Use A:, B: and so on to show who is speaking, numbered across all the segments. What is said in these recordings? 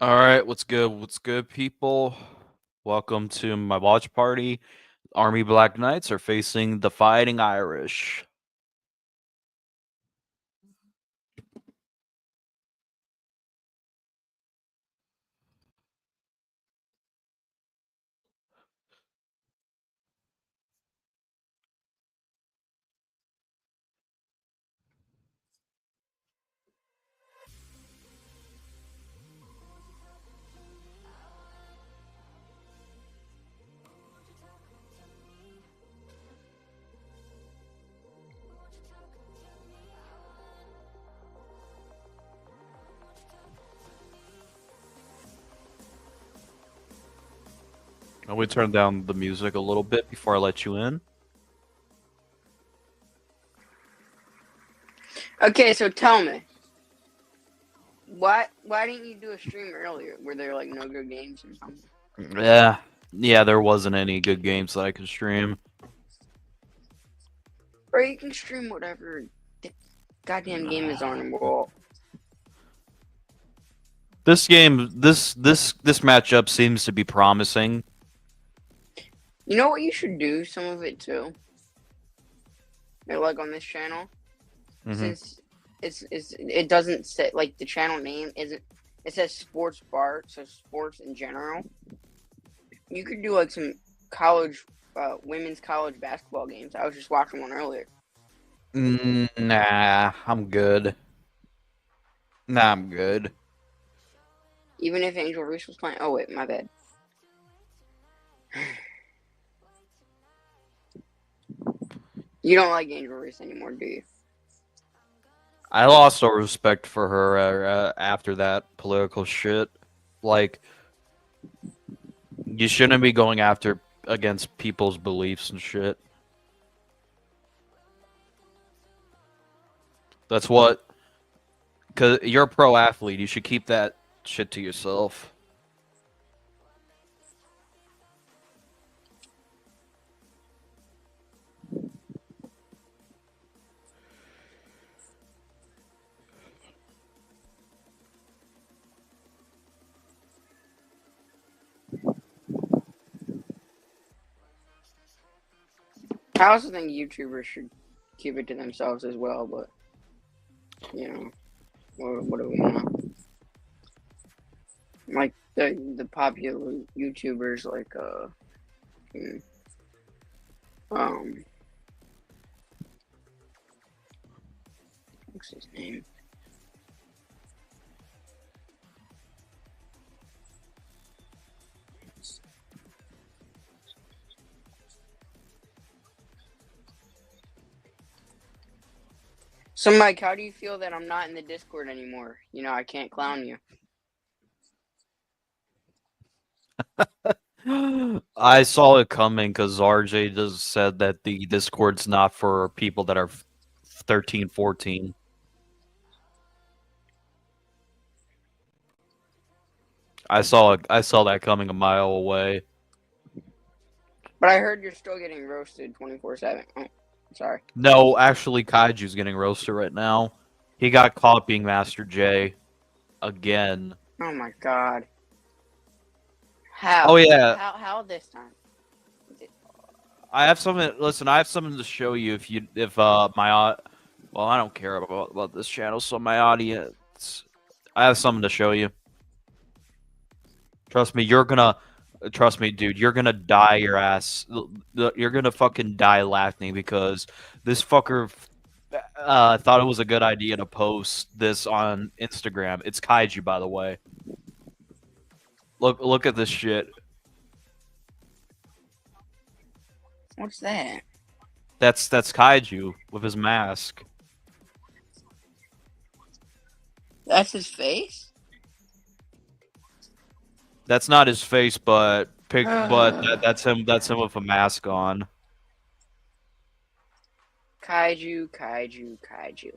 A: All right, what's good? What's good, people? Welcome to my watch party. Army Black Knights are facing the Fighting Irish. Let me turn down the music a little bit before I let you in.
B: Okay, so tell me, why didn't you do a stream earlier? Were there like no good games or something?
A: Yeah, there wasn't any good games that I could stream.
B: Or you can stream whatever the goddamn game is on the wall.
A: This game, this matchup seems to be promising.
B: You know what you should do? Some of it too. Like on this channel, since it doesn't say like the channel name isn't. It says sports bar, so sports in general. You could do like some college, women's college basketball games. I was just watching one earlier.
A: Nah, I'm good. Nah, I'm good.
B: Even if Angel Reese was playing. Oh wait, my bad. You don't like Angel Reese anymore, do you?
A: I lost all respect for her after that political shit. Like, you shouldn't be going after against people's beliefs and shit. That's what, because you're a pro athlete. You should keep that shit to yourself.
B: I also think YouTubers should keep it to themselves as well, but you know, what do we know? Like the popular YouTubers, like hmm, um, what's his name? So, Mike, how do you feel that I'm not in the Discord anymore? You know, I can't clown you.
A: I saw it coming because RJ just said that the Discord's not for people that are 13, 14. I saw that coming a mile away.
B: But I heard you're still getting roasted 24/7. Oh, sorry.
A: No, actually, Kaiju's getting roasted right now. He got caught being Master J again.
B: Oh my god.
A: Oh
B: How?
A: yeah,
B: How this time?
A: I have something. Listen, I have something to show you. If well, I don't care about this channel, so my audience, I have something to show you. Trust me, trust me, dude. You're gonna die your ass. You're gonna fucking die laughing because this fucker thought it was a good idea to post this on Instagram. It's Kaiju, by the way. Look at this shit.
B: What's that?
A: That's Kaiju with his mask.
B: That's his face?
A: That's not his face, but
B: Kaiju,
A: that's him with a mask on.
B: kaiju, kaiju.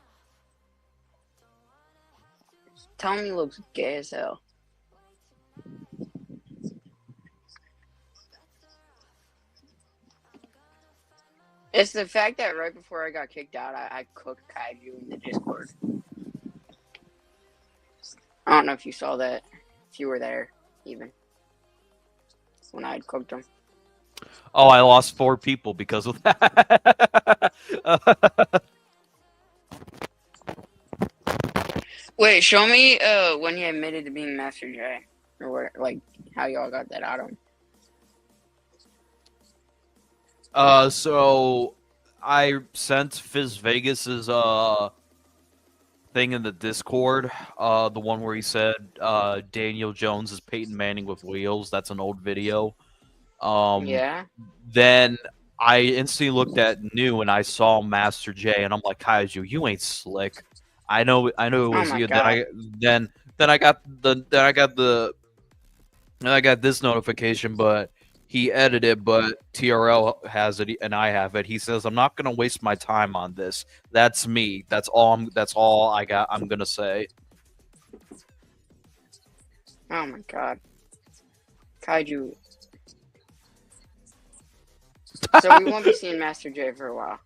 B: Tell me he looks gay as hell. It's the fact that right before I got kicked out, I cooked kaiju in the Discord. I don't know if you saw that. if you were there, even when I had cooked them.
A: Oh, I lost 4 people because of that.
B: Wait, show me when you admitted to being Master J, or what, like how y'all got that out of him.
A: So I sent Fizz Vegas's thing in the Discord, the one where he said Daniel Jones is Peyton Manning with wheels. That's an old video.
B: Yeah.
A: Then I instantly looked at New and I saw Master J, and I'm like, Kaiju, you ain't slick. I know it
B: Oh
A: was
B: my
A: you.
B: god.
A: Then I got this notification, but he edited, but TRL has it and I have it. He says, I'm not gonna waste my time on this. That's me. That's all I got I'm gonna say.
B: Oh my god. Kaiju. So we won't be seeing Master J for a while.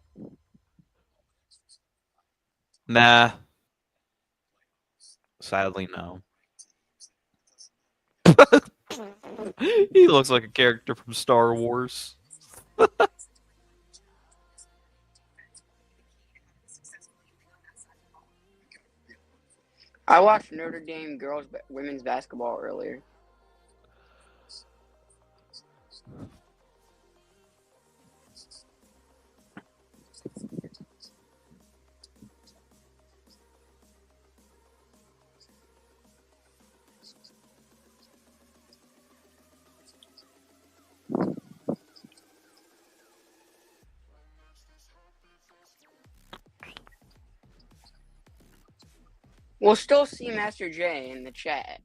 A: Nah. Sadly no. He looks like a character from Star Wars.
B: I watched Notre Dame women's basketball earlier. We'll still see Master J in the chat.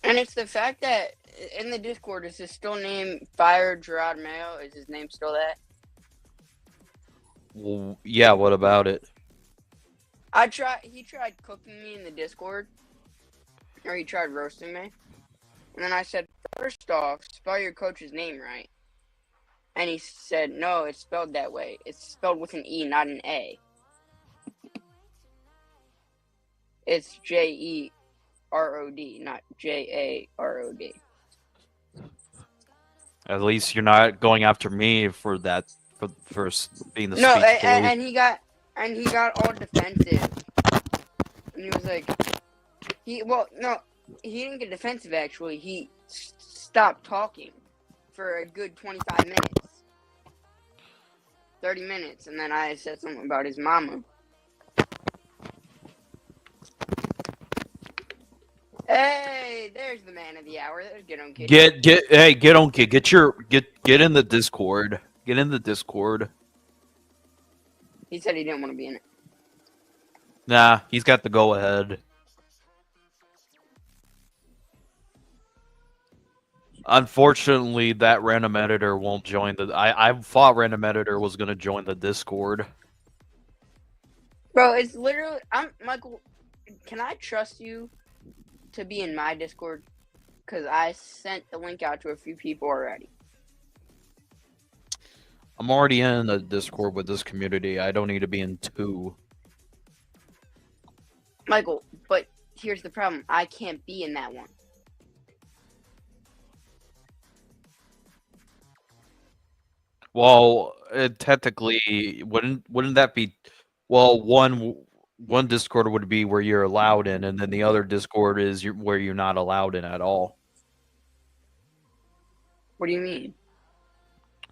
B: And it's the fact that in the Discord, is his still name Fire Gerard Mayo? Is his name still that?
A: Well, yeah, what about it?
B: He tried cooking me in the Discord. Or he tried roasting me. And then I said, first off, spell your coach's name right. And he said, no, it's spelled that way. It's spelled with an E, not an A. It's Jerod, not Jarod.
A: At least you're not going after me for that for being the
B: No,
A: speech bully.
B: and he got all defensive. And he was like, he didn't get defensive actually. He stopped talking for a good 25 minutes. 30 minutes, and then I said something about his mama. Hey, there's the man of the hour. There's Get On Kid.
A: Get on kid. Get in the Discord. Get in the Discord.
B: He said he didn't want to be in it.
A: Nah, he's got the go ahead. Unfortunately, that random editor won't join the. I thought random editor was gonna join the Discord.
B: Bro, it's literally. I'm Michael. Can I trust you to be in my Discord? Because I sent the link out to a few people already.
A: I'm already in the Discord with this community. I don't need to be in 2.
B: Michael, but here's the problem. I can't be in that one.
A: Well, technically, wouldn't that be? Well, one Discord would be where you're allowed in, and then the other Discord is where you're not allowed in at all.
B: What do you mean?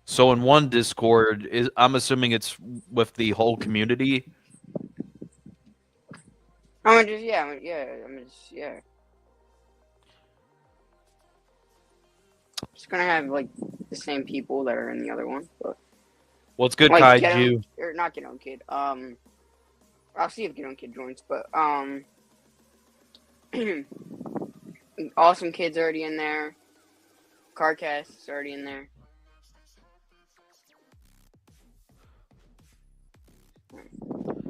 A: So in one Discord, I'm assuming it's with the whole community.
B: I'm just gonna have like the same people that are in the other one, but
A: What's good,
B: like
A: Kaiju?
B: or not Get On Kid. I'll see if Get On Kid joins, but Awesome Kid's already in there. Carcast is already in there.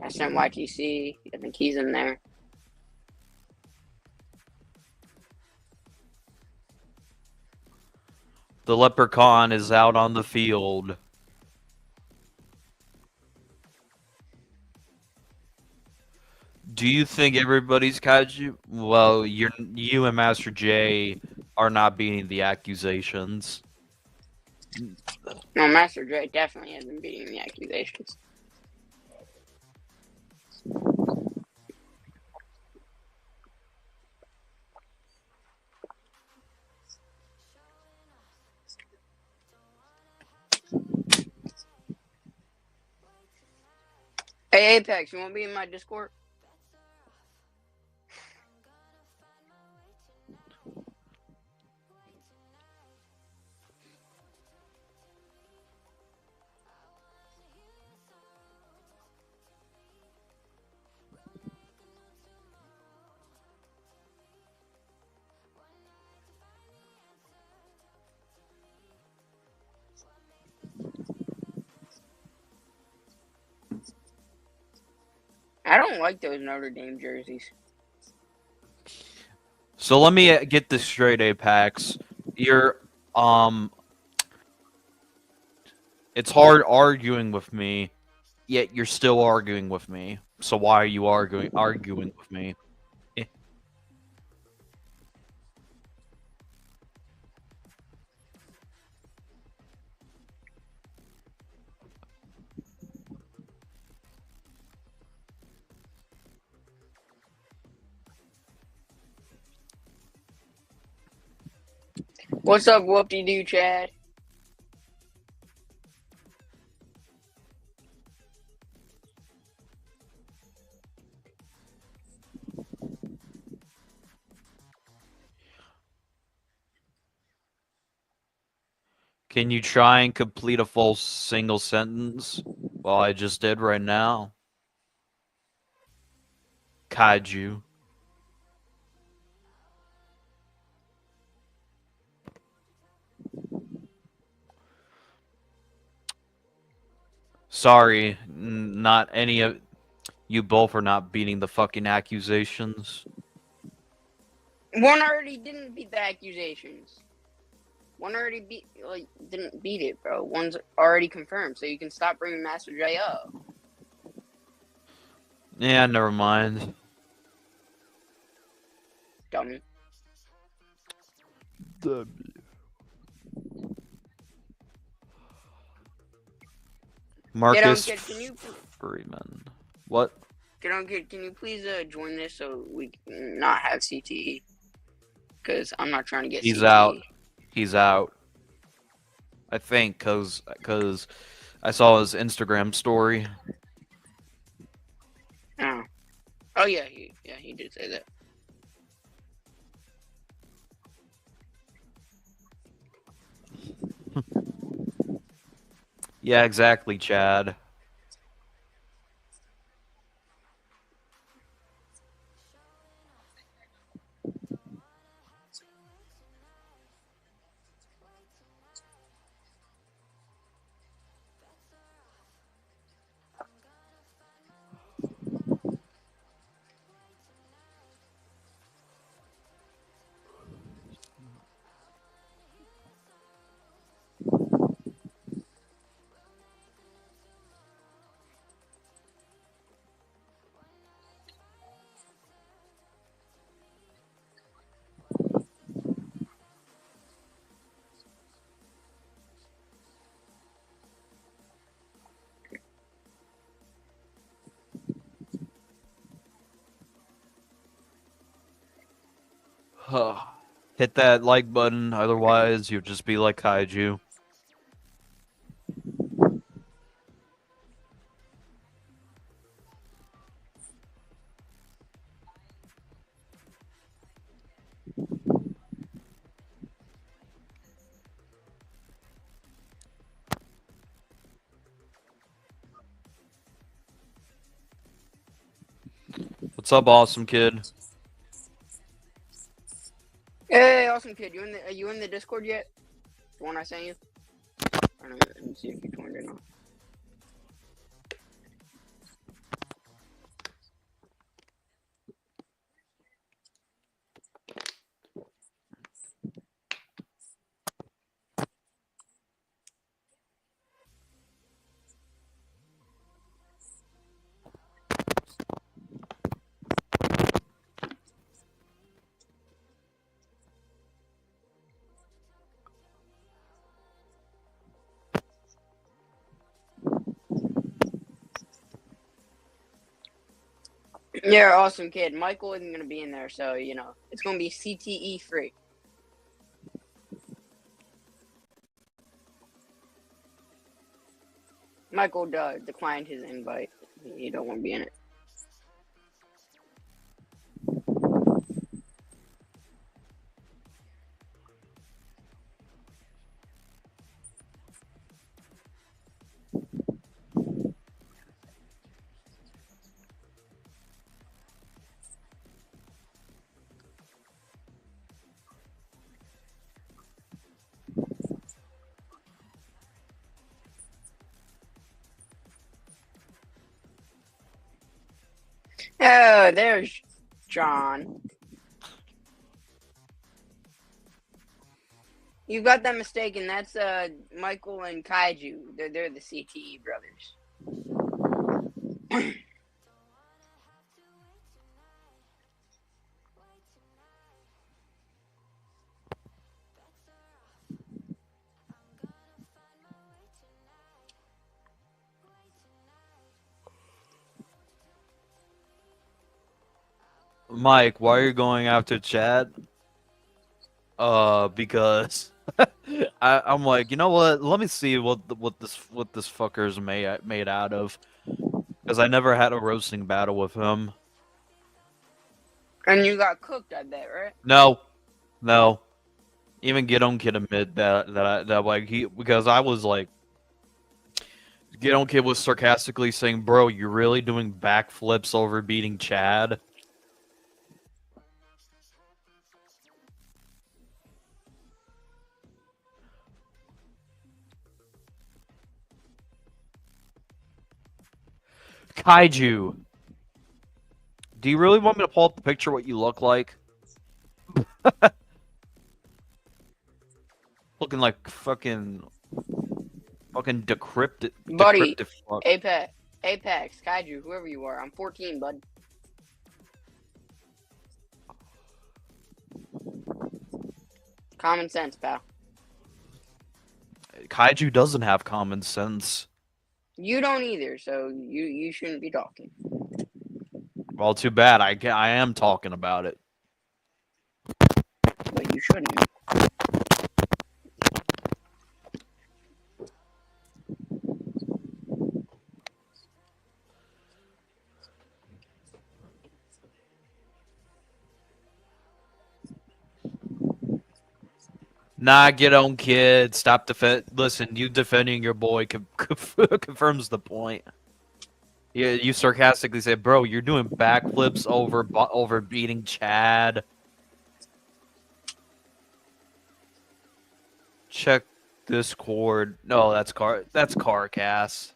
B: I sent YTC. I think he's in there.
A: The leprechaun is out on the field. Do you think everybody's kaiju? Well, you and Master J are not beating the accusations.
B: No, Master J definitely has been beating the accusations. Hey, Apex, you want to be in my Discord? I don't like those Notre Dame jerseys.
A: So let me get this straight, Apex. You're it's hard arguing with me, yet you're still arguing with me. So why are you arguing with me? Eh.
B: What's up, whoop-de-doo, Chad?
A: Can you try and complete a full single sentence? Well, I just did right now. Kaiju. Sorry, not any of you both are not beating the fucking accusations.
B: One already didn't beat the accusations. One already didn't beat it, bro. One's already confirmed, so you can stop bringing Master J up.
A: Yeah, never mind.
B: Dummy.
A: Marcus
B: Kid, can you
A: Freeman. What?
B: can you please join this so we can not have CTE? Because I'm not trying to get
A: He's
B: CTE.
A: out. He's out. I think cause I saw his Instagram story.
B: Oh yeah, he did say that.
A: Yeah, exactly, Chad. Hit that like button, otherwise you'll just be like Kaiju. What's up, awesome kid?
B: Hey, awesome kid, are you in the Discord yet? The one I sent you? I don't know, let me see if you joined or not. You're an awesome kid. Michael isn't gonna be in there, so you know it's gonna be CTE free. Michael declined his invite. He don't want to be in it. Oh, there's John. You got that mistaken. That's Michael and Kaiju. They're the CTE brothers.
A: Mike, why are you going after Chad? Because I'm like, you know what? Let me see what this fucker's made out of. Because I never had a roasting battle with him.
B: And you got cooked, I bet, right?
A: No. Even Get On Kid admit that like because I was like, Get On Kid was sarcastically saying, "Bro, you're really doing backflips over beating Chad." Kaiju, do you really want me to pull up the picture what you look like? Looking like fucking decrypted,
B: Buddy,
A: fuck.
B: Apex, Kaiju, whoever you are. I'm 14, bud. Common sense, pal.
A: Kaiju doesn't have common sense.
B: You don't either, so you shouldn't be talking.
A: Well, too bad. I am talking about it.
B: But you shouldn't.
A: Nah, Get On Kid. Stop Listen, you defending your boy confirms the point. Yeah, you sarcastically say, "Bro, you're doing backflips over beating Chad." Check Discord. No, that's Carcass.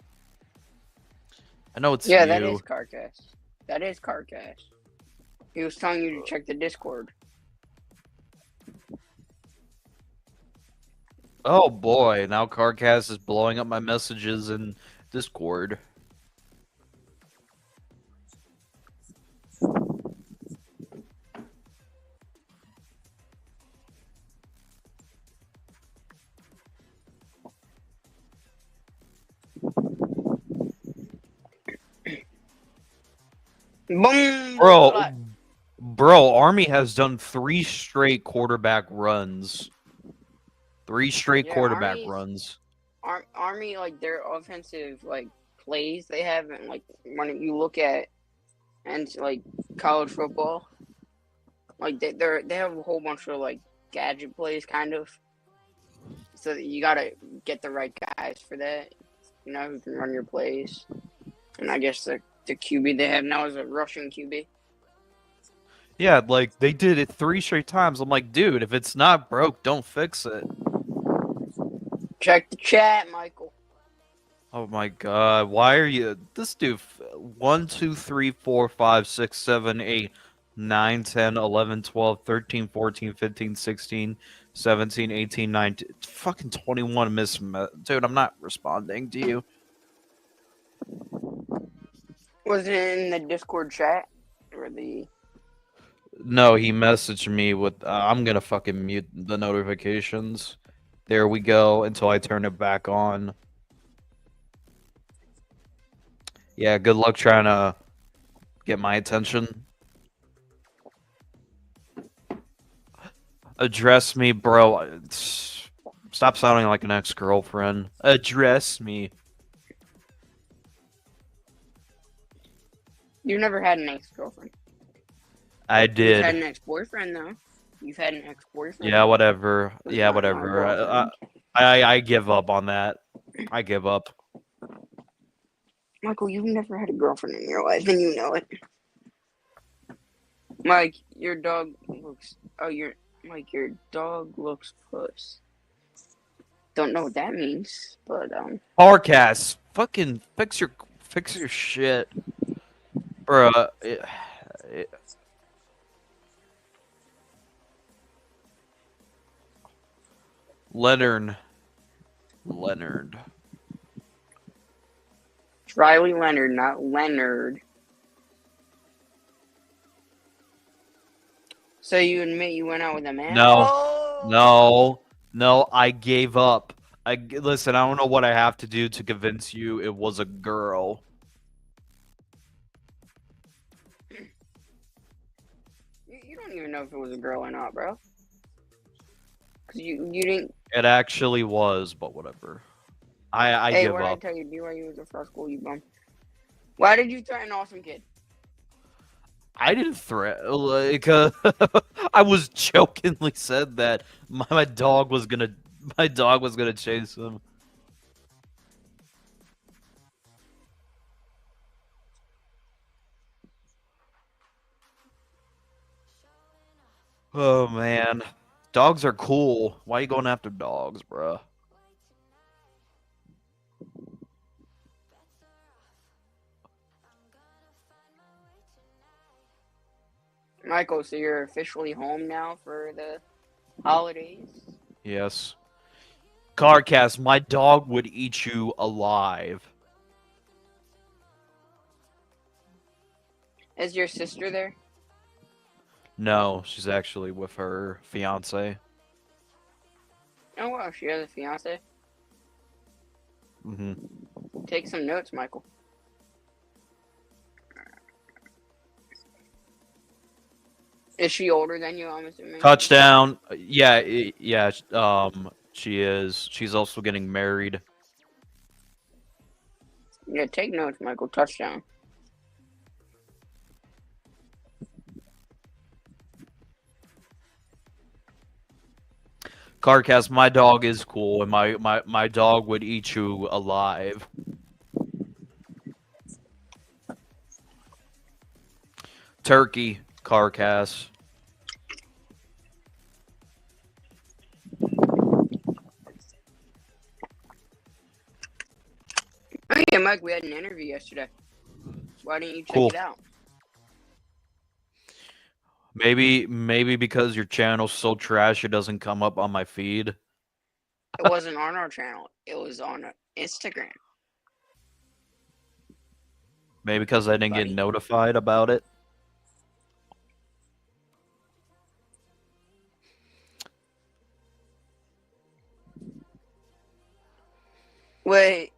A: I know it's
B: Yeah,
A: you.
B: that is Carcass. That is Carcass. He was telling you to check the Discord.
A: Oh boy, now Carcass is blowing up my messages in Discord.
B: Boom!
A: Bro, Army has done 3 straight quarterback runs. 3 straight quarterback runs.
B: Army, like their offensive like plays they have, and like when you look at and like college football, like they have a whole bunch of like gadget plays, kind of. So you gotta get the right guys for that, you know, who can run your plays. And I guess the QB they have now is a Russian QB.
A: Yeah, like they did it 3 straight times. I'm like, dude, if it's not broke, don't fix it.
B: Check the chat, Michael.
A: Oh my god, why are you this dude 1, 2, 3, 4, 5, 6, 7, 8, 9, 10, 11, 12, 13, 14, 15, 16, 17, 18, 19, fucking 21 dude, I'm not responding to you.
B: Was it in the Discord chat or the?
A: No, he messaged me with I'm gonna fucking mute the notifications. There we go until I turn it back on. Yeah, good luck trying to Get my attention. Address me, bro. Stop sounding like an ex-girlfriend. Address me.
B: You never had an ex-girlfriend.
A: I
B: You've
A: did.
B: had an ex-boyfriend, though. You've had an ex-boyfriend.
A: Yeah, whatever.
B: Who's
A: Yeah,
B: not my
A: whatever.
B: girlfriend.
A: I give up on that. I give up.
B: Michael, you've never had a girlfriend in your life, and you know it. Mike, your dog looks. Oh, your dog looks puss. Don't know what that means, but
A: Forecast. Fucking fix your shit, bruh. Leonard.
B: it's Riley Leonard, not Leonard. So you admit you went out with a man?
A: No.
B: Oh!
A: No. I gave up. Listen. I don't know what I have to do to convince you it was a girl.
B: You don't even know if it was a girl or not, bro. Cause you didn't.
A: It actually was, but whatever. I
B: Hey,
A: give
B: what did I
A: up.
B: tell you? BYU was a first school, you bum. Why did you threaten Awesome Kid?
A: I didn't threaten. Like, I was jokingly said that my dog was gonna chase him. Oh man, dogs are cool. Why are you going after dogs, bruh?
B: Michael, so you're officially home now for the holidays?
A: Yes. Carcast, my dog would eat you alive.
B: Is your sister there?
A: No, she's actually with her fiance.
B: Oh wow, she has a fiance.
A: Hmm.
B: Take some notes, Michael. Is she older than you? I'm assuming.
A: Touchdown. Yeah, yeah. She is. She's also getting married.
B: Yeah, take notes, Michael. Touchdown.
A: Carcast, my dog is cool, and my dog would eat you alive. Turkey, Carcast.
B: Oh yeah, Mike, we had an interview yesterday. Why didn't you check
A: Cool.
B: it out?
A: Maybe because your channel's so trash it doesn't come up on my feed.
B: It wasn't on our channel. It was on Instagram.
A: Maybe because I didn't get
B: Buddy.
A: notified about it.
B: Wait,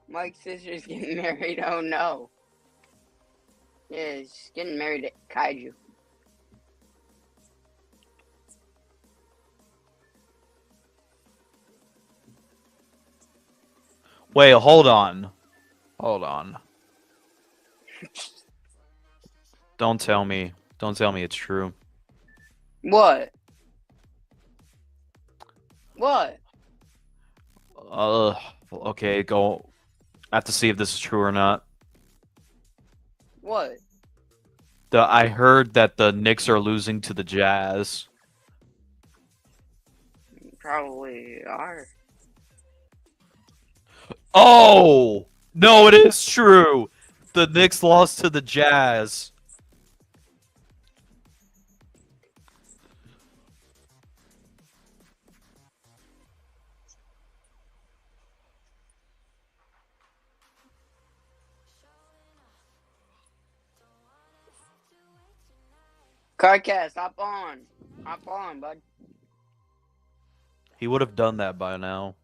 B: Mike's sister's getting married. Oh no. Yeah, she's getting married at Kaiju.
A: Wait, hold on. Hold on. Don't tell me it's true.
B: What? What?
A: Okay, go. I have to see if this is true or not.
B: What?
A: I heard that the Knicks are losing to the Jazz.
B: Probably are.
A: Oh! No, it is true! The Knicks lost to the Jazz.
B: Carcast, hop on. Hop on, bud.
A: He would have done that by now.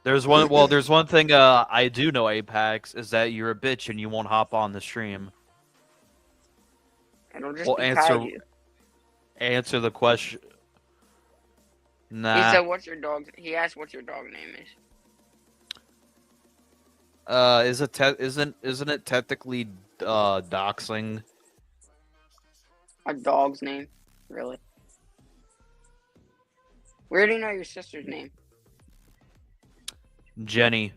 A: There's one. Well, there's one thing I do know, Apex, is that you're a bitch and you won't hop on the stream.
B: It'll just
A: Well,
B: be Kaiju.
A: answer the question.
B: He
A: Nah.
B: said, "What's your dog?" He asked, "What's your dog name is?"
A: Isn't it technically doxing?
B: A dog's name, really? We already know your sister's name.
A: Jenny.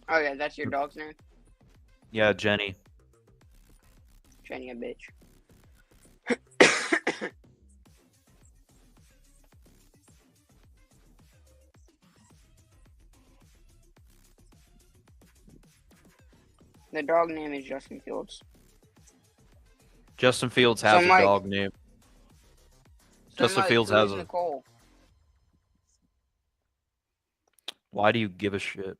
B: Oh yeah, that's your dog's name.
A: Yeah, Jenny.
B: Jenny, a bitch. The dog name is Justin Fields.
A: Justin Fields has a dog name. Justin Fields has a.
B: Nicole?
A: Why do you give a shit?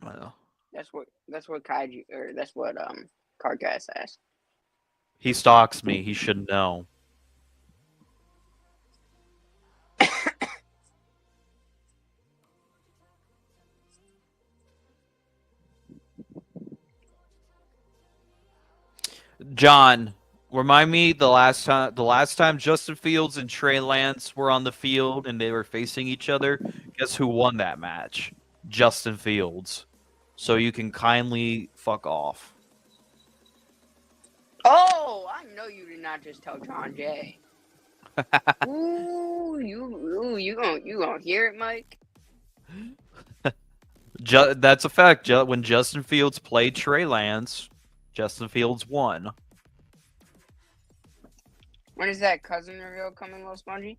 A: I know.
B: That's what Kaiju or that's what Carcass asked.
A: He stalks me. He should know. John, remind me the last time Justin Fields and Trey Lance were on the field and they were facing each other. Guess who won that match? Justin Fields. So you can kindly fuck off.
B: Oh, I know you did not just tell John Jay. you gonna hear it, Mike?
A: That's a fact. When Justin Fields played Trey Lance, Justin Fields won.
B: When is that cousin reveal coming, Little Spongy?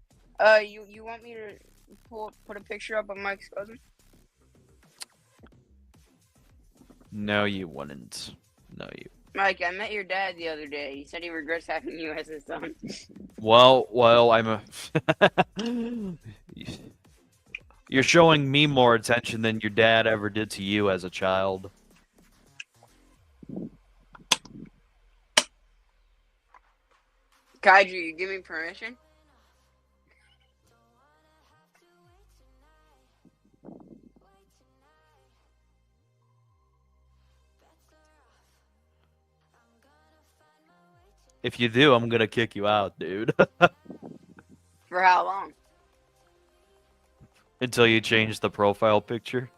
B: You want me to put a picture up of Mike's cousin?
A: No, you wouldn't. No, you.
B: Mike, I met your dad the other day. He said he regrets having you as his son.
A: Well, I'm a. You're showing me more attention than your dad ever did to you as a child.
B: Kaiju, you give me permission?
A: If you do, I'm gonna kick you out, dude.
B: For how long?
A: Until you change the profile picture.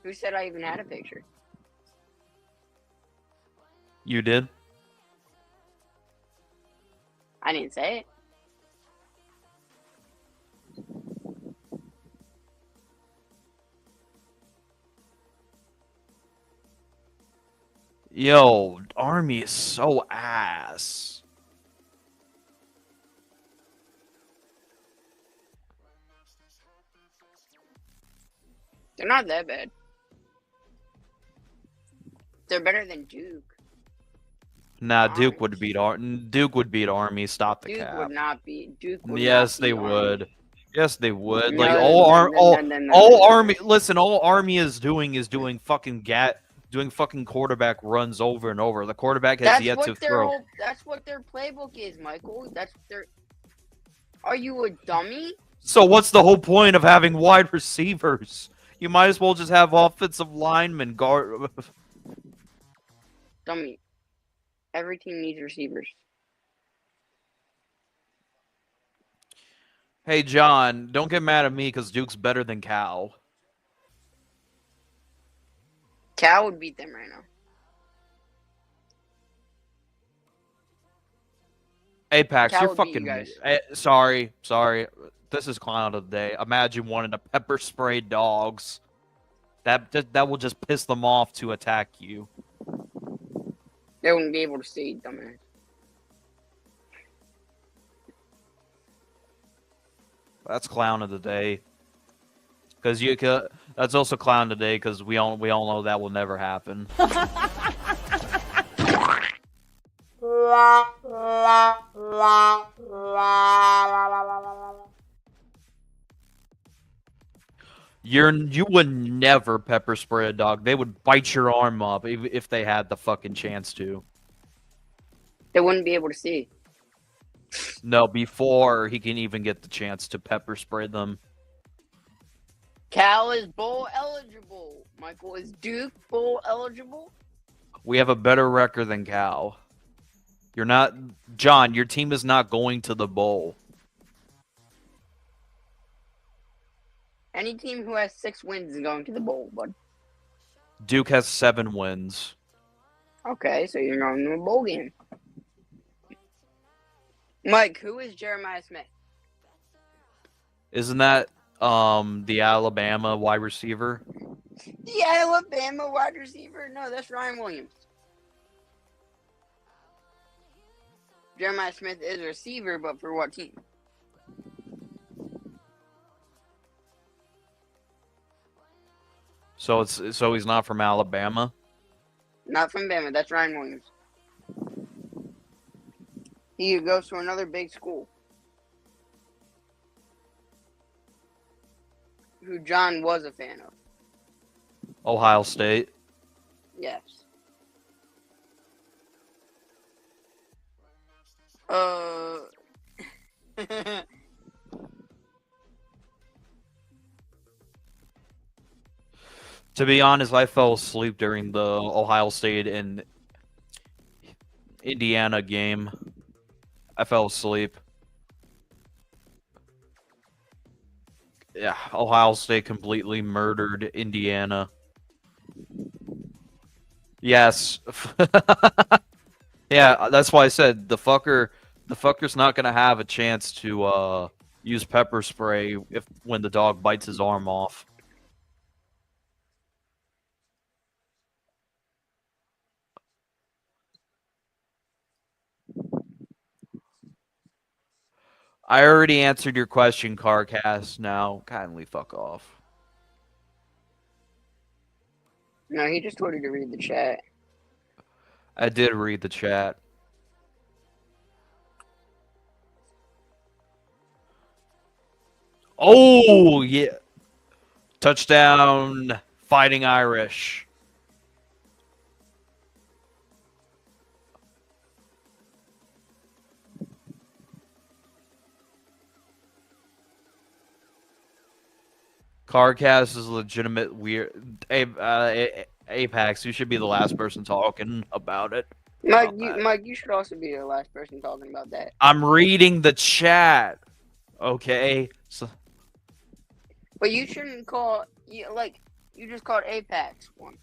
B: Who said I even had a picture?
A: You did?
B: I didn't say it.
A: Yo, Army is so ass.
B: They're not that bad. They're better than Duke.
A: Nah, Duke would beat Army. Stop the
B: Duke
A: cap.
B: would not beat Duke. Would
A: Yes,
B: not beat
A: they would.
B: Army.
A: Yes, they would.
B: No,
A: Like
B: no.
A: all Army. Listen, all Army is doing doing fucking quarterback runs over and over. The quarterback has yet to throw.
B: That's what their playbook is, Michael. That's what their. Are you a dummy?
A: So what's the whole point of having wide receivers? You might as well just have offensive linemen guard.
B: Dummy. Every team needs receivers.
A: Hey, John, don't get mad at me because Duke's better than Cal.
B: Cal would beat them right now.
A: Apex,
B: Cal
A: you're
B: would beat
A: fucking.
B: you guys.
A: Sorry. This is clown of the day. Imagine wanting to pepper spray dogs. That will just piss them off to attack you.
B: They wouldn't be able to see, dumbass.
A: That's clown of the day. That's also clown today because we all know that will never happen. You would never pepper spray a dog. They would bite your arm up if they had the fucking chance to.
B: They wouldn't be able to see.
A: No, before he can even get the chance to pepper spray them.
B: Cal is bowl eligible. Michael, is Duke bowl eligible?
A: We have a better record than Cal. You're not... John, your team is not going to the bowl.
B: Any team who has 6 wins is going to the bowl, bud.
A: Duke has 7 wins.
B: Okay, so you're going to a bowl game. Mike, who is Jeremiah Smith?
A: Isn't that the Alabama wide receiver?
B: The Alabama wide receiver? No, that's Ryan Williams. Jeremiah Smith is a receiver, but for what team?
A: So he's not from Alabama?
B: Not from Bama. That's Ryan Williams. He goes to another big school. Who John was a fan of.
A: Ohio State.
B: Yes.
A: To be honest, I fell asleep during the Ohio State and Indiana game. I fell asleep. Yeah, Ohio State completely murdered Indiana. Yes. Yeah, that's why I said the fucker's not gonna have a chance to use pepper spray when the dog bites his arm off. I already answered your question, Carcast. Now, kindly fuck off.
B: No, he just told you to read the chat.
A: I did read the chat. Oh, yeah. Touchdown, Fighting Irish. Carcast is legitimate weird. Apex, you should be the last person talking about it.
B: Mike, you should also be the last person talking about that.
A: I'm reading the chat. Okay. So,
B: but you shouldn't call you just called Apex one.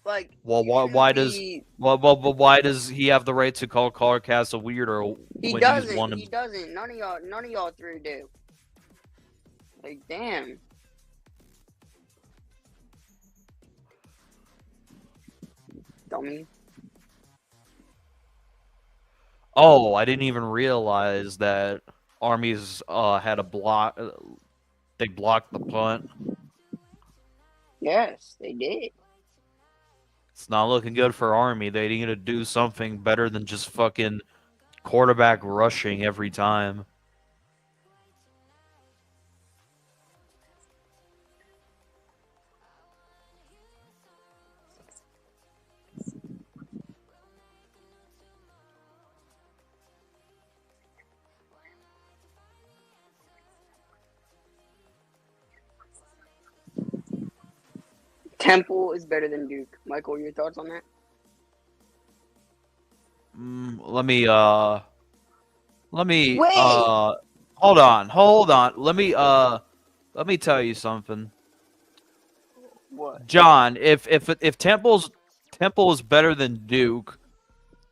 B: Like,
A: well, why does he have the right to call Carcast a weirdo?
B: He doesn't. He doesn't. None of y'all three do. Like, damn. Dummy.
A: Oh, I didn't even realize that Army's had a block. They blocked the punt.
B: Yes, they did.
A: It's not looking good for Army. They need to do something better than just fucking quarterback rushing every time.
B: Temple is better than Duke. Michael, your thoughts on that?
A: Let me
B: Wait!
A: hold on. Let me tell you something.
B: What?
A: John, if Temple is better than Duke,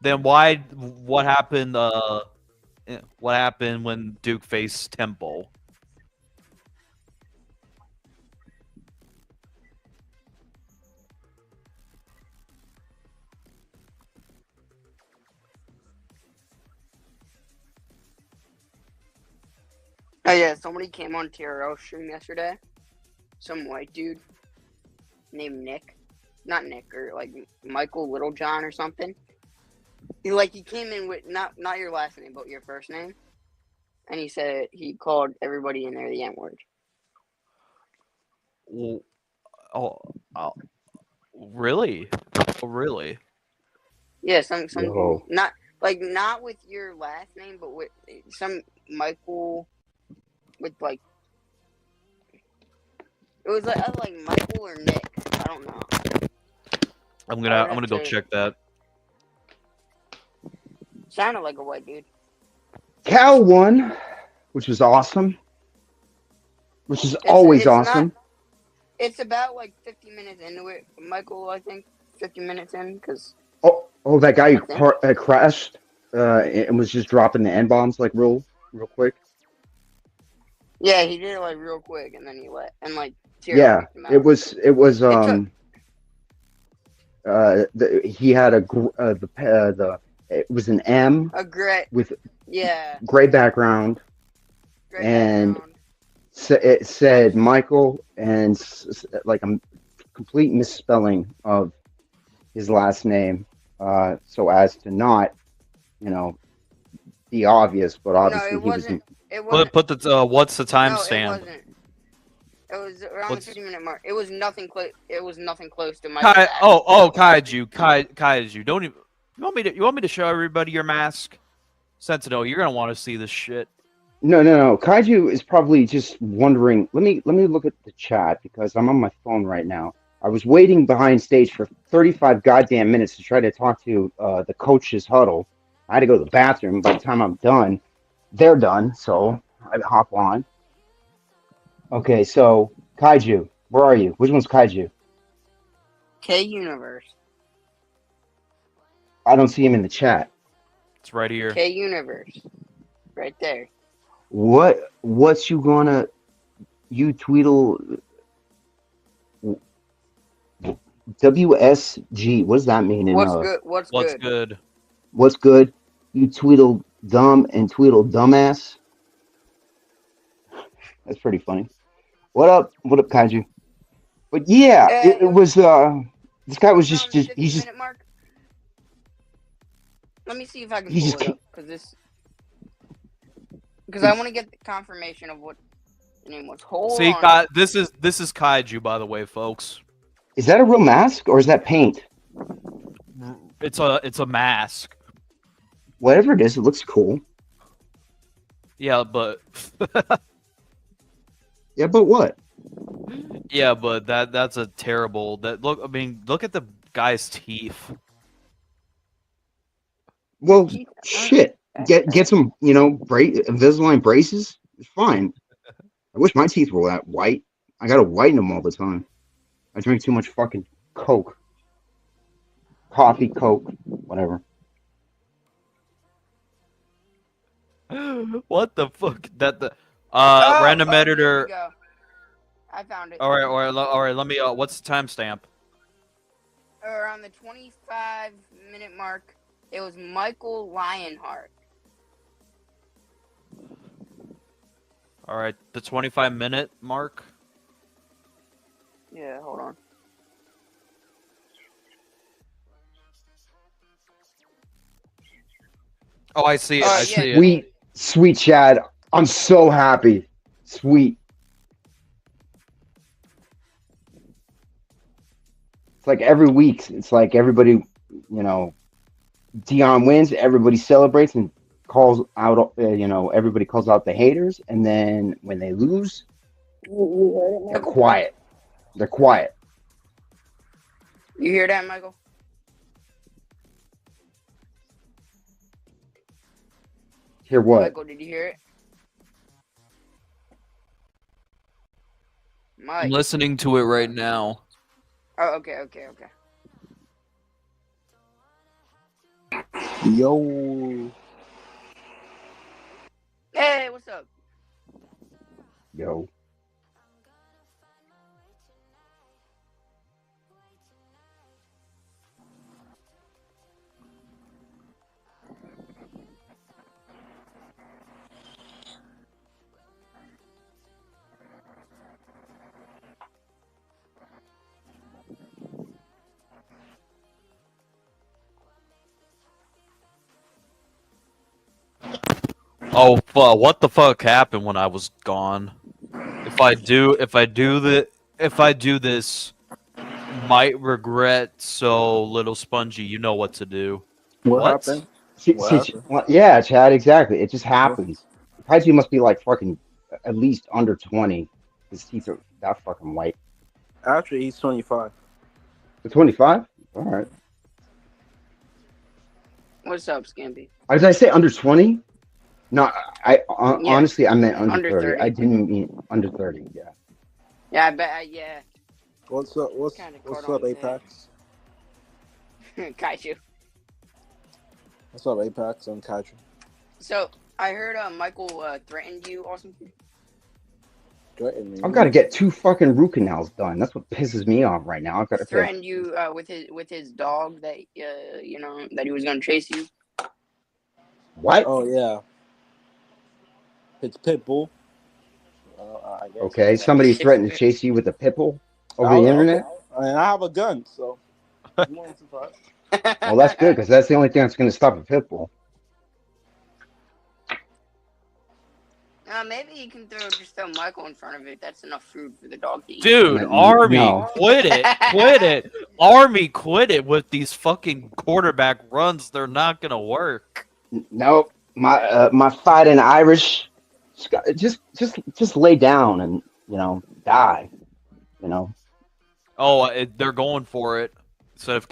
A: then what happened when Duke faced Temple?
B: Oh yeah, somebody came on TRL stream yesterday. Some white dude named Nick. Not Nick, or like Michael Littlejohn or something. He came in with not your last name, but your first name. And he said he called everybody in there the N-word.
A: Oh, really? Oh, really?
B: Yeah, some
C: Yo.
B: people not with your last name, but with some Michael with like it was like Michael or Nick. I don't know.
A: I'm gonna go check that.
B: Sounded like a white dude.
C: Cal won, which was awesome. Which is always awesome.
B: It's about like 50 minutes into it, Michael. I think 50 minutes in because.
C: Oh, that guy who crashed and was just dropping the N bombs like real quick.
B: Yeah, he did it like real quick, and then he let and like.
C: Yeah, it was he had it was an M with gray background, and it said Michael and like a complete misspelling of his last name, so as to not, be obvious, but obviously
B: no, it wasn't.
C: It
A: wasn't. Put the what's the timestamp?
B: No, it was around the 50-minute mark. It was nothing close. It was nothing close to Michael.
A: Kaiju. Don't even. You want me to show everybody your mask? Sentinel, you're gonna want to see this shit.
C: No. Kaiju is probably just wondering. Let me look at the chat because I'm on my phone right now. I was waiting behind stage for 35 goddamn minutes to try to talk to the coach's huddle. I had to go to the bathroom. By the time I'm done, they're done. So I hop on. Okay, so Kaiju, where are you? Which one's Kaiju?
B: K Universe.
C: I don't see him in the chat.
A: It's right here.
B: K Universe, right there.
C: What's you Tweedle WSG? What does that mean?
B: What's good?
C: What's good? You Tweedle dumb and Tweedle dumbass. That's pretty funny. What up, Kaiju? But yeah, it was this guy was just he's just.
B: Mark. Let me see if I can pull it up because I want to get the confirmation of what the name was. Hold on.
A: This is Kaiju, by the way, folks.
C: Is that a real mask or is that paint?
A: It's a mask.
C: Whatever it is, it looks cool.
A: Yeah, but.
C: Yeah, but what?
A: Yeah, but that's a terrible. Look at the guy's teeth.
C: Well, shit. Get some, Invisalign braces. It's fine. I wish my teeth were that white. I gotta whiten them all the time. I drink too much fucking Coke. Coffee, Coke, whatever.
A: What the fuck? Random editor.
B: I found it.
A: All right. Let me. What's the timestamp?
B: Around the 25-minute mark, it was Michael Lionheart.
A: All right, the 25-minute mark.
B: Yeah, hold on.
A: Oh, I see it. I see it.
C: Sweet Chad. I'm so happy. Sweet. It's like every week. It's like everybody, Dion wins. Everybody celebrates and calls out. Everybody calls out the haters, and then when they lose, they're quiet. They're quiet.
B: You hear that, Michael?
C: Hear what?
B: Michael, did you hear it? Mike.
A: I'm listening to it right now.
B: Oh, okay.
C: Yo.
B: Hey, what's up?
C: Yo.
A: Oh, what the fuck happened when I was gone? If I do this might regret. So little spongy, you know what to do.
D: What
A: What?
D: happened?
C: See,
D: What
C: see,
D: happened?
C: well, yeah, Chad, exactly. It just
D: What?
C: happens. Kaiju must be like fucking at least under 20. His teeth are that fucking white.
D: Actually, he's 25.
C: The 25? All right.
B: What's up, Scampy?
C: Did I say under 20? No,
B: Yeah,
C: honestly, I meant under
B: under
C: 30. I
B: 30.
C: didn't mean under 30. Yeah.
B: Yeah, I bet. Yeah,
D: What's up?
B: kind of caught
D: What's
B: on
D: up,
B: to
D: Apex?
B: that. Kaiju.
D: What's up, Apex and Kaiju?
B: So I heard Michael threatened you or something.
D: Threaten me.
C: I've got to get 2 fucking root canals done. That's what pisses me off right now. I've got to pay.
B: Threatened you with his dog that you know that he was gonna chase you.
C: What?
D: Oh yeah, it's Pitbull. I guess.
C: Okay, somebody threatened to chase you with a pit bull over the internet?
D: Okay. And I have a gun, so. You want to fight?
C: Well, that's good because that's the only thing that's going to stop a pit bull.
B: Maybe you can throw Michael in front of it. That's enough food for the dog to eat.
A: Dude, Army,
C: No.
A: quit it. Army, quit it with these fucking quarterback runs. They're not gonna work.
C: Nope. My fighting Irish. Just lay down and die.
A: Oh, they're going for it instead of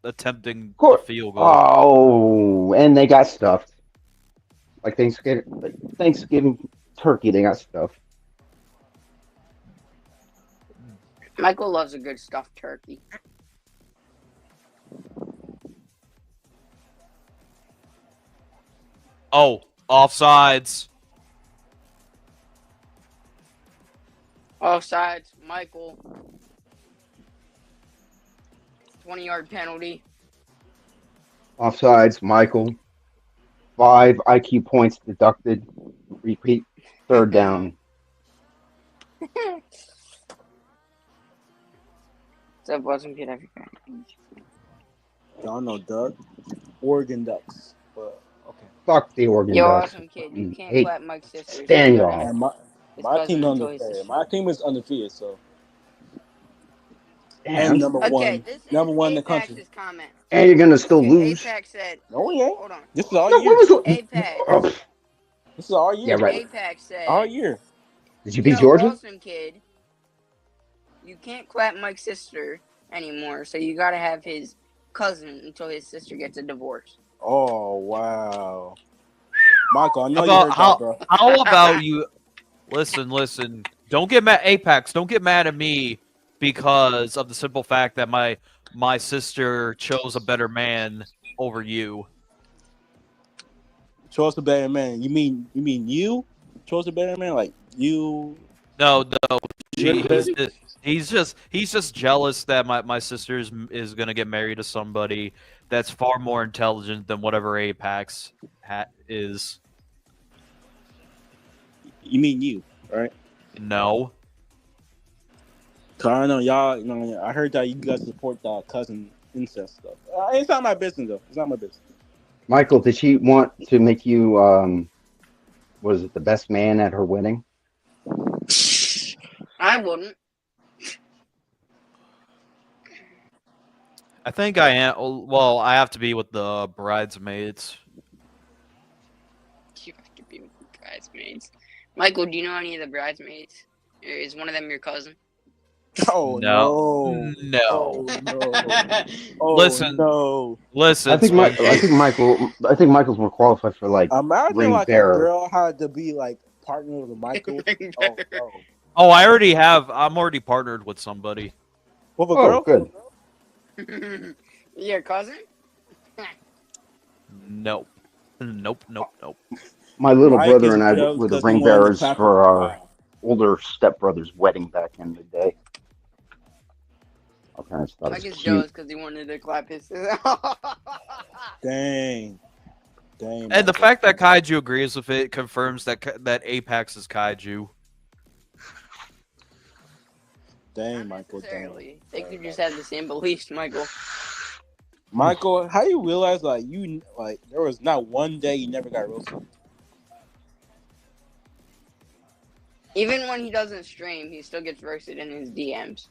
A: attempting
C: Of course.
A: the field goal.
C: Oh, and they got stuffed. Like Thanksgiving turkey, they got stuffed.
B: Michael loves a good stuffed turkey.
A: Oh, offsides.
B: Offsides, Michael. 20-yard penalty.
C: Offsides, Michael. 5 IQ points deducted. Repeat. 3rd down.
B: So it wasn't good everywhere.
D: Y'all know Doug. Oregon Ducks. But okay.
C: Fuck the Oregon
B: Yo,
C: Ducks.
B: awesome kid. You can't
C: Hey,
B: clap Mike's sister.
C: stand
B: So
C: off.
D: And my team undefeated. My team is undefeated, so.
C: Damn.
D: And number
B: Okay,
D: one.
B: this is
D: Number one in the country.
B: Apex's comment.
C: And you're gonna still
B: Okay,
C: lose.
B: Apex said.
D: No, we ain't.
B: Hold on.
D: This is all
C: No,
D: year.
C: what was the...
B: Apex.
C: Oh,
D: This is all year.
C: yeah, right.
B: Apex said.
D: All year.
C: Did you beat
B: Yo,
C: Georgia?
B: awesome kid. You can't clap Mike's sister anymore, so you gotta have his cousin until his sister gets a divorce.
D: Oh wow, Michael, I know you heard that, bro.
A: How about you? Listen. Don't get mad, Apex. Don't get mad at me because of the simple fact that my sister chose a better man over you.
D: Chose a better man. You mean you chose a better man? Like you?
A: No.
D: You-
A: He's just jealous that my sister is gonna get married to somebody that's far more intelligent than whatever Apex is.
D: You mean you, right?
A: No.
D: Cause I know y'all. You know, I heard that you guys support the cousin incest stuff. It's not my business though. It's not my business.
C: Michael, did she want to make you was it the best man at her wedding?
B: I wouldn't.
A: I think I am. Well, I have to be with the bridesmaids.
B: You have to be with the bridesmaids. Michael, do you know any of the bridesmaids? Is one of them your cousin?
D: Oh
A: No.
D: Oh no! Oh,
A: Listen.
D: no!
A: Listen.
C: I think Michael's more qualified for like
D: Imagine
C: ring
D: like
C: bearer.
D: a girl had to be like partnered with Michael. Oh no!
A: Oh, I'm already partnered with somebody.
D: With a
C: Oh,
D: girl?
C: good.
B: Your cousin?
A: Nope.
C: My little
D: Mike
C: brother
D: is
C: and I
D: jealous
C: were the
D: 'cause he
C: ring
D: wanted to
C: bearers
D: clap
C: for
D: with-
C: our older stepbrother's wedding back in the day. Our parents thought it
B: Mike
C: was
B: is
C: cute.
B: jealous because he wanted to clap his sister.
D: Dang.
A: And the
D: Michael.
A: fact that Kaiju agrees with it confirms that Apex is Kaiju.
D: Dang,
B: Not
D: Michael.
B: necessarily.
D: Dang.
B: They could just have the same beliefs, Michael.
D: Michael, how you realize like there was not one day you never got roasted?
B: Even when he doesn't stream, he still gets roasted in his DMs.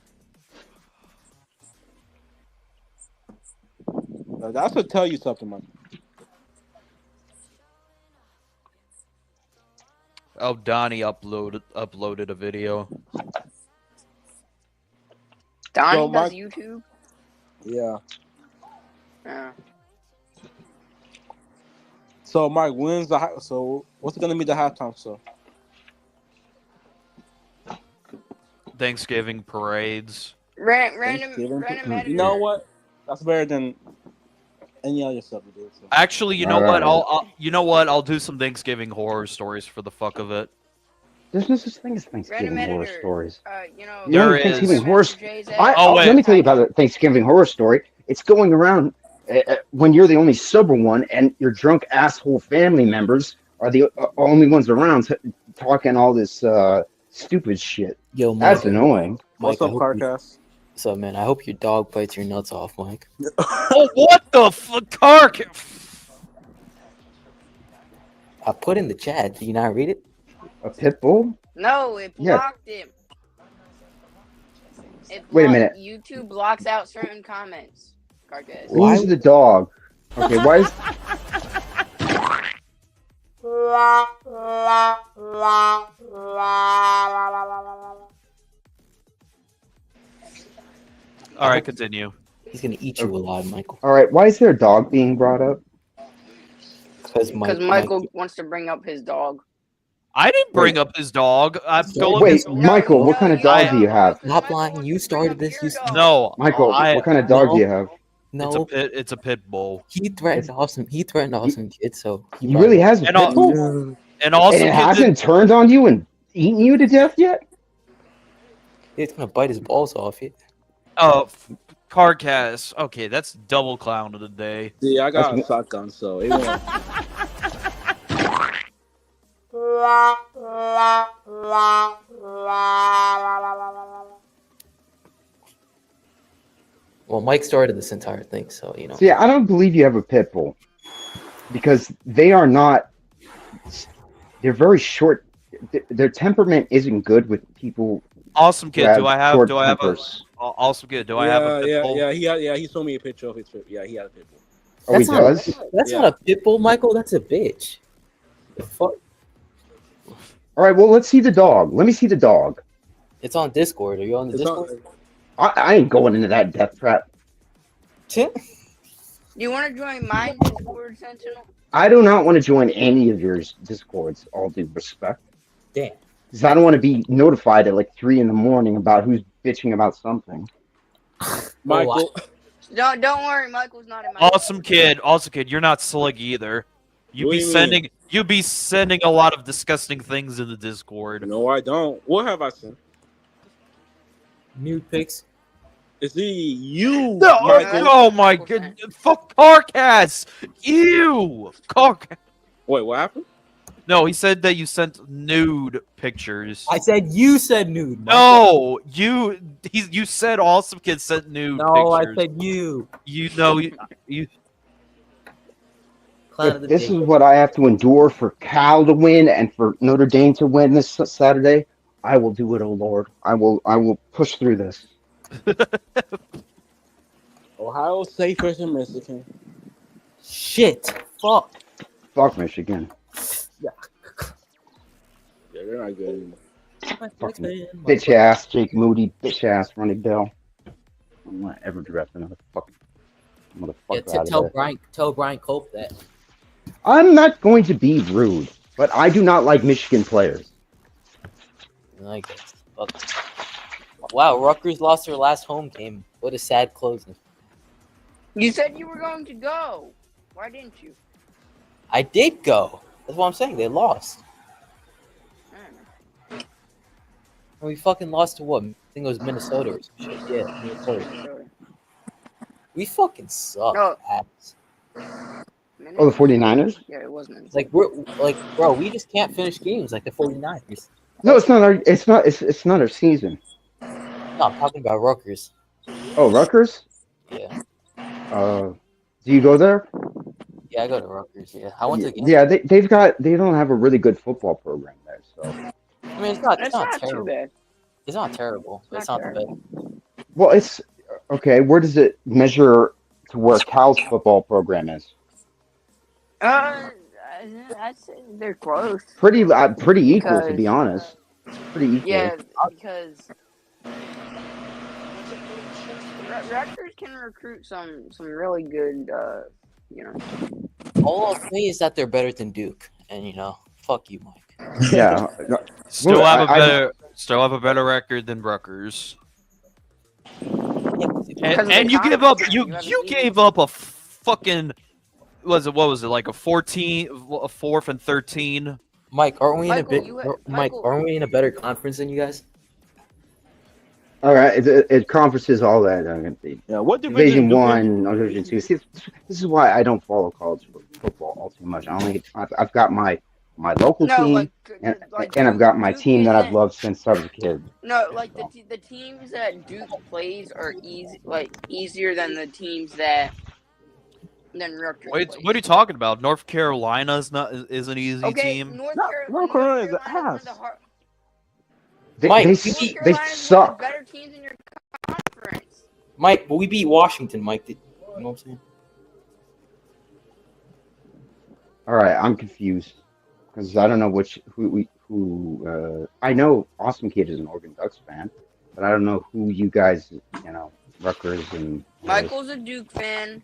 D: That should tell you something, man.
A: Oh, Donnie uploaded a video.
B: Donnie
D: So,
B: does
D: Mike-
B: YouTube.
D: Yeah.
B: Yeah.
D: So, Mike, so what's gonna be the halftime show?
A: Thanksgiving parades.
B: Random
D: Thanksgiving?
B: editor.
D: You know what? That's better than any other stuff you do. So.
A: Actually, you know what? I'll do some Thanksgiving horror stories for the fuck of it.
C: There's no such thing as Thanksgiving
B: Random
C: horror
B: editor.
C: stories.
B: The
A: There
B: only
A: is.
B: Thanksgiving
C: horror. Let me tell you about a Thanksgiving horror story. It's going around when you're the only sober one, and your drunk asshole family members are the only ones around talking all this stupid shit.
E: Yo, Mike.
C: That's annoying.
D: What's
E: Mike,
D: up, Carcass?
E: What's up, man? I hope your dog bites your nuts off, Mike.
A: Oh, what the fuck?
E: I put in the chat. Do you not read it?
C: A pit bull?
B: No, it
C: Yeah.
B: blocked him.
C: Wait a minute.
B: YouTube blocks out certain comments. Carcass.
E: Why-
C: Who's the dog? Okay, why is
A: All right, continue.
E: He's gonna eat you alive, Michael.
C: all right? Why is there a dog being brought up?
E: Because
B: Michael wants to bring up his dog.
A: I didn't bring up his dog. I'm going.
C: Wait, Michael, what kind of dog do you have?
E: Stop lying. You started this.
A: No,
C: Michael,
A: I-
C: what kind of dog do you have?
E: No,
A: It's a pit bull.
E: he threatened awesome. He threatened awesome kids. So
C: He really has a
A: And
C: pit
A: all-
C: bull?
E: No.
A: And also,
C: And it
A: kid,
C: hasn't turned on you and eaten you to death yet?
E: It's gonna bite his balls off.
A: Carcass. Okay, that's double clown of the day.
D: Yeah, I got
C: That's-
D: a shotgun, so it won't.
E: Well, Mike started this entire thing, so you know.
C: See, I don't believe you have a pit bull because they are not. They're very short. Their temperament isn't good with people.
A: Awesome
C: who
A: kid. Do I have?
C: short
A: Do I have a?
C: tempers.
A: Awesome kid. Do I have a pit bull?
D: He showed me a picture of his pit. Yeah, he had a pit bull.
C: Oh, he
E: That's not-
C: does.
E: That's
D: Yeah.
E: not a pit bull, Michael. That's a bitch. The fuck?
C: All right. Well, let's see the dog. Let me see the dog.
E: It's on Discord. Are you on the
D: It's
E: Discord?
C: I ain't going into that death trap.
B: You want to join my Discord, Sentinel?
C: I do not want to join any of your discords. All due respect.
E: Damn.
C: Because I don't want to be notified at like 3 a.m. about who's bitching about something.
D: Michael,
B: Don't worry, Michael's not in my.
A: Awesome kid. You're not slick either.
D: What do you
A: You'd be sending a lot of disgusting things in the Discord.
D: no, I don't. What have I sent?
E: Nude pics.
D: Is he you?
A: No,
D: Michael?
A: oh my god! Fuck Carcass! Ew! Carcass.
D: Wait, what happened?
A: No, he said that you sent nude pictures.
E: I said you said nude. Michael.
A: No, you said awesome kid sent nude
E: No,
A: pictures.
E: I said you.
A: You know you
E: Clown
C: If
E: of the
C: this
E: day.
C: is what I have to endure for Cal to win and for Notre Dame to win this Saturday, I will do it, oh Lord. I will push through this.
D: Ohio State versus Michigan.
E: Shit. Fuck.
C: Fuck Michigan.
D: Yeah, they're not good anymore.
C: Fucking bitch ass Jake Moody, bitch ass Ronnie Bell. I'm not ever draft another fucking motherfucker out of there.
E: Tell Brian Cope that.
C: I'm not going to be rude, but I do not like Michigan players.
E: Like, fuck. Wow, Rutgers lost their last home game. What a sad closing.
B: You said you were going to go. Why didn't you?
E: I did go. That's what I'm saying. They lost.
B: I don't know.
E: And we fucking lost to what? I think it was Minnesota or some shit. Yeah, Minnesota. We fucking suck.
B: No.
E: Ass.
C: Oh, the 49ers?
B: Yeah, it wasn't.
E: Like bro, we just can't finish games like the 49ers.
C: No, it's not our season.
E: No, I'm talking about Rutgers.
C: Oh, Rutgers?
E: Yeah.
C: Do you go there?
E: Yeah, I go to Rutgers, yeah. I went to the game.
C: Yeah, they don't have a really good football program there, so.
E: I mean, it's not
B: too
E: terrible.
B: bad.
E: It's not terrible, but it's not the best.
C: Well, it's okay. Where does it measure to where Cal's football program is?
B: I'd say they're close.
C: Pretty equal, to
B: Because-
C: be honest. Pretty equal.
B: Yeah, because Rutgers can recruit some really good,
E: All I'll say is that they're better than Duke, and fuck you, Mike.
C: Yeah.
A: Still
C: Well,
A: still have a better record than Rutgers.
B: Because of
A: And
B: the
A: you give up
B: conference,
A: you
B: have
A: you
B: an
A: gave up a fucking what was it like a 4th and 13?
E: Mike, aren't we
B: Michael,
E: aren't we in a better conference than you guys?
C: All right, it conferences all that.
D: Yeah, what
C: Division
D: Duke in?
C: 1, Division 2. See, this is why I don't follow college football all too much. I've got my local team, and I've got my
B: Duke
C: team that I've
B: isn't-
C: loved since I was a kid.
B: No, like the teams that Duke plays are easier than the teams that Rutgers
A: Wait,
B: plays.
A: what are you talking about? North Carolina is an easy
B: Okay,
A: team.
B: North
D: Carolina
B: Carolina
D: is ass.
E: Mike,
C: They
B: North Carolina's one of the
C: suck.
B: better teams in your conference.
E: Mike, but we beat Washington, Mike. You know what I'm saying?
C: All right, I'm confused because I don't know who. I know Awesome Kid is an Oregon Ducks fan, but I don't know who you guys, Rutgers and.
B: Michael's a Duke fan.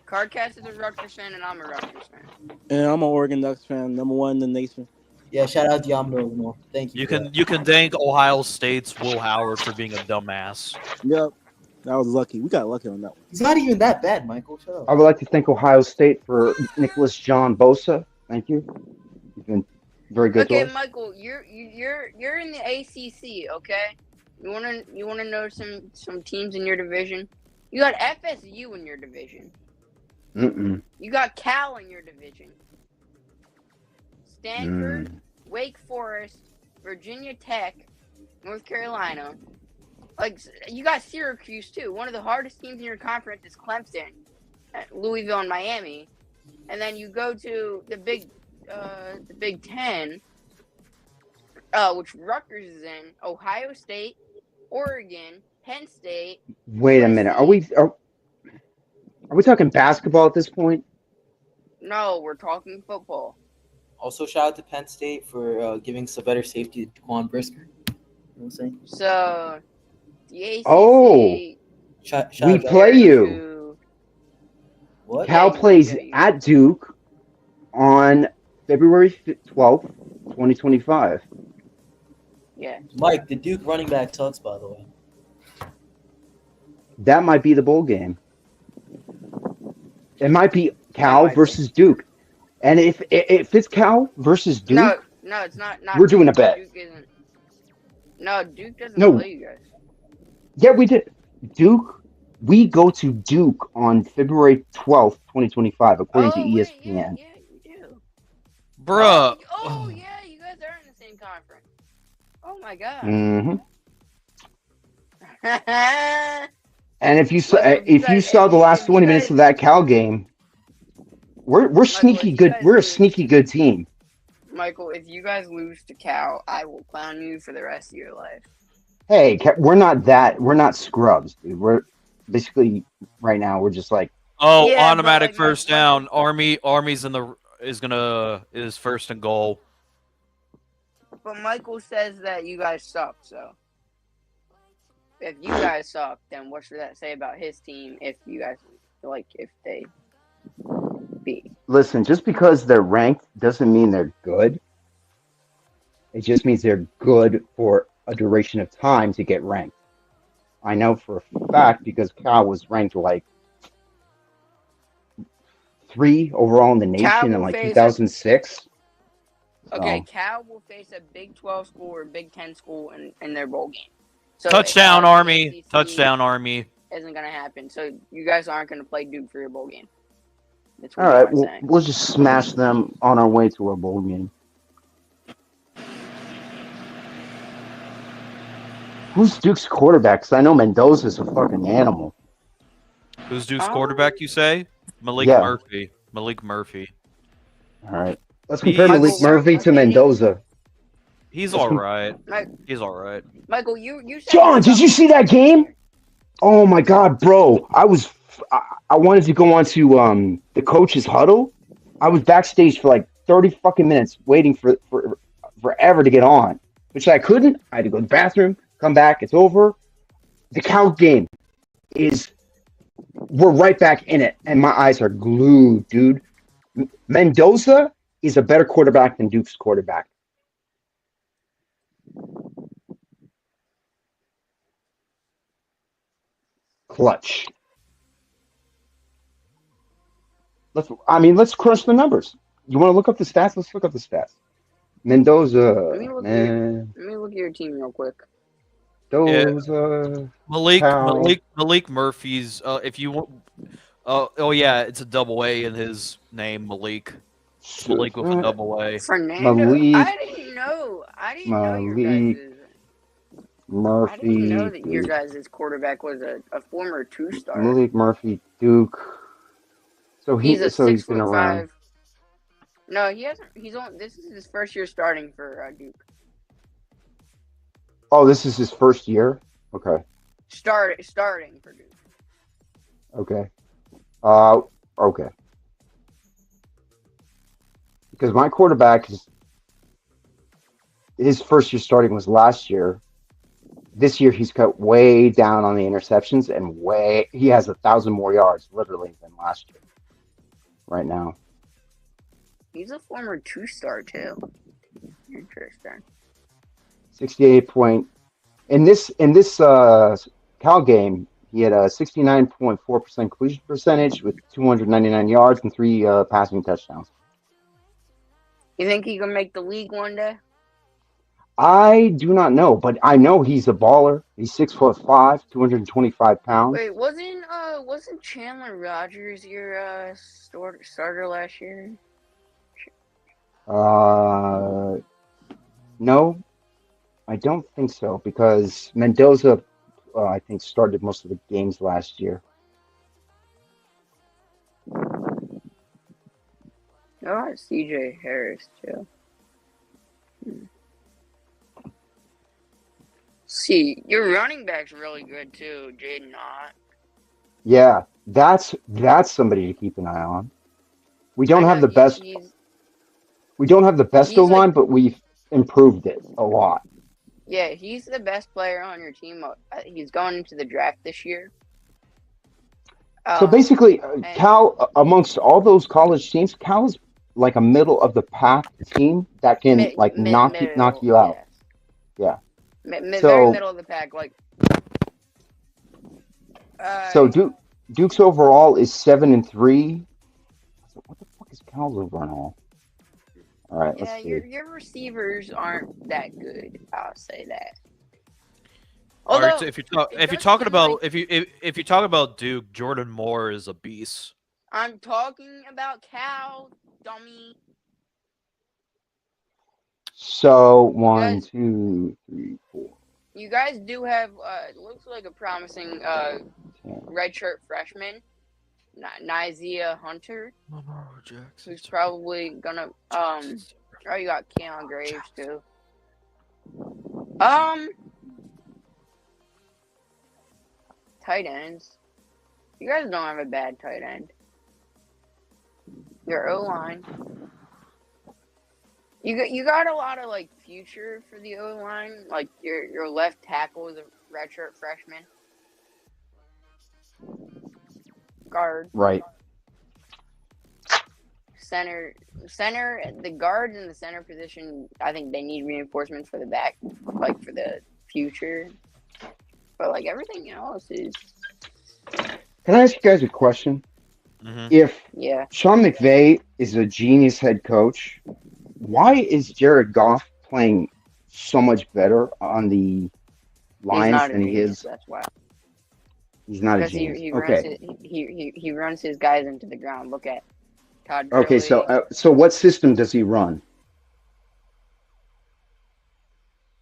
B: Cardcast is a Rutgers fan, and I'm a Rutgers fan.
D: And I'm an Oregon Ducks fan, number 1 in the nation.
E: Yeah, shout out to Yammer Illinois. Thank you.
A: You can thank Ohio State's Will Howard for being a dumbass.
D: Yep, that was lucky. We got lucky on that one.
E: He's not even that bad, Michael. Shut
C: I
E: up.
C: would like to thank Ohio State for Nicholas John Bosa. Thank you. You've been very good
B: Okay,
C: to us.
B: Michael, you're in the ACC. Okay, you wanna know some teams in your division? You got FSU in your division.
C: Mm-mm.
B: You got Cal in your division. Stanford, Wake Forest, Virginia Tech, North Carolina. Like, you got Syracuse too. One of the hardest teams in your conference is Clemson, Louisville, and Miami. And then you go to the Big Ten, which Rutgers is in. Ohio State, Oregon, Penn State.
C: Wait a minute. Are we talking basketball at this point?
B: No, we're talking football.
E: Also, shout out to Penn State for giving some better safety to Quan Brisker. You know what I'm saying?
B: So, the ACC.
C: Oh,
E: Shout
C: we
E: out to-
C: play you.
B: to-
E: What?
C: Cal plays at Duke on February 12th, 2025.
B: Yeah.
E: Mike, the Duke running back sucks, by the way.
C: That might be the bowl game. It might be Cal versus Duke. And if it's Cal versus Duke,
B: No, it's not.
C: We're doing a bet.
B: Duke isn't. No, Duke doesn't
C: No.
B: play you guys.
C: yeah, we did. Duke, we go to Duke on February 12th, 2025, according to
B: Wait,
C: ESPN.
B: yeah, you do.
A: Bruh.
B: Oh, yeah, you guys are in the same conference. Oh my god.
C: hmm
B: Michael,
C: And if you saw
B: guys-
C: the last
B: if you
C: 20
B: guys-
C: minutes of that Cal game, we're sneaky
B: if you
C: good.
B: guys
C: We're a
B: lose-
C: sneaky good team.
B: Michael, if you guys lose to Cal, I will clown you for the rest of your life.
C: Hey, we're not scrubs, dude. We're basically right now we're just like
A: Oh,
B: Yeah, but,
A: automatic
B: like,
A: first
B: Michael-
A: down. Is first and goal.
B: But Michael says that you guys suck, so. If you guys suck, then what should that say about his team if you guys, if they beat?
C: listen, just because they're ranked doesn't mean they're good. It just means they're good for a duration of time to get ranked. I know for a fact because Cal was ranked like 3 overall in the nation in
B: will
C: like
B: face
C: 2006.
B: Okay,
C: So,
B: Cal will face a Big 12 school or Big 10 school in their bowl game. So
A: Touchdown,
B: the
A: Army.
B: ACC
A: Touchdown, Army.
B: Isn't going to happen. So you guys aren't going to play Duke for your bowl game. That's
C: all
B: what
C: right,
B: I'm saying.
C: we'll just smash them on our way to our bowl game. Who's Duke's quarterback? 'Cause I know Mendoza's a fucking animal.
A: Who's Duke's
B: Oh.
A: quarterback, you say? Malik
C: Yeah.
A: Murphy. Malik Murphy.
C: All right, let's compare
A: He's-
C: Malik Murphy to Mendoza.
A: He's all right.
B: Mike-
A: He's all right.
B: Michael, you said
C: John, did you see that game? Oh my God, bro! I wanted to go on to the coach's huddle. I was backstage for like 30 fucking minutes waiting for forever to get on, which I couldn't. I had to go to the bathroom, come back. It's over. The Cal game is. We're right back in it, and my eyes are glued, dude. Mendoza is a better quarterback than Duke's quarterback. Clutch. Let's crunch the numbers. You want to look up the stats? Let's look up the stats. Mendoza,
B: Let me look at your team real quick.
C: Mendoza, Cal.
A: Malik Murphy's. If you want, oh yeah, it's a double A in his name, Malik. It's Malik with a double A.
B: Fernando,
C: Malik,
B: I didn't know
C: Murphy.
B: I didn't know that your guys' quarterback was a former 2-star.
C: Malik Murphy, Duke. So
B: he's
C: been around.
B: 6'5". No, he hasn't. This is his first year starting for Duke.
C: Oh, this is his first year. Okay.
B: Starting for Duke.
C: Okay. Okay. Because my quarterback his first year starting was last year. This year he's cut way down on the interceptions and he has 1,000 more yards literally than last year. Right now.
B: He's a former 2-star too. Interesting.
C: 68 point. In this Cal game, he had a 69.4% completion percentage with 299 yards and 3 passing touchdowns.
B: You think he can make the league one day?
C: I do not know, but I know he's a baller. He's 6'5", 225 pounds.
B: Wait, wasn't Chandler Rogers your starter last year?
C: No, I don't think so because Mendoza, I think, started most of the games last year.
B: Oh, CJ Harris too. See, your running back's really good too, Jaden Ott.
C: Yeah, that's somebody to keep an eye on. We don't have the best. We don't have the best O-line, but we've improved it a lot.
B: Yeah, he's the best player on your team. He's going into the draft this year.
C: So basically, Cal, amongst all those college teams, Cal is like a middle of the pack team that can knock you out. Yeah.
B: Very middle of the pack, like.
C: So Duke's overall is 7-3. What the fuck is Cal's overall? All right, let's see.
B: Your receivers aren't that good. I'll say that.
A: All right, so if you're talking about Duke, Jordan Moore is a beast.
B: I'm talking about Cal, dummy.
C: So 1, 2, 3, 4.
B: You guys do have looks like a promising redshirt freshman, Nizia Hunter, who's probably gonna you got Keon Graves too. Tight ends. You guys don't have a bad tight end. Your O-line. You got a lot of like future for the O-line. Like your left tackle is a redshirt freshman. Guard.
C: Right.
B: Center, the guards in the center position, I think they need reinforcements for the back, like for the future. But like everything else is.
C: Can I ask you guys a question?
A: Mm-hmm.
C: If Sean McVay is a genius head coach, why is Jared Goff playing so much better on the Lions than he is?
B: That's why.
C: He's not a genius.
B: He runs his guys into the ground. Look at Todd Gurley.
C: Okay, so what system does he run?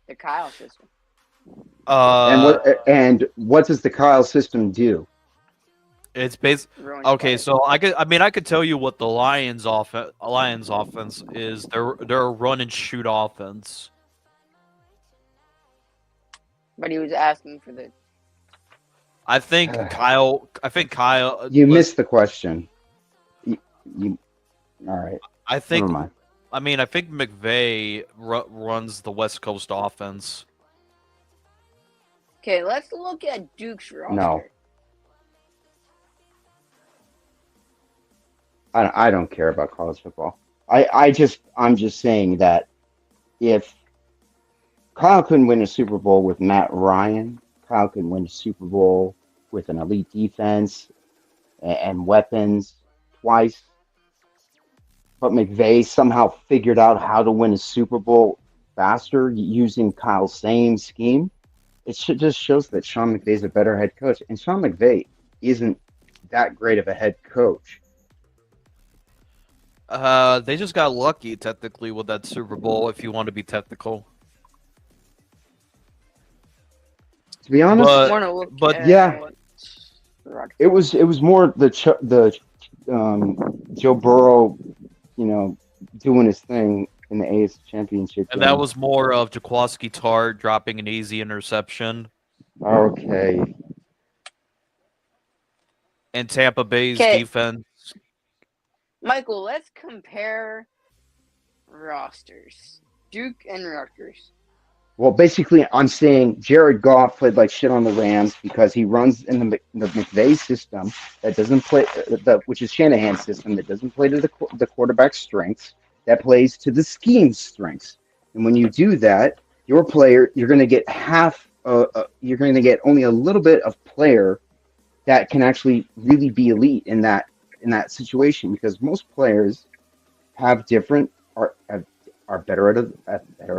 B: The Kyle system.
C: And what does the Kyle system do?
A: It's okay. So I could tell you what the Lions offense is. They're a run and shoot offense.
B: But he was asking for the.
A: I think Kyle.
C: You missed the question. You all right?
A: I
C: Never
A: think.
C: mind.
A: I mean, I think McVay runs the West Coast offense.
B: Okay, let's look at Duke's roster.
C: No. I don't care about college football. I'm just saying that if Kyle couldn't win a Super Bowl with Matt Ryan, Kyle can win a Super Bowl with an elite defense and weapons twice. But McVay somehow figured out how to win a Super Bowl faster using Kyle's same scheme. It just shows that Sean McVay's a better head coach. And Sean McVay isn't that great of a head coach.
A: They just got lucky technically with that Super Bowl. If you want to be technical,
C: To be honest, yeah, it was more the Joe Burrow, doing his thing in the AFC Championship.
A: And that was more of Jaquaski Tart dropping an easy interception.
C: Okay.
A: And Tampa Bay's defense.
B: Michael, let's compare rosters. Duke and Rutgers.
C: Well, basically, I'm saying Jared Goff played like shit on the Rams because he runs in the McVay system that doesn't play, which is Shanahan's system that doesn't play to the quarterback's strengths, that plays to the scheme's strengths. And when you do that, your player, you're going to get you're going to get only a little bit of player that can actually really be elite in that situation, because most players have different are better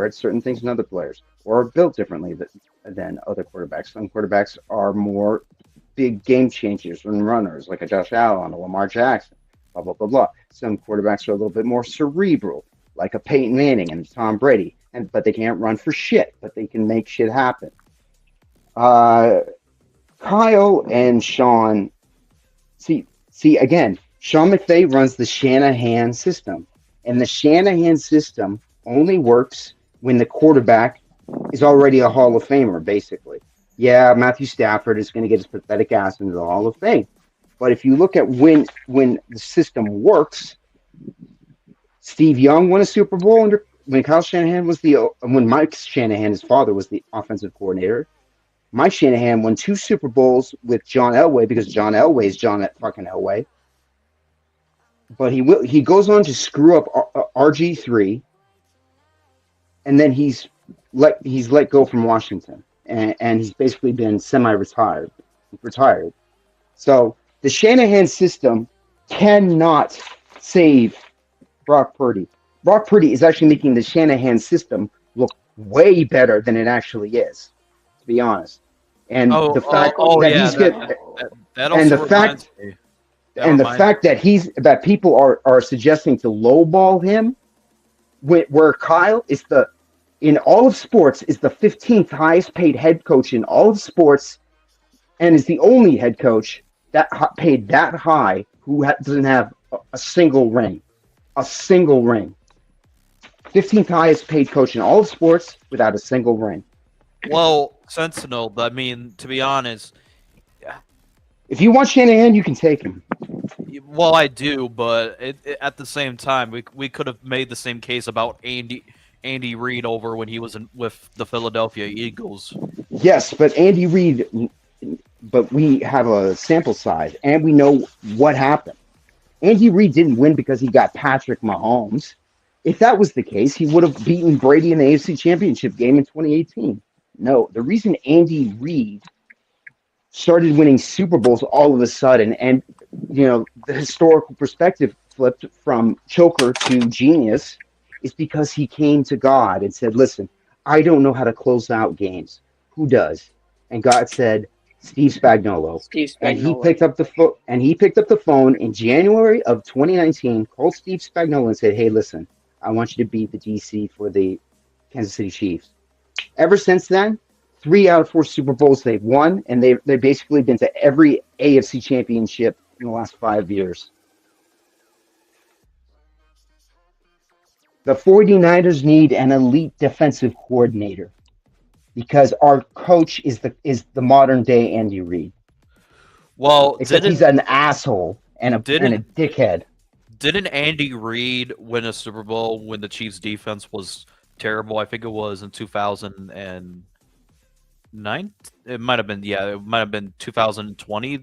C: at certain things than other players, or are built differently than other quarterbacks. Some quarterbacks are more big game changers and runners, like a Josh Allen, a Lamar Jackson, blah blah blah blah. Some quarterbacks are a little bit more cerebral, like a Peyton Manning and Tom Brady, but they can't run for shit, but they can make shit happen. Kyle and Sean, see again, Sean McVay runs the Shanahan system. And the Shanahan system only works when the quarterback is already a Hall of Famer, basically. Yeah, Matthew Stafford is going to get his pathetic ass into the Hall of Fame. But if you look at when the system works, Steve Young won a Super Bowl when Kyle Shanahan when Mike Shanahan, his father, was the offensive coordinator. Mike Shanahan won 2 Super Bowls with John Elway, because John Elway is John fucking Elway. But he goes on to screw up RG3, and then he's let go from Washington, and he's basically been retired. So the Shanahan system cannot save Brock Purdy. Brock Purdy is actually making the Shanahan system look way better than it actually is, to be honest. And the fact that he's good, and the fact. And the fact that people are suggesting to lowball him, where Kyle is in all of sports is the 15th highest paid head coach in all of sports, and is the only head coach that paid that high who doesn't have a single ring. 15th highest paid coach in all of sports without a single ring.
A: Well, Sentinel, I mean, to be honest,
C: if you want Shanahan, you can take him.
A: Well, I do, but at the same time, we could have made the same case about Andy Reid over when he was with the Philadelphia Eagles.
C: Yes, but Andy Reid, but we have a sample size, and we know what happened. Andy Reid didn't win because he got Patrick Mahomes. If that was the case, he would have beaten Brady in the AFC Championship game in 2018. No, the reason Andy Reid started winning Super Bowls all of a sudden, and the historical perspective flipped from choker to genius, is because he came to God and said, listen, I don't know how to close out games. Who does? And God said, Steve Spagnuolo. And he picked up the phone in January of 2019, called Steve Spagnuolo and said, hey, listen, I want you to be the DC for the Kansas City Chiefs. Ever since then, 3 out of 4 Super Bowls they've won, and they've basically been to every AFC championship in the last 5 years. The 49ers need an elite defensive coordinator, because our coach is the modern day Andy Reid.
A: Well,
C: except he's an asshole and a dickhead.
A: Didn't Andy Reid win a Super Bowl when the Chiefs' defense was terrible? I think it was in 2009. It might have been. Yeah, it might have been 2020.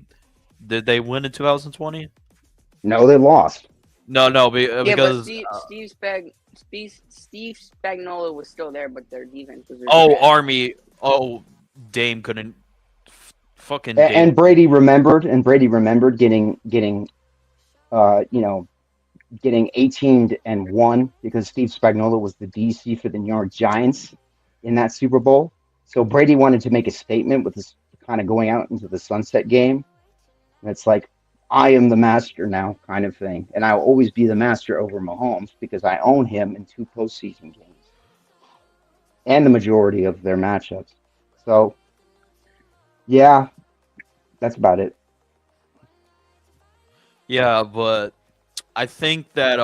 A: Did they win in 2020?
C: No, they lost.
A: No,
B: Yeah,
A: because
B: but Steve Spagnuolo was still there, but their defense was.
A: oh, Army. Oh, Dame couldn't. Fucking Dame.
C: And Brady remembered, getting getting 18-1 because Steve Spagnuolo was the DC for the New York Giants in that Super Bowl. So Brady wanted to make a statement with this kind of going out into the sunset game. And it's like, I am the master now kind of thing. And I'll always be the master over Mahomes because I own him in 2 postseason games and the majority of their matchups. So, yeah, that's about it.
A: Yeah, but I think that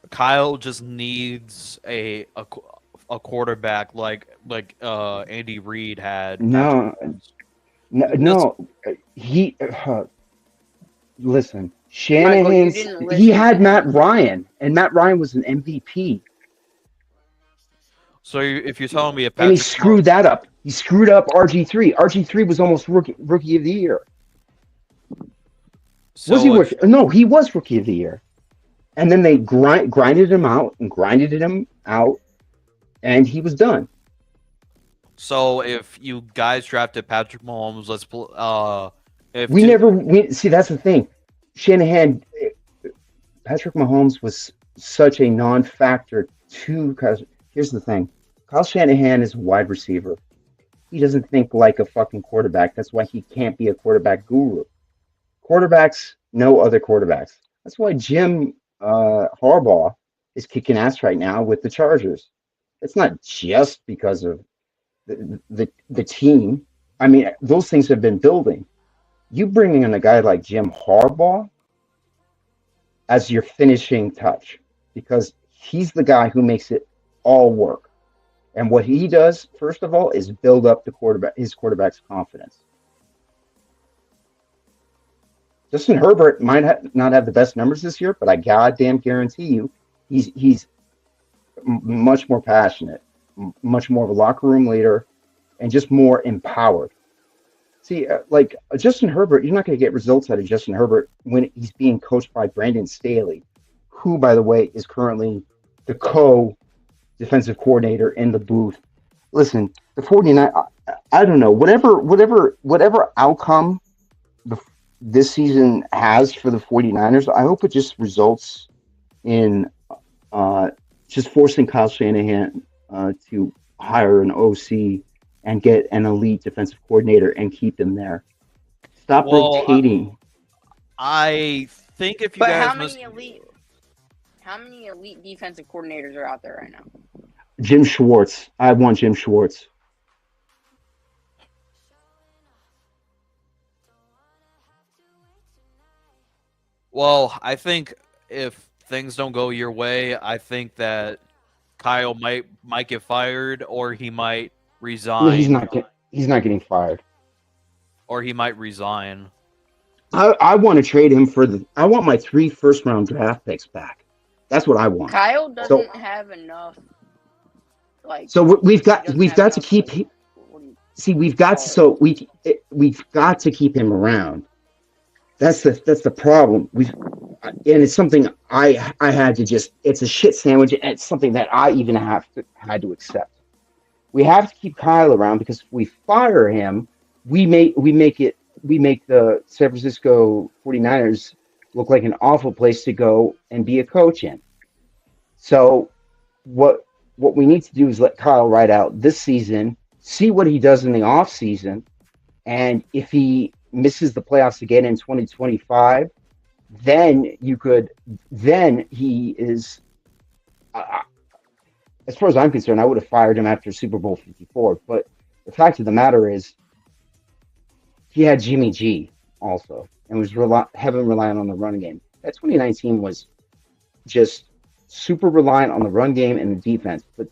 A: Kyle just needs a quarterback like Andy Reid had.
C: No, he listen. Shanahan's he had Matt Ryan, and Matt Ryan was an MVP.
A: So if you're telling me if
C: and he screwed that up, he screwed up RG3. RG3 was almost rookie of the year.
A: So
C: was he rookie? No, he was rookie of the year. And then they grinded him out, and he was done.
A: So if you guys drafted Patrick Mahomes,
C: see, that's the thing. Patrick Mahomes was such a non-factor because here's the thing. Kyle Shanahan is a wide receiver. He doesn't think like a fucking quarterback. That's why he can't be a quarterback guru. Quarterbacks know other quarterbacks. That's why Jim Harbaugh is kicking ass right now with the Chargers. It's not just because of the team. I mean, those things have been building. You bringing in a guy like Jim Harbaugh as your finishing touch because he's the guy who makes it all work. And what he does, first of all, is build up his quarterback's confidence. Justin Herbert might not have the best numbers this year, but I goddamn guarantee you, he's much more passionate, much more of a locker room leader, and just more empowered. See, like Justin Herbert, you're not going to get results out of Justin Herbert when he's being coached by Brandon Staley, who, by the way, is currently the co-defensive coordinator in the booth. Listen, the 49, I don't know, whatever outcome this season has for the 49ers, I hope it just results in just forcing Kyle Shanahan to hire an OC and get an elite defensive coordinator and keep him there. Stop rotating.
A: I think if you
B: but
A: guys
B: how many elite defensive coordinators are out there right now?
C: Jim Schwartz. I want Jim Schwartz.
A: Well, I think if things don't go your way, I think that Kyle might get fired, or he might resign.
C: He's not getting fired.
A: Or he might resign.
C: I want to trade him I want my 3 first-round draft picks back. That's what I want.
B: Kyle doesn't have enough.
C: So we've got to keep. We've got to keep him around. That's the problem. And it's something I had to just. It's a shit sandwich, and it's something that I even had to accept. We have to keep Kyle around because if we fire him, we make the San Francisco 49ers look like an awful place to go and be a coach in. So what we need to do is let Kyle ride out this season, see what he does in the off season, and if he misses the playoffs again in 2025, then he is. As far as I'm concerned, I would have fired him after Super Bowl 54. But the fact of the matter is, he had Jimmy G also, and was heavily reliant on the run game. That 2019 was just super reliant on the run game and the defense. But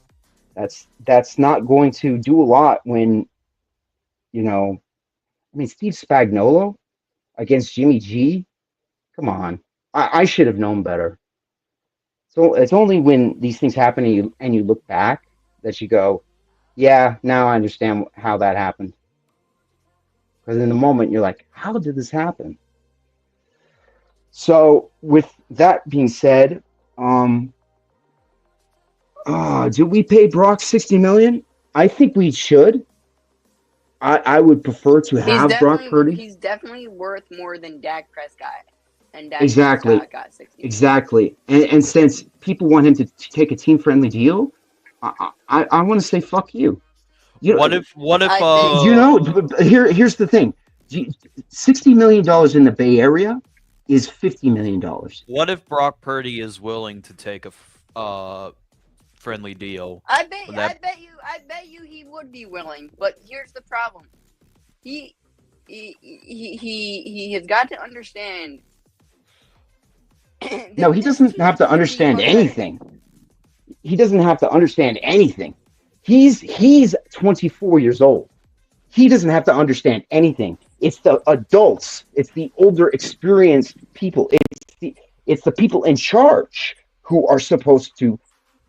C: that's not going to do a lot when, Steve Spagnuolo against Jimmy G. Come on, I should have known better. So it's only when these things happen and you look back that you go, yeah, now I understand how that happened. Because in the moment you're like, how did this happen? So with that being said, do we pay Brock 60 million? I think we should. I would prefer to have Brock Purdy.
B: He's definitely worth more than Dak Prescott, and Dak
C: Exactly.
B: Prescott got 60 million.
C: Exactly. And since people want him to take a team friendly deal, I want to say fuck you.
A: What if
C: here's the thing. $60 million in the Bay Area is $50 million.
A: What if Brock Purdy is willing to take a friendly deal?
B: I bet you he would be willing, but here's the problem. He has got to understand.
C: No, he doesn't have to understand anything. He doesn't have to understand anything. He's 24 years old. He doesn't have to understand anything. It's the adults. It's the older, experienced people. It's the people in charge who are supposed to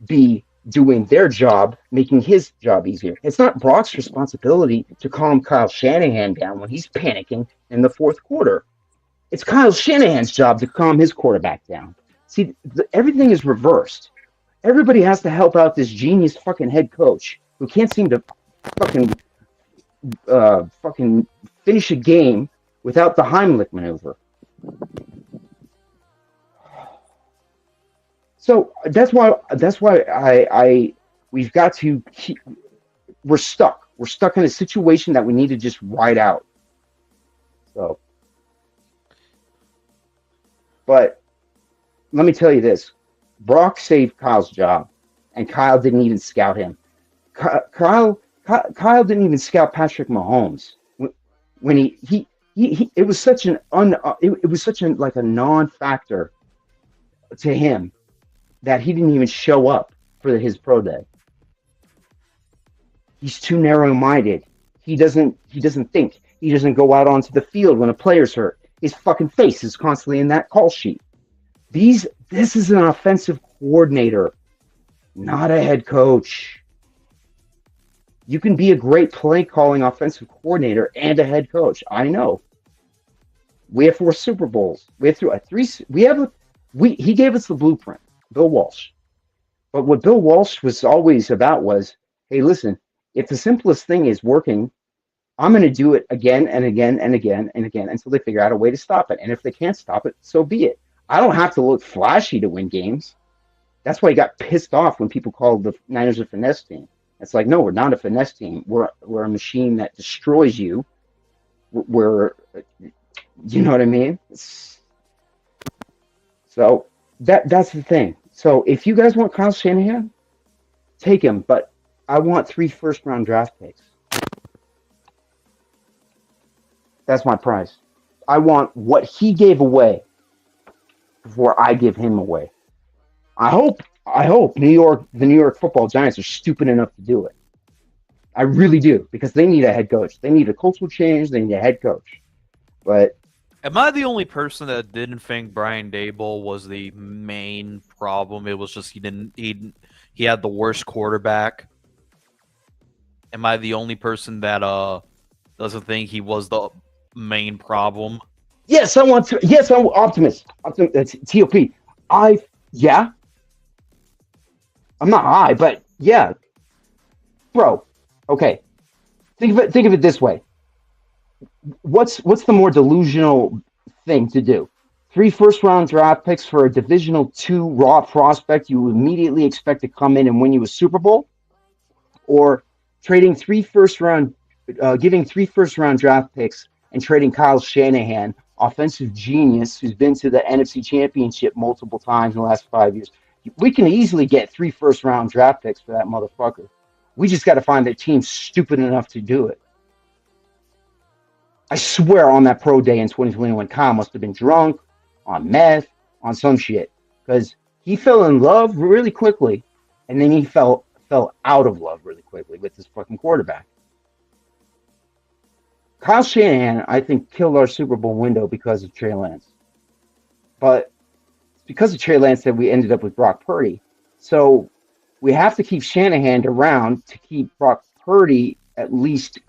C: be doing their job, making his job easier. It's not Brock's responsibility to calm Kyle Shanahan down when he's panicking in the fourth quarter. It's Kyle Shanahan's job to calm his quarterback down. See, everything is reversed. Everybody has to help out this genius fucking head coach who can't seem to fucking finish a game without the Heimlich maneuver. So that's why we've got to keep. We're stuck. We're stuck in a situation that we need to just ride out. So, but let me tell you this: Brock saved Kyle's job, and Kyle didn't even scout him. Kyle didn't even scout Patrick Mahomes when he it was such a non-factor to him that he didn't even show up for his pro day. He's too narrow-minded. He doesn't think. He doesn't go out onto the field when a player's hurt. His fucking face is constantly in that call sheet. This is an offensive coordinator, not a head coach. You can be a great play-calling offensive coordinator and a head coach. I know. We have 4 Super Bowls. We have 3. He gave us the blueprint, Bill Walsh. But what Bill Walsh was always about was, hey, listen, if the simplest thing is working, I'm going to do it again and again and again and again until they figure out a way to stop it. And if they can't stop it, so be it. I don't have to look flashy to win games. That's why he got pissed off when people called the Niners a finesse team. It's like, no, we're not a finesse team. We're a machine that destroys you. We're, you know what I mean? So that's the thing. So if you guys want Kyle Shanahan, take him. But I want 3 first-round draft picks. That's my price. I want what he gave away before I give him away. I hope the New York Football Giants are stupid enough to do it. I really do, because they need a head coach. They need a cultural change. They need a head coach. But
A: am I the only person that didn't think Brian Daboll was the main problem? It was just he had the worst quarterback. Am I the only person that doesn't think he was the main problem?
C: Yes, I'm optimist. That's TOP. Yeah. I'm not high, but yeah. Bro, okay. Think of it this way. What's the more delusional thing to do? 3 first-round draft picks for a Divisional II raw prospect you immediately expect to come in and win you a Super Bowl? Or giving 3 first-round draft picks and trading Kyle Shanahan, offensive genius who's been to the NFC Championship multiple times in the last 5 years? We can easily get 3 first-round draft picks for that motherfucker. We just got to find a team stupid enough to do it. I swear on that pro day in 2021, Kyle must have been drunk, on meth, on some shit. Because he fell in love really quickly, and then he fell out of love really quickly with this fucking quarterback. Kyle Shanahan, I think, killed our Super Bowl window because of Trey Lance. But it's because of Trey Lance that we ended up with Brock Purdy. So we have to keep Shanahan around to keep Brock Purdy at least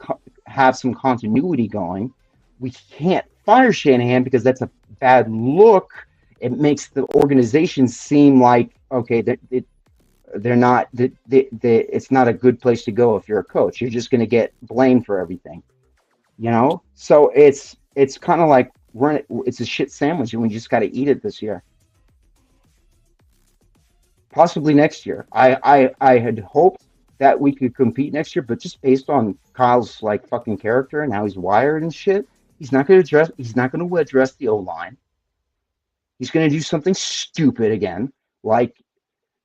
C: have some continuity going. We can't fire Shanahan because that's a bad look. It makes the organization seem like, okay, they're not, it's not a good place to go if you're a coach. You're just going to get blamed for everything, you know? So it's kind of like it's a shit sandwich and we just got to eat it this year. Possibly next year. I had hoped that we could compete next year, but just based on Kyle's like fucking character and how he's wired and shit, he's not going to address the O-line. He's going to do something stupid again, like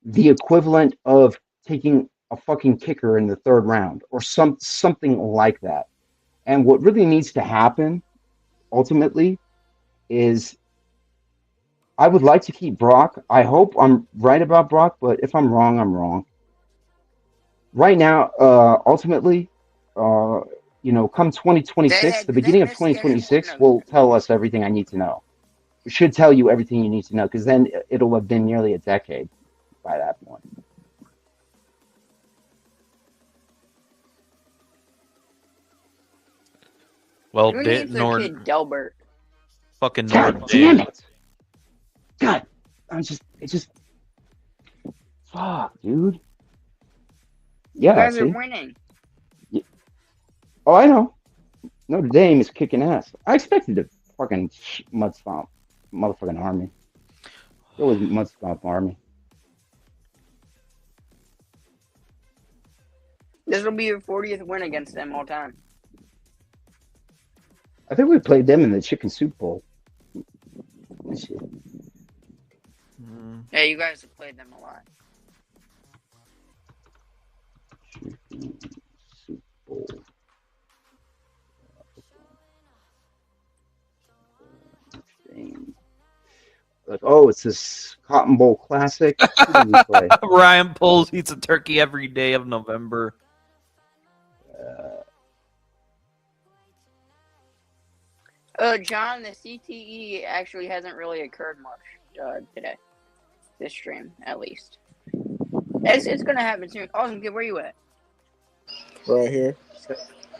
C: the equivalent of taking a fucking kicker in the third round or something like that. And what really needs to happen ultimately is I would like to keep Brock. I hope I'm right about Brock, but if I'm wrong, I'm wrong. Right now, ultimately, come 2026, the beginning of 2026 will tell us everything I need to know. It should tell you everything you need to know, because then it'll have been nearly a decade by that point.
A: Well,
B: Who names their kid Delbert?
A: Fucking
C: God
A: Notre.
C: damn it! God, fuck, dude. Yeah,
B: You guys
C: see?
B: are winning.
C: Yeah. Oh, I know. Notre Dame is kicking ass. I expected to fucking mud stomp motherfucking Army. It was mud stomp Army.
B: This will be your 40th win against them all time.
C: I think we played them in the Chicken Soup Bowl. Shit.
B: Yeah, you guys have played them a lot.
C: Chicken Soup Bowl. Like, oh, it's this Cotton Bowl Classic. Who did we play?
A: Ryan Poles eats a turkey every day of November.
B: John, the CTE actually hasn't really occurred much today. This stream, at least. It's gonna happen soon. Awesome, kid, where you at?
D: Right here.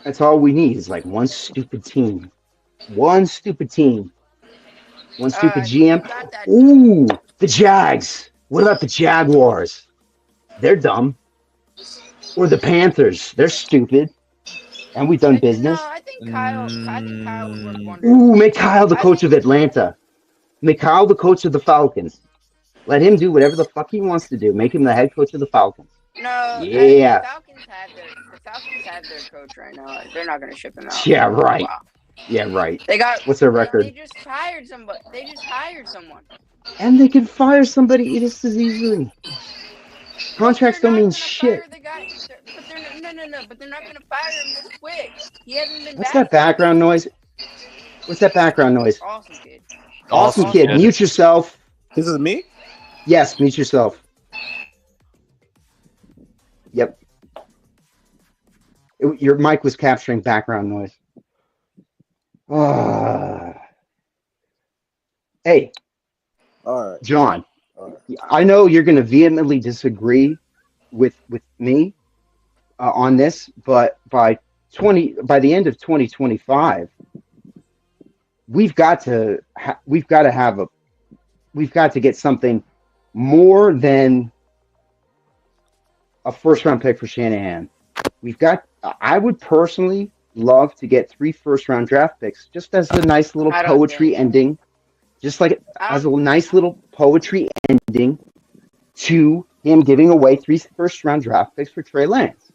C: That's all we need is like one stupid team. One stupid team. One stupid GM.
B: You got that.
C: Ooh, the Jags. What about the Jaguars? They're dumb. Or the Panthers. They're stupid. And we've done business.
B: No, I think Kyle would work wonders.
C: Ooh, make Kyle the coach of Atlanta. Make Kyle the coach of the Falcons. Let him do whatever the fuck he wants to do. Make him the head coach of the Falcons.
B: No,
C: yeah.
B: The Falcons have their coach right now. They're not gonna ship him out.
C: Yeah, right.
B: Wow.
C: Yeah, right.
B: They got.
C: What's their record?
B: They just hired somebody. They just hired someone.
C: And they can fire somebody just as easily. Contracts don't mean shit.
B: But they're not gonna fire him this quick. He hasn't been.
C: What's that background noise? What's that background noise?
B: Awesome kid.
C: Awesome kid. Mute yourself.
D: This is me?
C: Yes, mute yourself. Yep. Your mic was capturing background noise. Hey.
D: All right.
C: John.
D: All right.
C: I know you're going to vehemently disagree with me on this, but by the end of 2025, we've got to get something more than a first round pick for Shanahan. I would personally love to get 3 first round draft picks just as a nice little poetry ending. Just like as a nice little poetry ending to him giving away 3 first round draft picks for Trey Lance.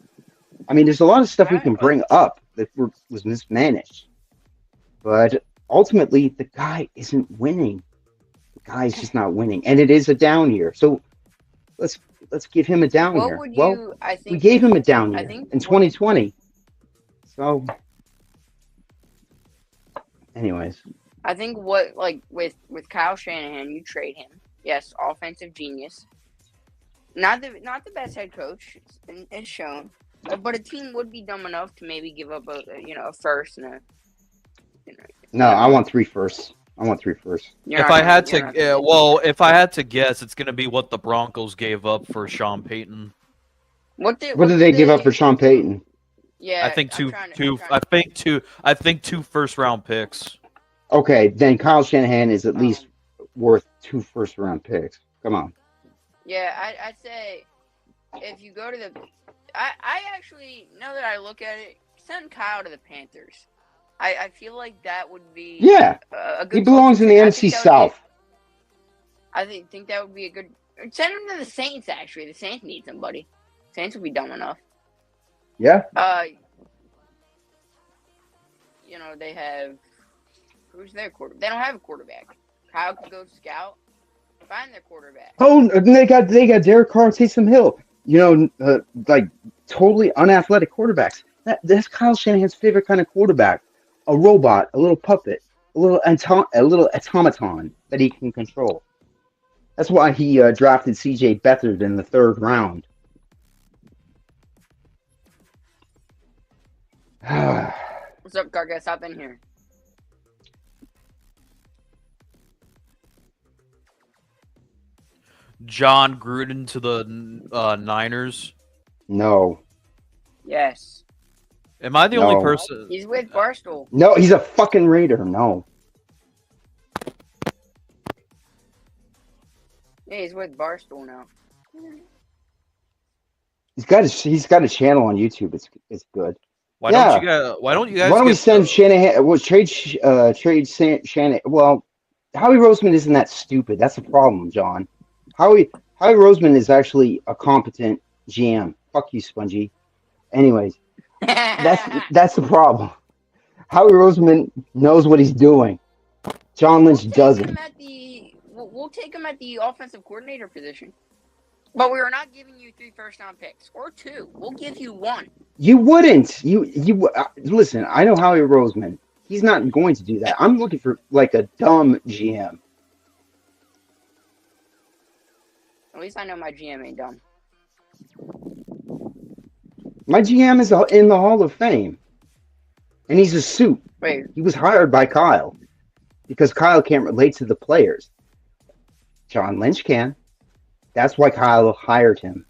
C: I mean, there's a lot of stuff we can bring up that was mismanaged. But ultimately, the guy isn't winning. The guy's just not winning. And it is a down year. So let's give him a down year. We gave him a down year in 2020. So, anyways.
B: I think with Kyle Shanahan, you trade him. Yes, offensive genius. Not the best head coach, as shown, but a team would be dumb enough to maybe give up a first and
C: No, I want 3 firsts. I want 3 firsts.
A: If I had to guess, it's gonna be what the Broncos gave up for Sean Payton.
C: What did they give up for Sean Payton?
B: Yeah,
A: I think I think 2 first-round picks.
C: Okay, then Kyle Shanahan is at least worth 2 first-round picks. Come on.
B: Yeah, I'd say if you go to the, I actually, now that I look at it, send Kyle to the Panthers. I feel like that would be a good.
C: He belongs in the NFC South.
B: I think that would be a good. Send him to the Saints. Actually, the Saints need somebody. Saints would be dumb enough.
C: Yeah.
B: You know, they have, who's their quarterback? They don't have a quarterback. Kyle could go scout, find their quarterback.
C: Oh, they got Derek Carr, Taysom Hill. You know, like totally unathletic quarterbacks. That's Kyle Shanahan's favorite kind of quarterback. A robot, a little puppet, a little automaton that he can control. That's why he drafted C.J. Beathard in the 3rd round.
B: What's up, Gargas? Hop in here.
A: John Gruden to the Niners.
C: No.
B: Yes.
A: Am I the only person?
B: He's with Barstool.
C: No, he's a fucking Raider. No.
B: Yeah, he's with Barstool now.
C: He's got a channel on YouTube. It's good.
A: Why don't you guys? Why don't
C: we send Shanahan? Well, trade Shanahan. Well, Howie Roseman isn't that stupid. That's the problem, John. Howie Roseman is actually a competent GM. Fuck you, Spongy. Anyways, that's the problem. Howie Roseman knows what he's doing. John Lynch doesn't.
B: We'll take him at the offensive coordinator position. But we are not giving you 3 first-round picks or 2. We'll give you 1.
C: You wouldn't. You listen. I know Howie Roseman. He's not going to do that. I'm looking for like a dumb GM.
B: At least I know my GM ain't dumb.
C: My GM is in the Hall of Fame, and he's a suit.
B: Wait.
C: He was hired by Kyle because Kyle can't relate to the players. John Lynch can. That's why Kyle hired him.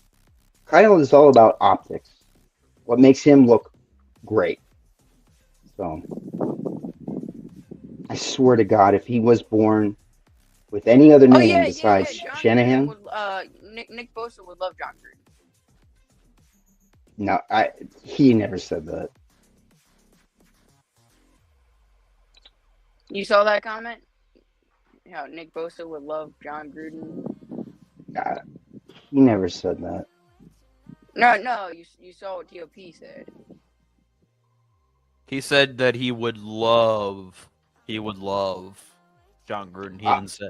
C: Kyle is all about optics. What makes him look great. So, I swear to God, if he was born with any other name besides Shanahan,
B: Nick Bosa would love John Gruden.
C: No, he never said that.
B: You saw that comment? How Nick Bosa would love John Gruden?
C: He never said that.
B: No, you saw what TOP said.
A: He said that he would love John Gruden. He didn't say.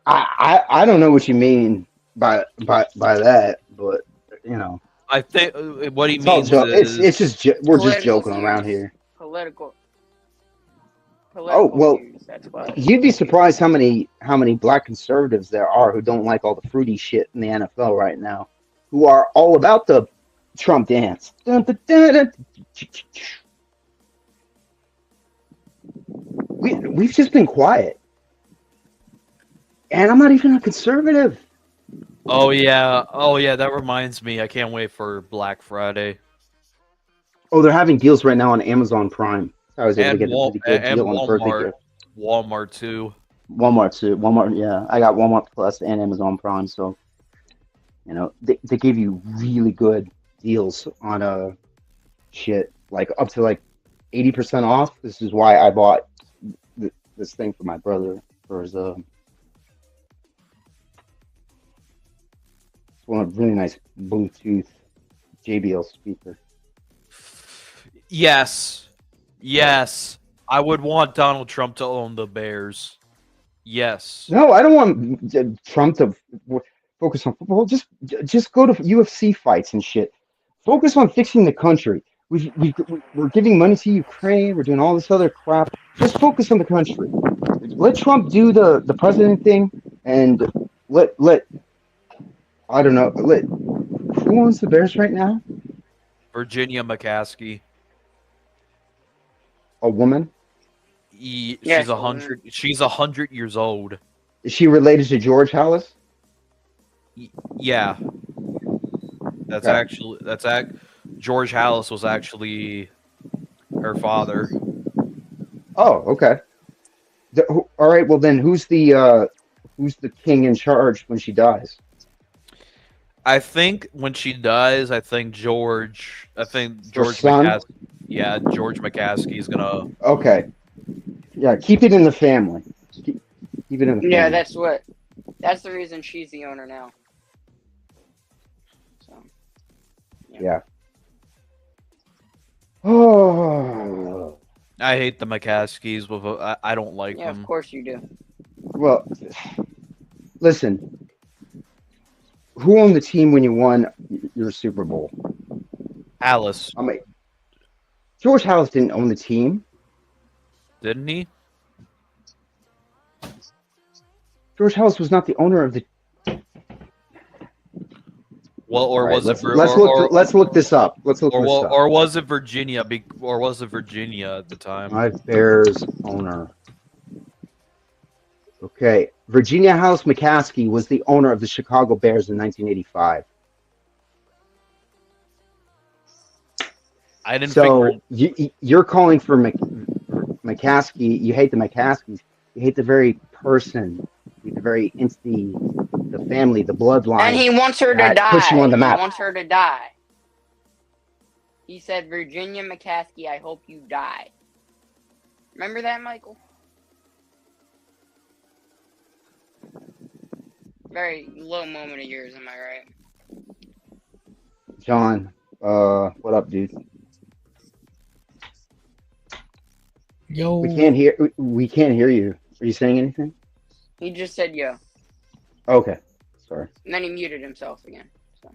C: I don't know what you mean by that, but you know.
A: I think what he means is
C: it's just we're just joking around here.
B: Political.
C: Oh well,
B: views, that's why.
C: You'd be surprised how many black conservatives there are who don't like all the fruity shit in the NFL right now, who are all about the Trump dance. We've just been quiet, and I'm not even a conservative.
A: Oh yeah, that reminds me. I can't wait for Black Friday.
C: Oh, they're having deals right now on Amazon Prime. I was able to get a really good deal on birthday gift.
A: Walmart too.
C: Walmart, yeah. I got Walmart Plus and Amazon Prime, so you know they give you really good deals on shit, like up to like 80% off. This is why I bought this thing for my brother for his it's one of really nice Bluetooth JBL speaker.
A: Yes, I would want Donald Trump to own the Bears. Yes.
C: No, I don't want Trump to focus on football. Just go to UFC fights and shit. Focus on fixing the country. We're giving money to Ukraine. We're doing all this other crap. Just focus on the country. Let Trump do the president thing, and let I don't know. Who owns the Bears right now?
A: Virginia McCaskey.
C: A woman?
A: She's 100. She's 100 years old.
C: Is she related to George Hallis?
A: Yeah, that's
C: Okay.
A: actually George Hallis was actually her father.
C: Oh, okay. All right. Well, then who's the king in charge when she dies?
A: I think when she dies, I think George
C: Her son?
A: McCaskey. Yeah, George McCaskey is gonna.
C: Okay. Yeah, keep it in the family. Keep it in the family.
B: Yeah, that's the reason she's the owner now. So.
C: Yeah. Oh.
A: I hate the McCaskies. I don't like
B: Yeah,
A: them.
B: of course you do.
C: Well, listen. Who owned the team when you won your Super Bowl?
A: Alice,
C: I mean, George Hallis didn't own the team.
A: didn't he?
C: George Hallis was not the owner of the.
A: Well, or
C: Right,
A: was it?
C: let's look this up. Let's look this up.
A: Or was it Virginia? Or was it Virginia at the time?
C: Live Bears owner. Okay, Virginia House McCaskey was the owner of the Chicago Bears in 1985.
A: I didn't.
C: So you're calling for McCaskey. You hate the McCaskies. You hate the very person, the very entity, the family, the bloodline.
B: And he wants her to die.
C: Puts you on the map.
B: He wants her to die. He said, Virginia McCaskey, I hope you die. Remember that, Michael? Very low moment of yours, am I right?
C: John, what up, dude?
F: Yo.
C: We can't hear you. Are you saying anything?
B: He just said yo.
C: Okay, sorry.
B: And then he muted himself again. So.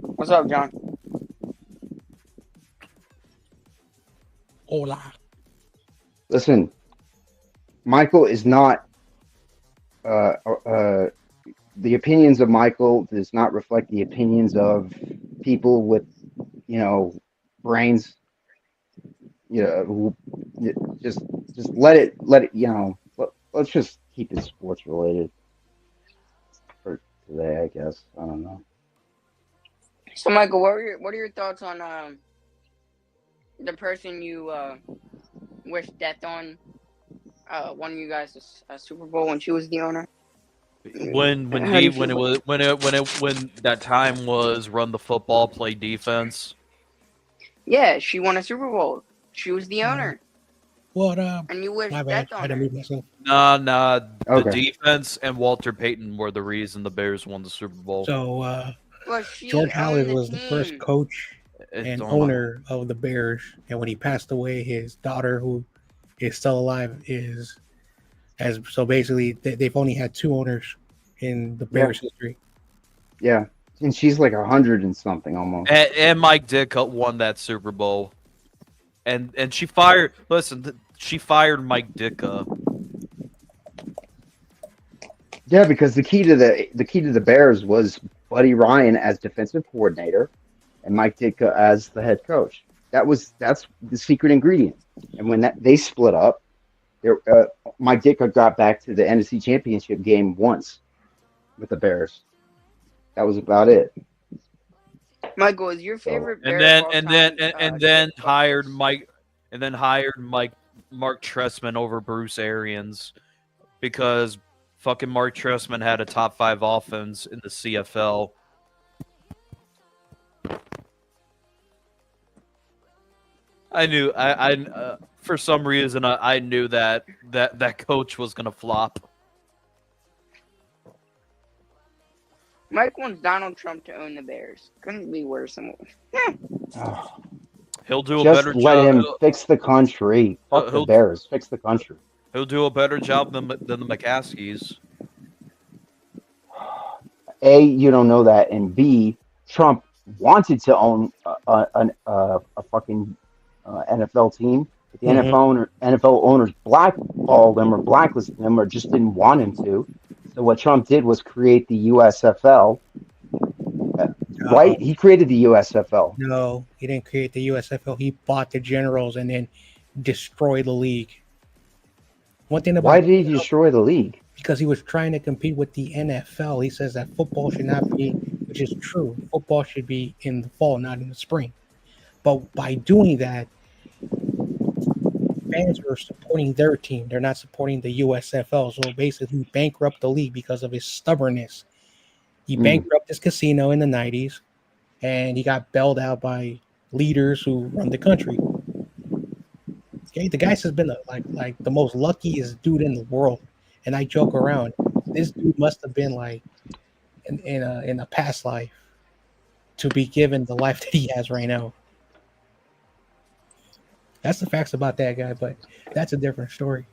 B: What's up, John?
F: Hola.
C: Listen, Michael is not. The opinions of Michael does not reflect the opinions of people with, brains. Who just let it. Let's just keep it sports related for today, I guess. I don't know.
B: So, Michael, what are your thoughts on the person you wish death on? Won you guys a Super Bowl when she was the owner.
A: When that time was run the football, play defense.
B: Yeah, she won a Super Bowl. She was the owner.
F: What
B: And you wish
F: my bad.
B: death
F: I
B: on
F: had to
B: her.
F: mute myself.
A: Nah.
C: Okay.
A: The defense and Walter Payton were the reason the Bears won the Super Bowl.
F: So
B: Well, she
F: George
B: owned
F: Hallis was the first
B: team.
F: coach
A: It's
F: and
A: on-
F: owner of the Bears, and when he passed away, his daughter, who is still alive, so basically they've only had two owners in the Bears history.
C: Yeah, and she's like 100 and something almost.
A: And Mike Ditka won that Super Bowl, and she fired. Listen, she fired Mike Ditka.
C: Yeah, because the key to the Bears was Buddy Ryan as defensive coordinator and Mike Ditka as the head coach. That's the secret ingredient. And when they split up, Mike Ditka got back to the NFC Championship game once with the Bears. That was about it.
B: Michael, is your favorite Bear
A: And then hired Mark Trestman over Bruce Arians because fucking Mark Trestman had a top 5 offense in the CFL. I knew I for some reason I knew that coach was gonna flop.
B: Mike wants Donald Trump to own the Bears. Couldn't be worse.
A: He'll do a
C: Just
A: better
C: let
A: job.
C: him fix the country. Fuck the Bears. Fix the country.
A: He'll do a better job than the McCaskies.
C: A, you don't know that, and B, Trump wanted to own a fucking NFL team. The NFL owners blackballed him or blacklisted him or just didn't want him to. So what Trump did was create the USFL, right? He created the USFL.
F: No, he didn't create the USFL. He bought the Generals and then destroyed the league. One thing about
C: Why did he destroy the league?
F: because he was trying to compete with the NFL. He says that football should not be, which is true. Football should be in the fall, not in the spring. But by doing that, fans are supporting their team. They're not supporting the USFL. So basically, he bankrupted the league because of his stubbornness. He bankrupted his casino in the 90s, and he got bailed out by leaders who run the country. Okay, the guy has been like the most luckiest dude in the world. And I joke around. This dude must have been like in a past life to be given the life that he has right now. That's the facts about that guy, but that's a different story.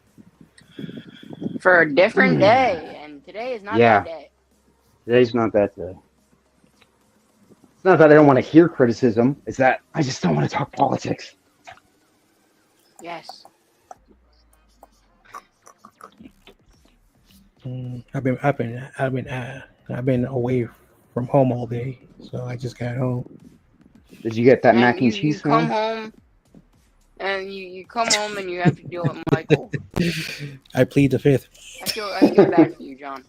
B: For a different day, and today is not that day.
C: Today's not that day. It's not that I don't want to hear criticism. It's that I just don't want to talk politics.
B: Yes.
F: I've been away from home all day, so I just got home.
C: Did you get that
B: And
C: mac and
B: you
C: cheese?
B: come home, and you come home and you have to deal with Michael.
F: I plead the fifth.
B: I feel bad for you, John.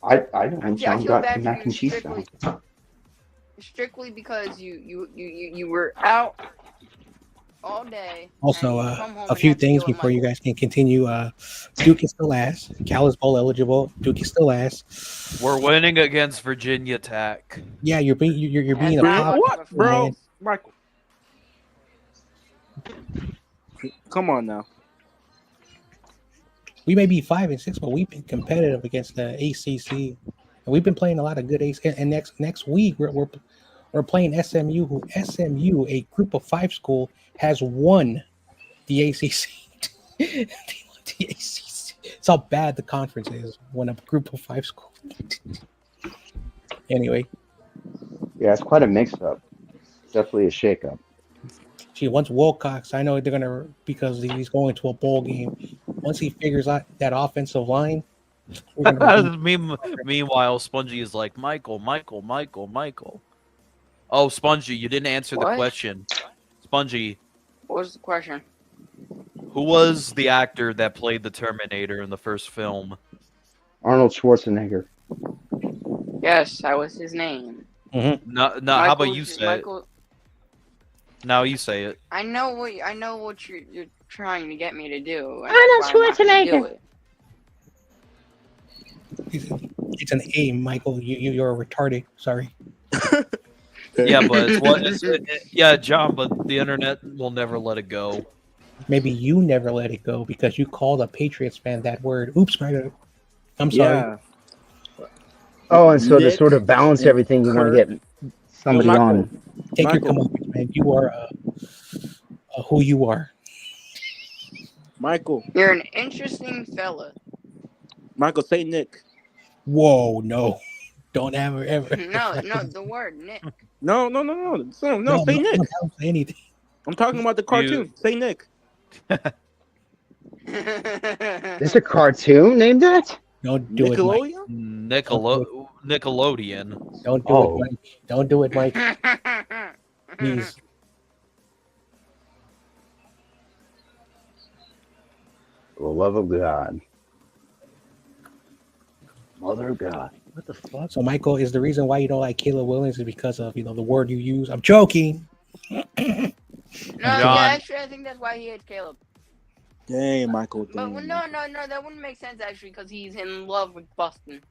C: I don't. John
B: feel
C: got
B: bad
C: the
B: for
C: mac
B: you
C: and cheese down.
B: Strictly because you were out all day.
F: Also,
B: and you come home
F: a
B: and
F: few
B: have to
F: things
B: deal with
F: before you
B: Michael.
F: guys can continue. Duke is still ass. Cal is bowl eligible. Duke is still ass.
A: We're winning against Virginia Tech.
F: Yeah, you're being a
B: That's
F: pop.
D: What, bro?
F: Man.
D: Michael. Come on now.
F: We may be 5-6, but we've been competitive against the ACC, and we've been playing a lot of good ACC. And next week we're playing SMU, who SMU, a group of 5 school, has won the ACC. They won the ACC. It's how bad the conference is when a group of 5 school. Anyway,
C: Yeah, it's quite a mix-up. Definitely a shake-up.
F: gee, once Wilcox, I know they're gonna, because he's going to a bowl game. Once he figures out that offensive line, we're gonna
A: Meanwhile, Spongy is like, Michael. Oh, Spongy, you didn't answer the
B: What?
A: question. Spongy,
B: What was the question?
A: who was the actor that played the Terminator in the first film?
C: Arnold Schwarzenegger.
B: Yes, that was his name.
A: No, how about you say
B: Michael,
A: it? Now you say it.
B: I know what you're trying to get me to do. and
C: Arnold
B: that's why I'm not gonna do
C: Schwarzenegger.
B: it.
F: It's an A, Michael. You're retarded. Sorry.
A: Yeah, but yeah, John, but the internet will never let it go.
F: Maybe you never let it go because you called a Patriots fan that word. Oops, I'm sorry.
D: Yeah.
C: Oh, and so to
D: Nick
C: sort of balance
D: and
C: everything, you want to
D: Kurt.
C: get somebody
D: Michael.
C: on.
F: Take
D: Michael.
F: your comeuppance, man. You are who you are.
D: Michael.
B: You're an interesting fella.
D: Michael, say Nick.
F: Whoa, no. Don't ever.
B: No, the word Nick.
D: No. No, say Nick.
F: Don't say anything.
D: I'm talking about the cartoon. Say Nick.
C: There's a cartoon named that?
F: Don't do it, Mike.
D: Nickelodeon?
A: Nickelodeon.
F: Don't do it, Mike. Don't do it, Mike. Please.
C: For the love of God. Mother of God. What the fuck?
F: So, Michael, is the reason why you don't like Caleb Williams is because of the word you use? I'm joking.
B: No,
A: John.
B: actually, I think that's why he hates Caleb.
D: Dang, Michael.
B: But
D: Dang.
B: no, that wouldn't make sense actually because he's in love with Boston.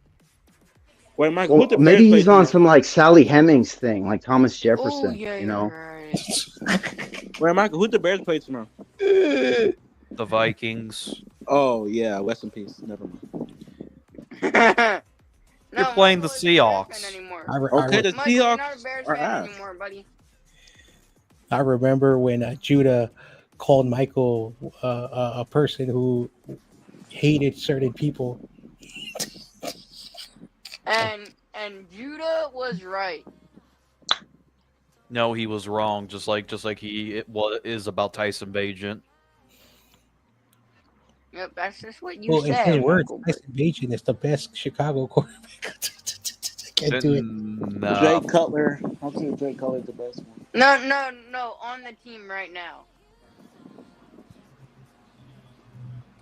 D: Wait, Michael,
C: Well,
D: who the
C: maybe
D: Bears
C: he's
D: play
C: on
D: tomorrow?
C: some like Sally Hemings thing, like Thomas
B: Oh
C: Jefferson.
B: yeah,
C: you know?
B: right.
D: Wait, Michael, who the Bears play tomorrow?
A: The Vikings.
D: Oh, yeah. Rest in peace. Never mind.
B: You're
A: playing the Seahawks.
D: Okay, the
B: Michael, you're not a
D: Seahawks
B: Bears
D: are
B: fan
D: ass.
B: anymore, buddy.
F: I remember when Judah called Michael a person who hated certain people.
B: And Judah was right.
A: No, he was wrong. Just like he is about Tyson Bagent.
B: Yep, that's just what you
F: Well, in
B: said.
F: his words,
B: Michael,
F: Tyson Bagent is the best Chicago quarterback. Can't do it.
A: No.
D: Jay Cutler. I'm saying Jay Cutler's the best one.
B: No. On the team right now.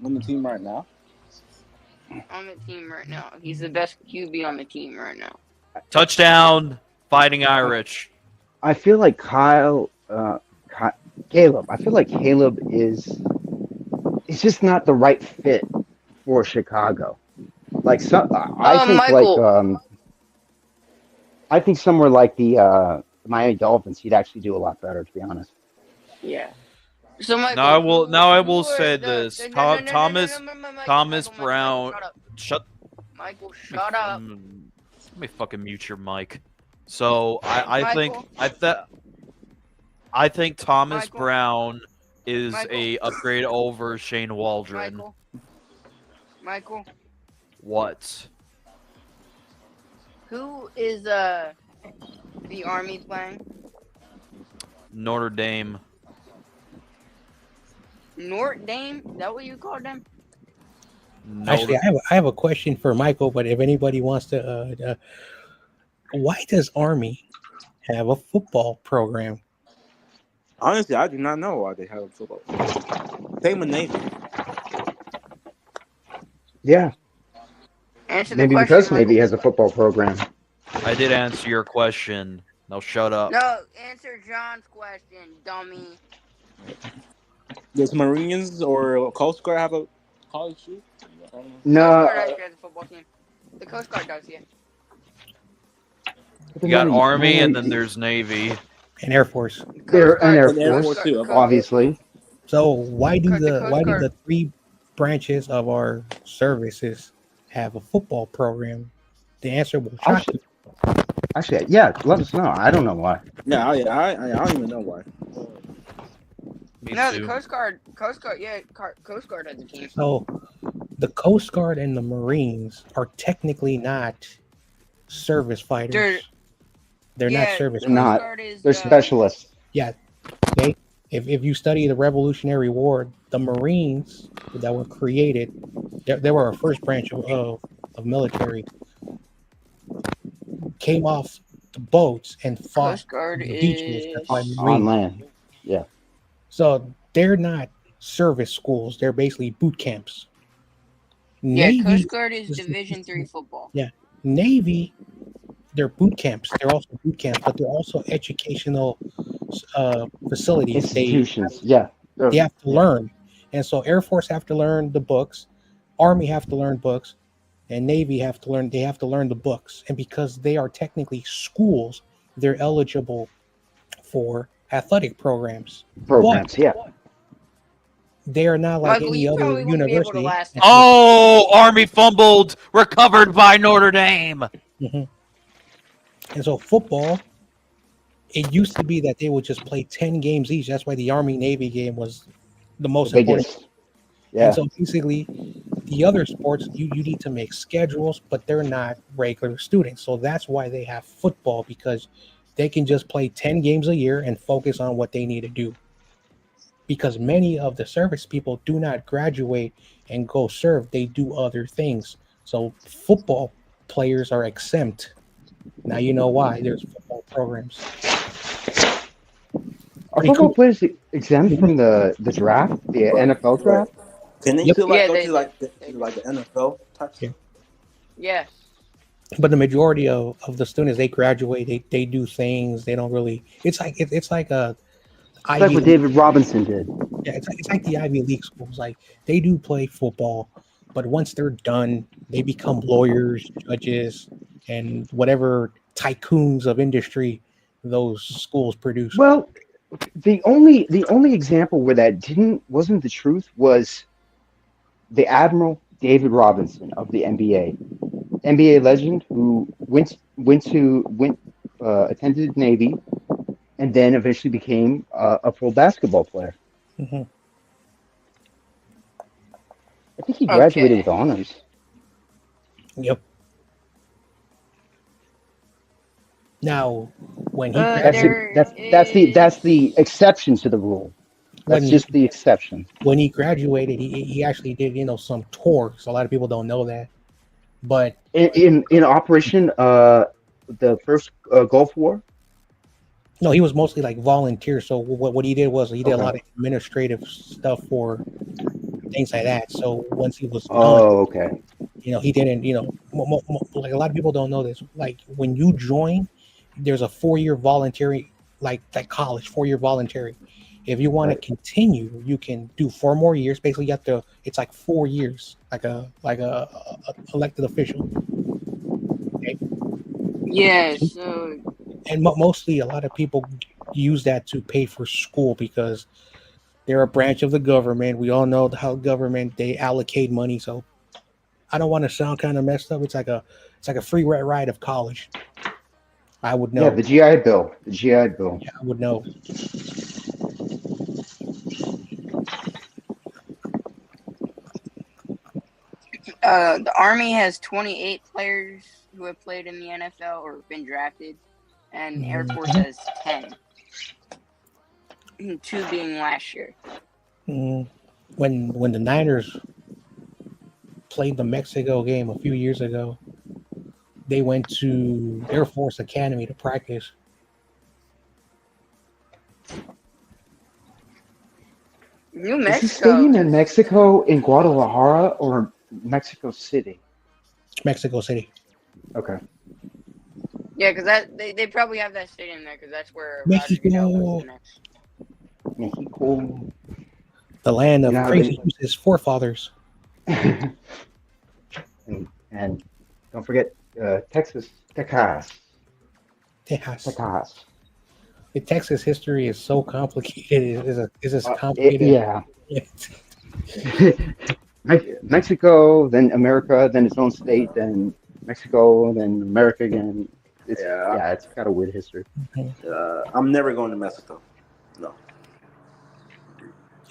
D: On the team right now.
B: On the team right now. He's the best QB on the team right now.
A: Touchdown, Fighting Irish.
C: I feel like Caleb. I feel like Caleb is just not the right fit for Chicago. Like I think
B: Michael.
C: I think somewhere like the Miami Dolphins, he'd actually do a lot better, to be honest.
B: Yeah. So Michael,
A: Now I will
B: who are
A: say
B: the-
A: this.
B: no, no, no, no,
A: Thomas
B: no, no, no, Michael,
A: Thomas
B: Michael,
A: Brown.
B: shut up.
A: Shut.
B: Michael, shut up.
A: Let me fucking mute your mic. So I
B: Michael.
A: think Thomas
B: Michael.
A: Brown is
B: Michael.
A: a upgrade over Shane Waldron.
B: Michael.
A: What?
B: Who is the Army playing?
A: Notre Dame.
B: Notre Dame? Is that what you called them?
F: Actually, I have a question for Michael, but if anybody wants to, why does Army have a football program?
D: Honestly, I do not know why they have a football. Same with Navy.
C: Yeah,
B: Answer the
C: maybe
B: question,
C: because
B: Michael.
C: Navy has a football program.
A: I did answer your question. Now shut up.
B: No, answer John's question, dummy.
D: Does Marines or Coast Guard have a college team?
C: No,
B: Coast Guard actually has a football team. The Coast Guard does, yeah.
A: You got Army and then there's Navy.
F: And Air Force.
C: They're an Air
D: And Air
C: Force,
D: Force too, okay.
C: obviously.
F: So why do
B: The Coast Guard.
F: the three branches of our services have a football program? The answer will shock you.
C: Actually, yeah, let us know. I don't know why.
D: Yeah, I don't even know why.
A: Me
B: No,
A: too.
B: the Coast Guard, yeah, Coast Guard has a team.
F: So the Coast Guard and the Marines are technically not service fighters. They're not service
C: They're not.
B: Coast Guard is,
C: They're specialists.
F: Okay? If you study the Revolutionary War, the Marines that were created, they were our first branch of military, came off the boats and fought
B: Coast Guard
F: the beaches
B: is
F: to find
C: On
F: Marines.
C: land. Yeah.
F: So they're not service schools; they're basically boot camps. Navy,
B: Coast Guard is Division III football.
F: Navy, they're boot camps. They're also boot camps, but they're also educational facilities.
C: Institutions.
F: They have to learn, and so Air Force have to learn the books, Army have to learn books, and Navy have to learn. They have to learn the books, and because they are technically schools, they're eligible for athletic programs.
C: Yeah.
F: They are not like
B: Michael,
F: any
B: you
F: other
B: probably won't be able to
F: university.
B: last.
A: Oh, Army fumbled, recovered by Notre Dame.
F: Mhm. And so football, it used to be that they would just play 10 games each. That's why the Army Navy game was the most
C: The
F: important.
C: biggest. Yeah.
F: And so basically, the other sports, you need to make schedules, but they're not regular students. So that's why they have football, because they can just play 10 games a year and focus on what they need to do. Because many of the service people do not graduate and go serve, they do other things. So football players are exempt. Now you know why there's football programs.
C: Are football players exempt from the draft, the NFL draft?
D: Can they
F: Yep.
D: still
B: Yeah,
D: go
B: they
D: to
B: do.
D: like
B: They
D: the,
B: do.
D: like the NFL type?
F: Yeah.
B: Yeah.
F: But the majority of the students, they graduate, they do things. They don't really. It's like a
C: It's like
F: Ivy
C: what
F: League.
C: David Robinson did.
F: Yeah, it's like the Ivy League schools. Like they do play football, but once they're done, they become lawyers, judges, and whatever tycoons of industry those schools produce.
C: Well, the only example where that wasn't the truth was the Admiral David Robinson of the NBA legend who attended Navy and then eventually became a pro basketball player.
F: Mhm.
C: I think he graduated with
B: Okay.
C: honors.
F: Yep. Now, when he
C: That's the exception to the rule. That's just the exception.
F: When he graduated, he actually did some tours. A lot of people don't know that, but
C: In Operation the first Gulf War?
F: No, he was mostly like volunteer. So what he did was he did a
C: Okay.
F: lot of administrative stuff for things like that. So once he was done,
C: Oh, okay.
F: he didn't. Like a lot of people don't know this. Like when you join, there's a 4-year voluntary, like college 4-year voluntary. If you want to
C: Right.
F: continue, you can do 4 more years. Basically, you have to. It's like 4 years, like a elected official. Okay?
B: Yeah, so
F: And mostly, a lot of people use that to pay for school because they're a branch of the government. We all know how government they allocate money. So I don't want to sound kind of messed up. It's like a free ride of college. I would
C: Yeah,
F: know.
C: the GI Bill. The GI Bill.
F: Yeah, I would know.
B: the Army has 28 players who have played in the NFL or been drafted, and Air Force has 10. 2 being last year.
F: When the Niners played the Mexico game a few years ago, they went to Air Force Academy to practice.
B: New
C: Is the
B: Mexico.
C: stadium in Mexico in Guadalajara or Mexico City?
F: Mexico City.
C: Okay.
B: Yeah, because they probably have that stadium there because that's where Roger
F: Mexico.
B: Goodell goes next.
C: Mexico.
F: The land of
C: You know,
F: crazy his forefathers.
C: and don't forget Texas.
F: Texas. The Texas history is so complicated. Is as complicated.
C: Yeah. Mexico, then America, then its own state, then Mexico, then America again. It's got a weird history.
D: I'm never going to Mexico. No.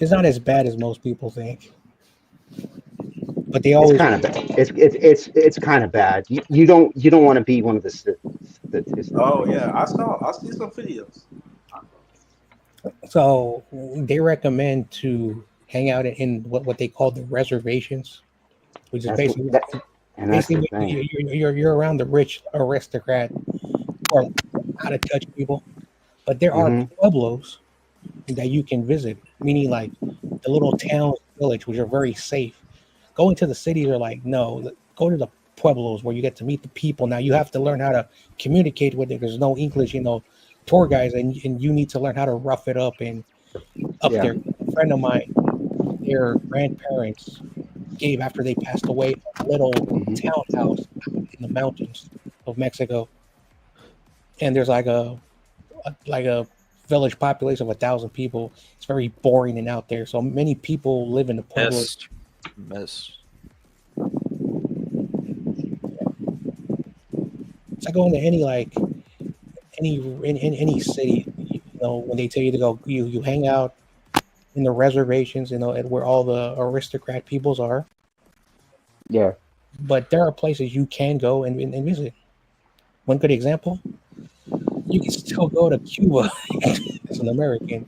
F: It's not as bad as most people think. But they always
C: It's kind of bad. It's kind of bad. You don't want to be one of the statistics.
D: Oh yeah, I see some videos.
F: So they recommend to hang out in what they call the reservations, which is
C: That's
F: basically
C: that's the thing.
F: you're around the rich aristocrat or out of touch people. But there are pueblos that you can visit, meaning like the little town village, which are very safe. Going to the cities are like, no, go to the pueblos where you get to meet the people. Now you have to learn how to communicate with it. There's no English, tour guides, and you need to learn how to rough it up. And up there, a friend of mine, their grandparents gave after they passed away a little townhouse in the mountains of Mexico. And there's like a village population of 1,000 people. It's very boring and out there. So many people live in the pueblos.
A: Miss.
F: It's like going to any city, when they tell you to go, you hang out in the reservations, and where all the aristocrat peoples are.
C: Yeah.
F: But there are places you can go and visit. One good example, you can still go to Cuba as an American.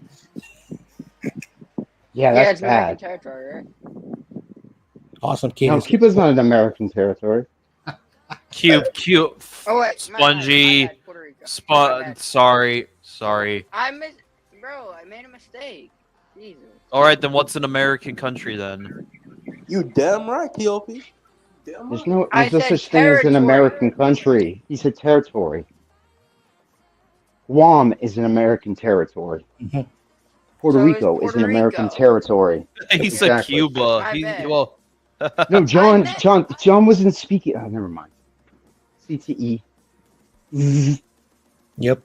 C: Yeah, that's
B: it's American
C: bad.
B: territory, right?
F: Awesome kid.
C: No, Cuba's not an American territory.
A: Cube.
B: Oh wait,
A: Spongy.
B: Puerto Rico.
A: Sorry.
B: I made a mistake. Jesus.
A: All right, then what's an American country then?
D: You damn right, KOP. Damn
C: There's
D: right.
C: no such thing as an American country. He said territory. Guam is an American territory. Puerto Rico is an American territory.
A: He said Cuba.
C: No, John wasn't speaking. Oh, never mind. CTE.
F: Yep.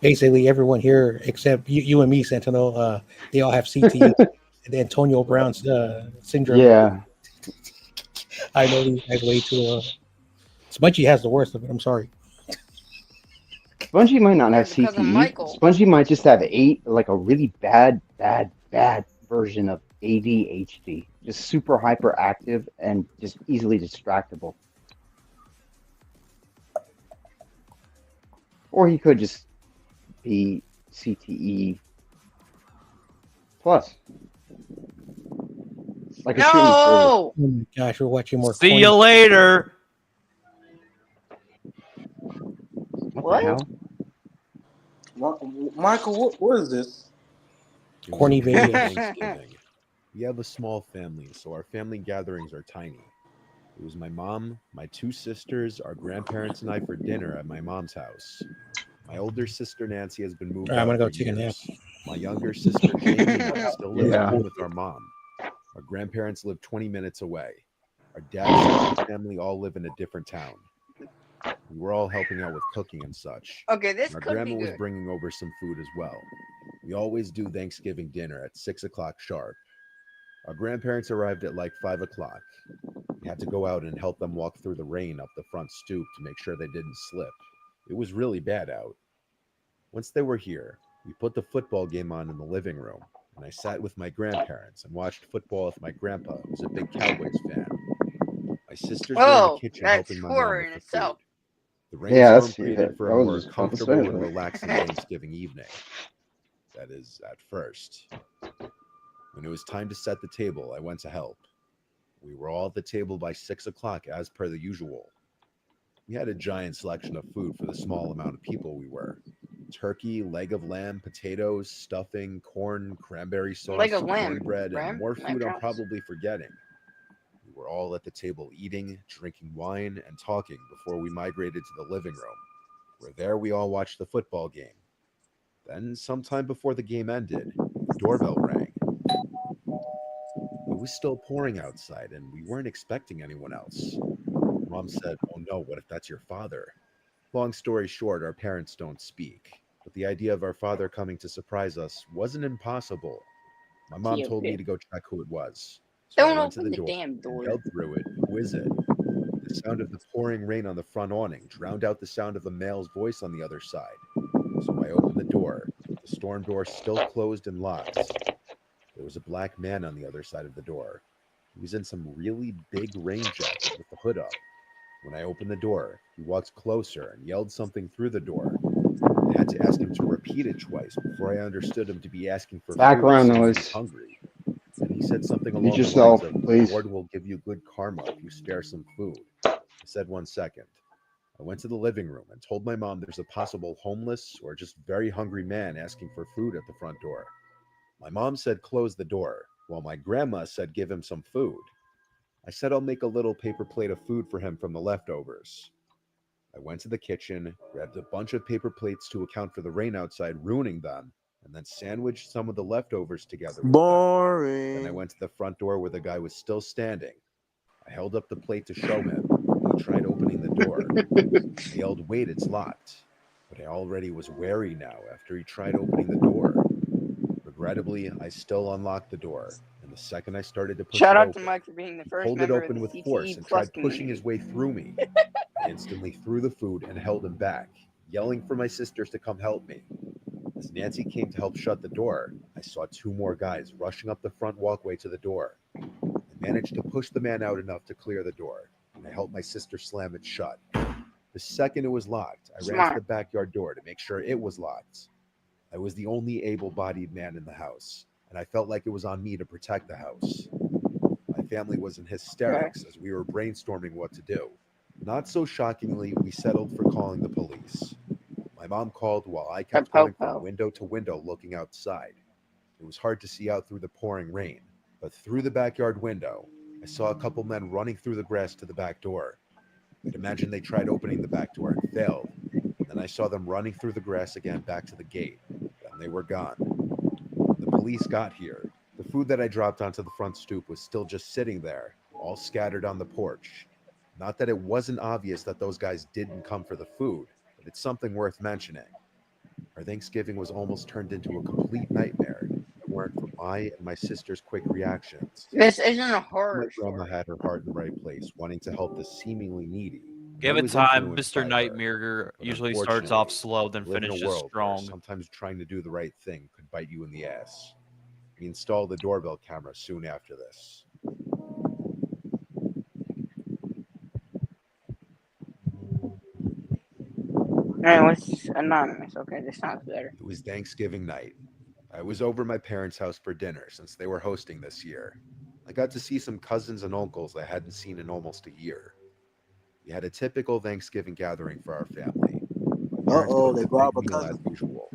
F: Basically, everyone here except you and me, Sentinel, they all have CTE. And Antonio Brown's syndrome.
C: Yeah.
F: I know these guys way too. Spongy has the worst of it. I'm sorry.
C: Spongy might not have CTE. Spongy might just have a really bad version of ADHD. Just super hyperactive and just easily distractible. Or he could just be CTE plus. Like a streaming service.
F: Oh my gosh, we're watching more.
A: See you later.
B: What?
C: the hell?
D: Michael, what is this?
G: It was
F: Corny
G: amazing
F: videos.
G: Thanksgiving. We have a small family, so our family gatherings are tiny. It was my mom, my 2 sisters, our grandparents, and I for dinner at my mom's house. My older sister Nancy has been moved
F: All right, I'm
G: out
F: gonna go
G: for
F: take a nap.
G: years. My younger sister Jamie and I still live at
C: Yeah.
G: home with our mom. Our grandparents live 20 minutes away. Our dad's side of the family all live in a different town. We were all helping out with cooking and such.
B: Okay, this
G: And our
B: could be
G: grandma was
B: good.
G: bringing over some food as well. We always do Thanksgiving dinner at 6 o'clock sharp. Our grandparents arrived at like 5 o'clock. We had to go out and help them walk through the rain up the front stoop to make sure they didn't slip. It was really bad out. Once they were here, we put the football game on in the living room, and I sat with my grandparents and watched football with my grandpa, who's a big Cowboys fan. My sisters were in the
B: Oh,
G: kitchen
B: that's
G: helping my mom
B: horror
G: with
B: in
G: the
B: itself.
G: food. The
C: Yeah,
G: rainstorm
C: that's
G: created for
C: I
G: a
C: was
G: more
C: just about to say
G: comfortable and
C: that.
G: relaxing Thanksgiving evening. That is, at first. When it was time to set the table, I went to help. We were all at the table by 6 o'clock as per the usual. We had a giant selection of food for the small amount of people we were. Turkey, leg of lamb, potatoes, stuffing, corn, cranberry sauce,
B: Leg of lamb,
G: cornbread, and
B: lamb,
G: more
B: lamb
G: food I'm
B: chops.
G: probably forgetting. We were all at the table eating, drinking wine, and talking before we migrated to the living room, where there we all watched the football game. Then, sometime before the game ended, the doorbell rang. It was still pouring outside, and we weren't expecting anyone else. Mom said, "Oh no, what if that's your father?" Long story short, our parents don't speak, but the idea of our father coming to surprise us wasn't impossible. My mom
B: Yeah,
G: told
B: yeah.
G: me to go check who it was. So I
B: Don't
G: went to
B: open
G: the
B: the
G: door
B: damn
G: and
B: door.
G: yelled through it, "Who is it?" The sound of the pouring rain on the front awning drowned out the sound of a male's voice on the other side. So I opened the door, the storm door still closed and locked. There was a black man on the other side of the door. He was in some really big rain jacket with the hood up. When I opened the door, he walked closer and yelled something through the door. I had to ask him to repeat it twice before I understood him to be asking for
C: Background
G: food since he's
C: noise.
G: hungry. Then he said something
C: Mute
G: along the lines
C: yourself,
G: of, "The
C: please.
G: Lord will give you good karma if you spare some food." I said, "1 second." I went to the living room and told my mom there's a possible homeless or just very hungry man asking for food at the front door. My mom said close the door, while my grandma said give him some food. I said I'll make a little paper plate of food for him from the leftovers. I went to the kitchen, grabbed a bunch of paper plates to account for the rain outside ruining them, and then sandwiched some of the leftovers together with them. Then I
D: Boring.
G: went to the front door where the guy was still standing. I held up the plate to show him. He tried opening the door. I yelled, "Wait, it's locked." But I already was wary now after he tried opening the door. Regrettably, I still unlocked the door, and the second I started to push
B: Shout
G: it
B: out to
G: open,
B: Mike for being the
G: he
B: first
G: pulled it
B: member of
G: open
B: the
G: with
B: CTE
G: force and
B: plus
G: tried pushing his
B: community.
G: way through me. I instantly threw the food and held him back, yelling for my sisters to come help me. As Nancy came to help shut the door, I saw 2 more guys rushing up the front walkway to the door. I managed to push the man out enough to clear the door, and I helped my sister slam it shut. The second it was locked, I ran to
B: Smart.
G: the backyard door to make sure it was locked. I was the only able-bodied man in the house, and I felt like it was on me to protect the house. My family was in hysterics as we were brainstorming what to do. Not so shockingly, we settled for calling the police. My mom called while I kept going from window to window looking outside. It was hard to see out through the pouring rain, but through the backyard window, I saw a couple men running through the grass to the back door. I'd imagine they tried opening the back door and failed. Then I saw them running through the grass again back to the gate. Then they were gone. The police got here. The food that I dropped onto the front stoop was still just sitting there, all scattered on the porch. Not that it wasn't obvious that those guys didn't come for the food, but it's something worth mentioning. Our Thanksgiving was almost turned into a complete nightmare if it weren't for my and my sister's quick reactions.
B: This isn't a
G: My
B: horror
G: grandma
B: story.
G: had her heart in the right place, wanting to help the seemingly needy.
A: Give
G: I
A: it
G: was
A: time.
G: influenced
A: Mr.
G: by her.
A: Nightmare
G: But
A: usually starts off
G: unfortunately,
A: slow, then
G: we live in a
A: finishes
G: world where
A: strong.
G: sometimes trying to do the right thing could bite you in the ass. We installed the doorbell camera soon after this.
B: Alright, what's anonymous? Okay, this sounds better.
G: It was Thanksgiving night. I was over at my parents' house for dinner since they were hosting this year. I got to see some cousins and uncles I hadn't seen in almost a year. We had a typical Thanksgiving gathering for our family. My Parents
D: Uh-oh,
G: cooked
D: they
G: a
D: brought
G: big
D: up a
G: meal as
D: cousin.
G: usual.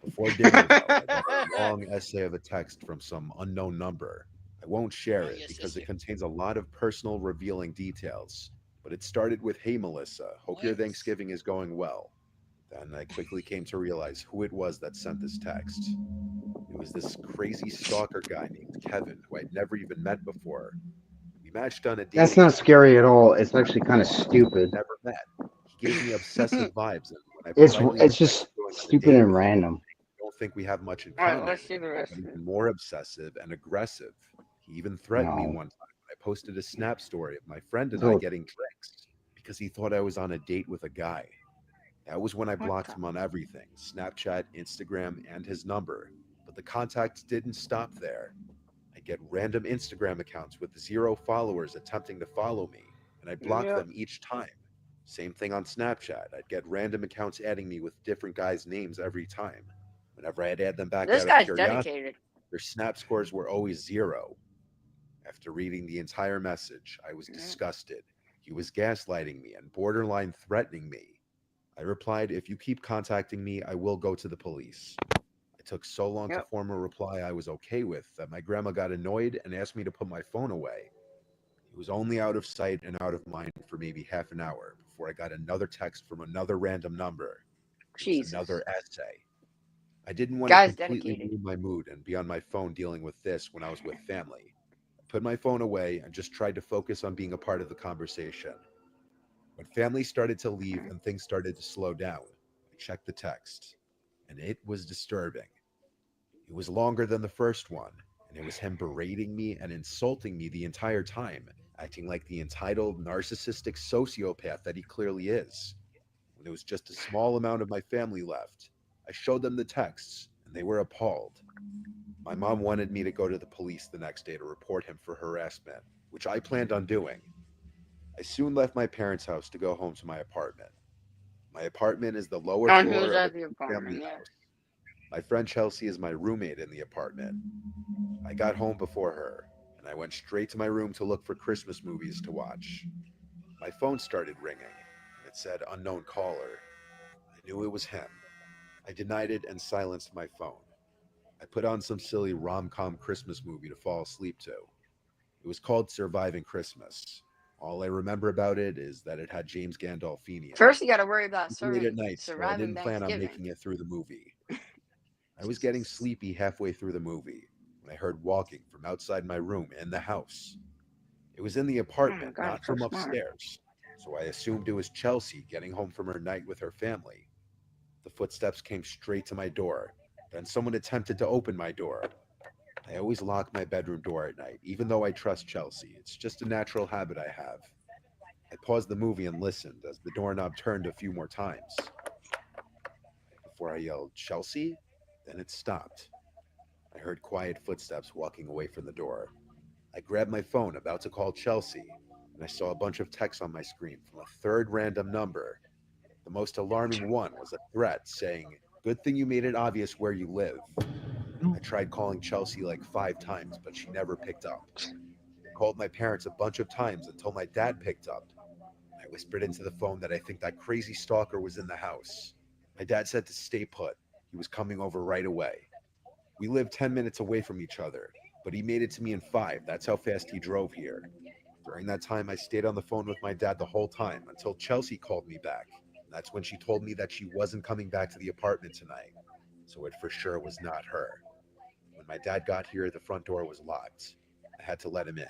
G: Before dinner, though, I got a long essay of a text from some unknown number. I won't share it because it contains a lot of personal, revealing details. But it started with, "Hey, Melissa, hope your Thanksgiving is going well." Then I quickly came to realize who it was that sent this text. It was this crazy stalker guy named Kevin, who I'd never even met before. We matched on a
C: That's
G: dating
C: not
G: app.
C: scary at all. It's actually kind of
G: We'd
C: stupid.
G: never met. He gave me obsessive vibes, and when I
C: It's
G: politely
C: it's
G: rejected
C: just
G: going on a
C: stupid
G: date
C: and
G: with him,
C: random.
G: I don't think we have much in
B: All right,
G: common.
B: let's do the rest
G: But
B: of it.
G: even more obsessive and aggressive. He even threatened me
C: No.
G: one time when I posted a snap story of my friend and I
C: So
G: getting drinks because he thought I was on a date with a guy. That was when I
B: What
G: blocked
B: the?
G: him on everything: Snapchat, Instagram, and his number. But the contacts didn't stop there. I get random Instagram accounts with 0 followers attempting to follow me, and I block
B: Yep.
G: them each time. Same thing on Snapchat. I'd get random accounts adding me with different guys' names every time. Whenever I'd add them back
B: This
G: out of
B: guy's
G: curiosity,
B: dedicated.
G: their snap scores were always 0. After reading the entire message, I was
B: Yeah.
G: disgusted. He was gaslighting me and borderline threatening me. I replied, "If you keep contacting me, I will go to the police." It took so long to
B: Yep.
G: form a reply I was okay with that my grandma got annoyed and asked me to put my phone away. It was only out of sight and out of mind for maybe half an hour before I got another text from another random number. It was
B: Jesus.
G: another essay. I didn't want to
B: Guy's
G: completely
B: dedicated.
G: ruin my mood and be on my phone dealing with this when I was with family. I put my phone away and just tried to focus on being a part of the conversation. When family started to leave and things started to slow down, I checked the text, and it was disturbing. It was longer than the first one, and it was him berating me and insulting me the entire time, acting like the entitled, narcissistic sociopath that he clearly is. When there was just a small amount of my family left, I showed them the texts, and they were appalled. My mom wanted me to go to the police the next day to report him for harassment, which I planned on doing. I soon left my parents' house to go home to my apartment. My apartment is the lower
B: On
G: floor
B: who's
G: of a
B: at the
G: family
B: apartment? Yeah.
G: house. My friend Chelsea is my roommate in the apartment. I got home before her, and I went straight to my room to look for Christmas movies to watch. My phone started ringing, and it said unknown caller. I knew it was him. I denied it and silenced my phone. I put on some silly rom-com Christmas movie to fall asleep to. It was called Surviving Christmas. All I remember about it is that it had James Gandolfini in it.
B: First, you got to worry about
G: It was late at night, so I
B: surviving
G: didn't plan on
B: Thanksgiving.
G: making it through the movie. I was getting sleepy halfway through the movie when I heard walking from outside my room in the house. It was in the
B: Oh my
G: apartment,
B: God,
G: not
B: so
G: from
B: smart.
G: upstairs, so I assumed it was Chelsea getting home from her night with her family. The footsteps came straight to my door. Then someone attempted to open my door. I always lock my bedroom door at night, even though I trust Chelsea. It's just a natural habit I have. I paused the movie and listened as the doorknob turned a few more times. Before I yelled, "Chelsea?" Then it stopped. I heard quiet footsteps walking away from the door. I grabbed my phone, about to call Chelsea, and I saw a bunch of texts on my screen from a third random number. The most alarming one was a threat saying, "Good thing you made it obvious where you live." I tried calling Chelsea like 5 times, but she never picked up. I called my parents a bunch of times until my dad picked up. I whispered into the phone that I think that crazy stalker was in the house. My dad said to stay put. He was coming over right away. We lived 10 minutes away from each other, but he made it to me in 5. That's how fast he drove here. During that time, I stayed on the phone with my dad the whole time until Chelsea called me back. And that's when she told me that she wasn't coming back to the apartment tonight. So it for sure was not her. When my dad got here, the front door was locked. I had to let him in.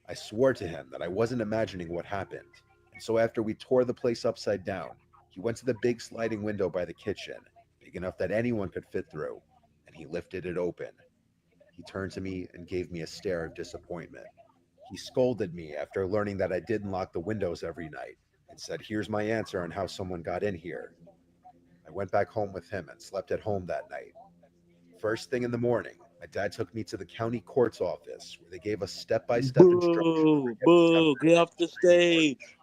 G: I swore to him that I wasn't imagining what happened. And so after we tore the place upside down, he went to the big sliding window by the kitchen, big enough that anyone could fit through, and he lifted it open. He turned to me and gave me a stare of disappointment. He scolded me after learning that I didn't lock the windows every night and said, "Here's my answer on how someone got in here." I went back home with him and slept at home that night. First thing in the morning, my dad took me to the county court's office where they gave us step-by-step instructions
D: Boo, boo, get off the stage.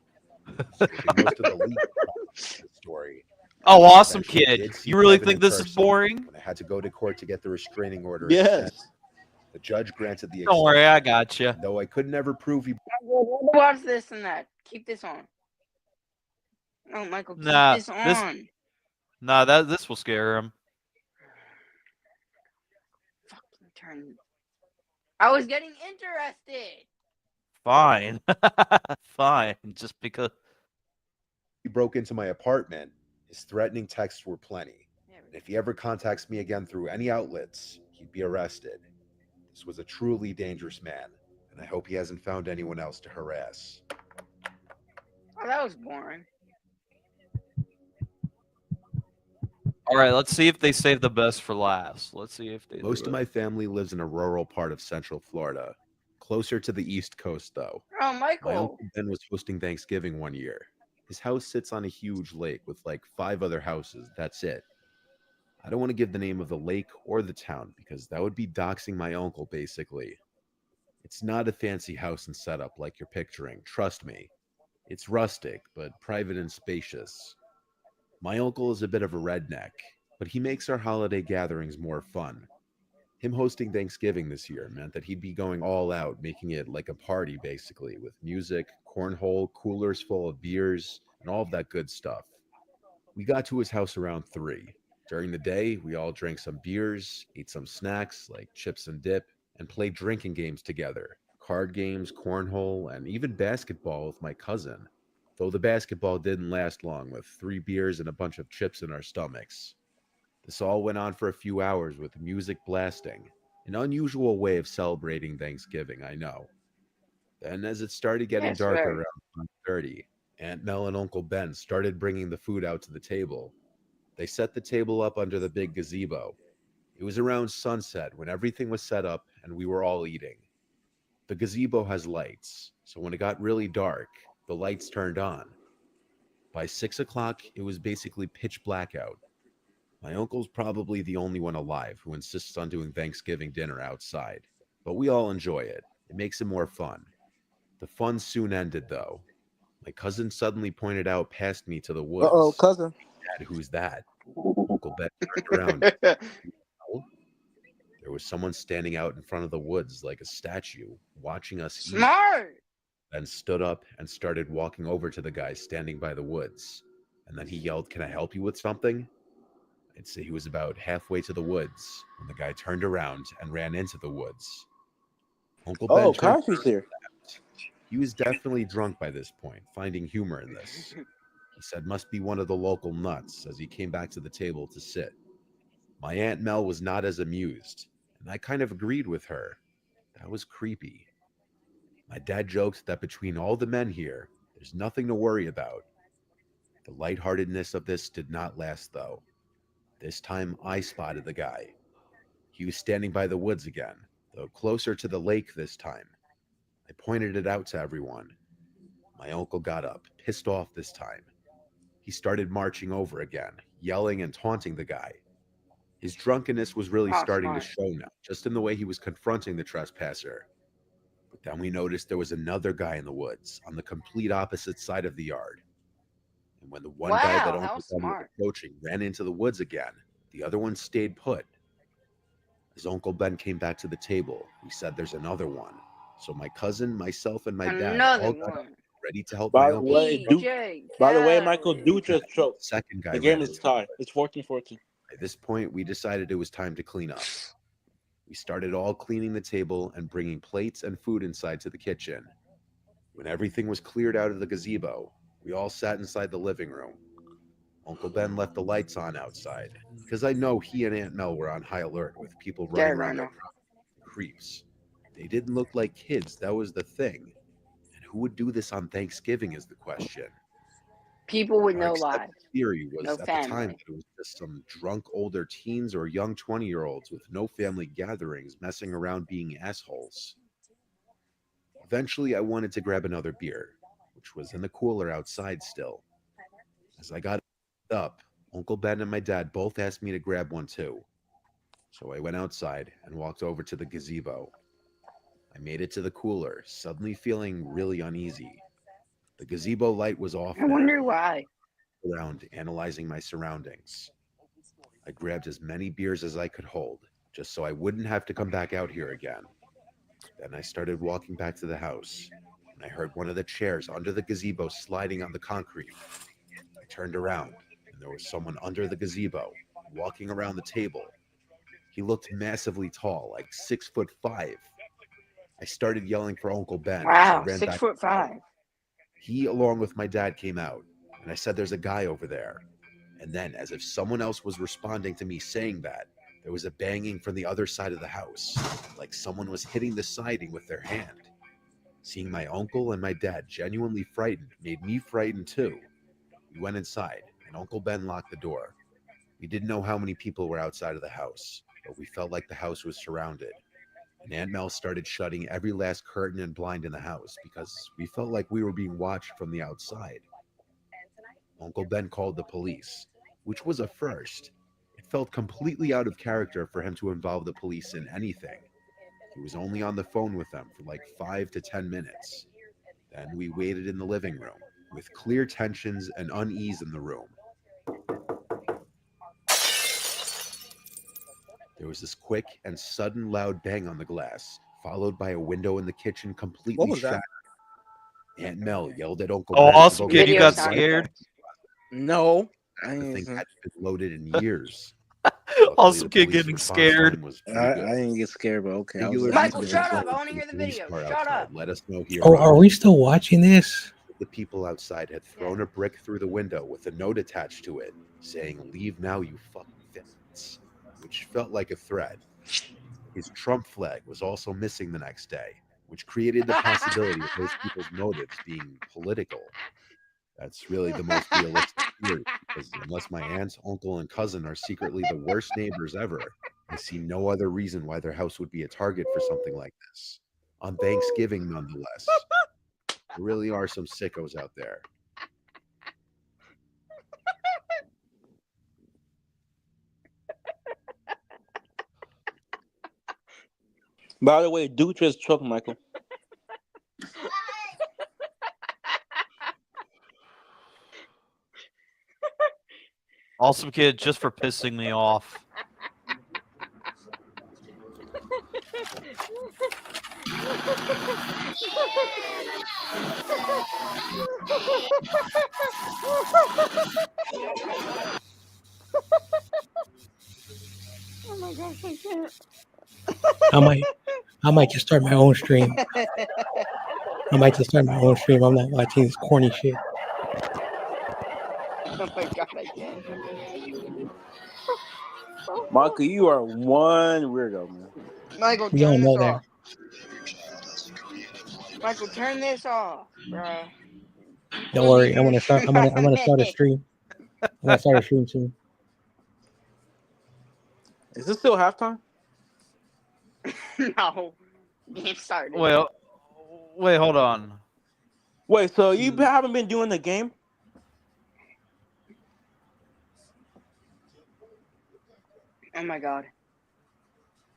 G: skipping most of the legal process of the story.
A: Oh,
G: I
A: awesome,
G: eventually
A: kid.
G: did see
A: You really
G: Kevin
A: think
G: in
A: this is
G: person
A: boring?
G: when I had to go to court to get the restraining order
D: Yes.
G: extended. The judge granted the
A: Don't worry,
G: extension,
A: I got you.
G: though I could never prove he
B: Watch this and that. Keep this on. Oh, Michael, keep
A: Nah,
B: this on.
A: this will scare him.
B: Fucking turn. I was getting interested.
A: Fine. Fine. Just because.
G: He broke into my apartment. His threatening texts were plenty.
B: There we
G: And
B: go.
G: if he ever contacts me again through any outlets, he'd be arrested. This was a truly dangerous man, and I hope he hasn't found anyone else to harass.
B: Oh, that was boring.
A: All right, let's see if they save the best for last. Let's see if they.
G: Most of my family lives in a rural part of Central Florida, closer to the East Coast, though.
B: Oh,
G: My
B: Michael.
G: uncle Ben was hosting Thanksgiving one year. His house sits on a huge lake with like 5 other houses. That's it. I don't want to give the name of the lake or the town because that would be doxing my uncle, basically. It's not a fancy house and setup like you're picturing, trust me. It's rustic, but private and spacious. My uncle is a bit of a redneck, but he makes our holiday gatherings more fun. Him hosting Thanksgiving this year meant that he'd be going all out, making it like a party basically, with music, cornhole, coolers full of beers, and all of that good stuff. We got to his house around 3. During the day, we all drank some beers, ate some snacks like chips and dip, and played drinking games together. Card games, cornhole, and even basketball with my cousin. Though the basketball didn't last long, with 3 beers and a bunch of chips in our stomachs. This all went on for a few hours with music blasting. An unusual way of celebrating Thanksgiving, I know. Then, as it started getting
B: Yes,
G: darker
B: very.
G: around 1:30, Aunt Mel and Uncle Ben started bringing the food out to the table. They set the table up under the big gazebo. It was around sunset when everything was set up and we were all eating. The gazebo has lights, so when it got really dark, the lights turned on. By 6 o'clock, it was basically pitch black out. My uncle's probably the only one alive who insists on doing Thanksgiving dinner outside, but we all enjoy it. It makes it more fun. The fun soon ended, though. My cousin suddenly pointed out past me to the
D: Uh-oh,
G: woods.
D: cousin.
G: Dad, who's that? Uncle Ben turned around. "Oh." There was someone standing out in front of the woods like a statue, watching us eat.
B: Smart.
G: Then stood up and started walking over to the guy standing by the woods. And then he yelled, "Can I help you with something?" I'd say he was about halfway to the woods when the guy turned around and ran into the woods. Uncle Ben
D: Oh,
G: turned
D: Karshi's here.
G: He was definitely drunk by this point, finding humor in this. He said, "Must be one of the local nuts," as he came back to the table to sit. My Aunt Mel was not as amused, and I kind of agreed with her. That was creepy. My dad joked that between all the men here, there's nothing to worry about. The lightheartedness of this did not last, though. This time I spotted the guy. He was standing by the woods again, though closer to the lake this time. I pointed it out to everyone. My uncle got up, pissed off this time. He started marching over again, yelling and taunting the guy. His drunkenness was really
B: Oh,
G: starting to
B: smart.
G: show now, just in the way he was confronting the trespasser. But then we noticed there was another guy in the woods, on the complete opposite side of the yard. And when the one guy that
B: Wow, how
G: Uncle Ben was
B: smart.
G: approaching ran into the woods again, the other one stayed put. As Uncle Ben came back to the table, he said there's another one. So my cousin, myself, and my dad
B: Another
G: all got up,
B: one.
G: ready to help my
D: By the
G: uncle.
D: way,
B: DJ
D: Michael
B: Khaled.
D: Duke just
G: The
D: choked.
G: second guy
D: The game
G: ran
D: is
G: into
D: tied. It's 14-14.
G: By this point, we decided it was time to clean up. We started all cleaning the table and bringing plates and food inside to the kitchen. When everything was cleared out of the gazebo, we all sat inside the living room. Uncle Ben left the lights on outside, because I know he and Aunt Mel were on high alert with people running
B: Dead right
G: around their
B: now.
G: property, creeps. They didn't look like kids, that was the thing. And who would do this on Thanksgiving is the question.
B: People with
G: Our
B: no
G: accepted
B: lives.
G: theory was
B: No
G: at the time
B: family.
G: that it was just some drunk older teens or young 20-year-olds with no family gatherings messing around being assholes. Eventually, I wanted to grab another beer, which was in the cooler outside still. As I got up, Uncle Ben and my dad both asked me to grab one too. So I went outside and walked over to the gazebo. I made it to the cooler, suddenly feeling really uneasy. The gazebo light was off
B: I
G: now.
B: wonder why.
G: Around analyzing my surroundings. I grabbed as many beers as I could hold, just so I wouldn't have to come back out here again. Then I started walking back to the house, and I heard one of the chairs under the gazebo sliding on the concrete. I turned around, and there was someone under the gazebo, walking around the table. He looked massively tall, like 6'5". I started yelling for Uncle Ben.
B: Wow,
G: I ran back.
B: 6'5".
G: He, along with my dad, came out, and I said, "There's a guy over there." And then, as if someone else was responding to me saying that, there was a banging from the other side of the house, like someone was hitting the siding with their hand. Seeing my uncle and my dad genuinely frightened made me frightened too. We went inside, and Uncle Ben locked the door. We didn't know how many people were outside of the house, but we felt like the house was surrounded. And Aunt Mel started shutting every last curtain and blind in the house because we felt like we were being watched from the outside. Uncle Ben called the police, which was a first. It felt completely out of character for him to involve the police in anything. He was only on the phone with them for like 5 to 10 minutes. Then we waited in the living room, with clear tensions and unease in the room. There was this quick and sudden loud bang on the glass, followed by a window in the kitchen completely
D: What was
G: shattered.
D: that?
G: Aunt Mel yelled at Uncle
A: Oh,
G: Ben to
A: awesome
G: go
A: kid,
G: get
A: you
B: Video
A: got
G: the
B: sound
A: scared.
B: effects.
D: No, I
G: The thing
D: ain't.
G: hadn't been loaded in years. Luckily,
A: Awesome
G: the
A: kid
G: police
A: getting
G: response
A: scared.
G: time was pretty
D: I
G: good.
D: didn't get scared, but okay. I was
G: Singular
B: Michael,
G: details
B: shut up. I
G: from
B: want to hear the
G: police
B: video.
G: car
B: Shut
G: outside
B: up.
G: let us know he
F: Oh,
G: arrived.
F: are we still watching this?
G: The people outside had thrown a brick through the window with a note attached to it saying, "Leave now, you fucking fits," which felt like a threat. His Trump flag was also missing the next day, which created the possibility of those people's motives being political. That's really the most realistic theory, because unless my aunt, uncle, and cousin are secretly the worst neighbors ever, I see no other reason why their house would be a target for something like this. On Thanksgiving, nonetheless. There really are some sickos out there.
D: By the way, Dutra's truck, Michael.
A: Awesome kid, just for pissing me off.
B: Oh my gosh, I can't.
F: I might just start my own stream. I might just start my own stream. I'm not watching this corny shit.
B: Oh my god, I can't.
D: Michael, you are one weirdo, man.
B: Michael,
F: We all
B: turn
F: know
B: this
F: that.
B: off. Michael, turn this off, bruh.
F: Don't
B: We'll
F: worry.
B: leave
F: I'm
B: your
F: gonna start.
B: stream
F: I'm
B: out
F: gonna
B: in a
F: start a
B: minute.
F: stream. I'm gonna start a stream soon.
D: Is this still halftime?
B: No. Game started.
A: Wait, hold on.
D: Wait, so you haven't been doing the game?
B: Oh my god.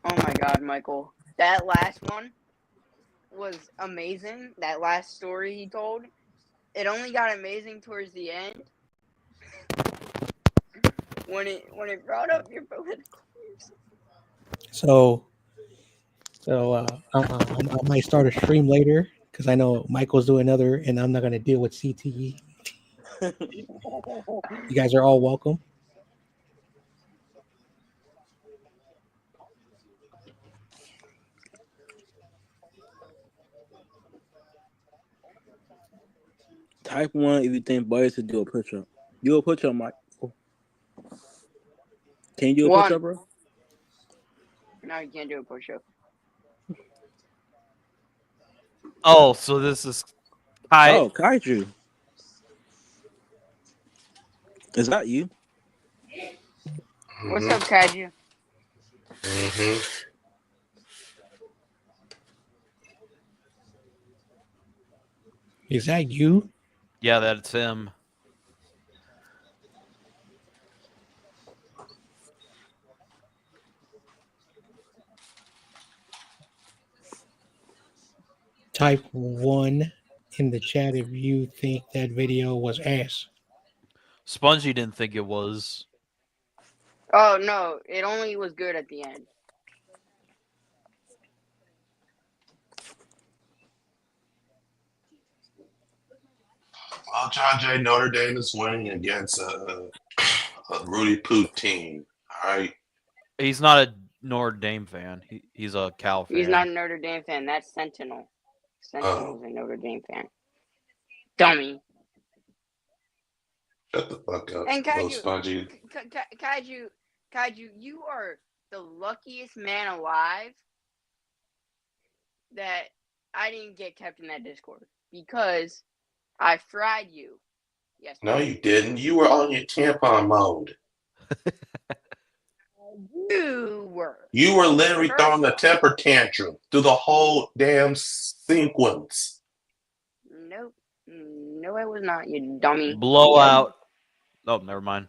B: Oh my god, Michael. That last one was amazing. That last story he told. It only got amazing towards the end. When it brought up your political views.
F: So I might start a stream later because I know Michael's doing another, and I'm not gonna deal with CTE. You guys are all welcome.
D: Type 1 if you think boys should do a push-up. Do a push-up, Mike. Can you do a
B: One.
D: push-up, bro?
B: No, you can't do a push-up.
A: Oh, so this is
D: Oh, Kaiju. Is that you?
B: What's up, Kaiju?
F: Is that you?
A: Yeah, that's him.
F: Type 1 in the chat if you think that video was ass.
A: Spongy didn't think it was.
B: Oh no, it only was good at the end.
H: John Jay, Notre Dame is winning against a Rudy Poot team. All right.
A: He's not a Notre Dame fan. He's a Cal fan.
B: He's not a Notre Dame fan. That's Sentinel. Sentinel's
H: Oh.
B: a Notre Dame fan. Dummy.
H: Shut the fuck up,
B: And
H: little spongy.
B: Kaiju, you are the luckiest man alive that I didn't get kept in that Discord because I fried you. Yes.
H: No, you didn't. You were on your tampon mode.
B: You were.
H: You were literally throwing a temper tantrum through the whole damn sequence.
B: Nope. No, I was not, you dummy.
A: Blowout. Oh, never mind.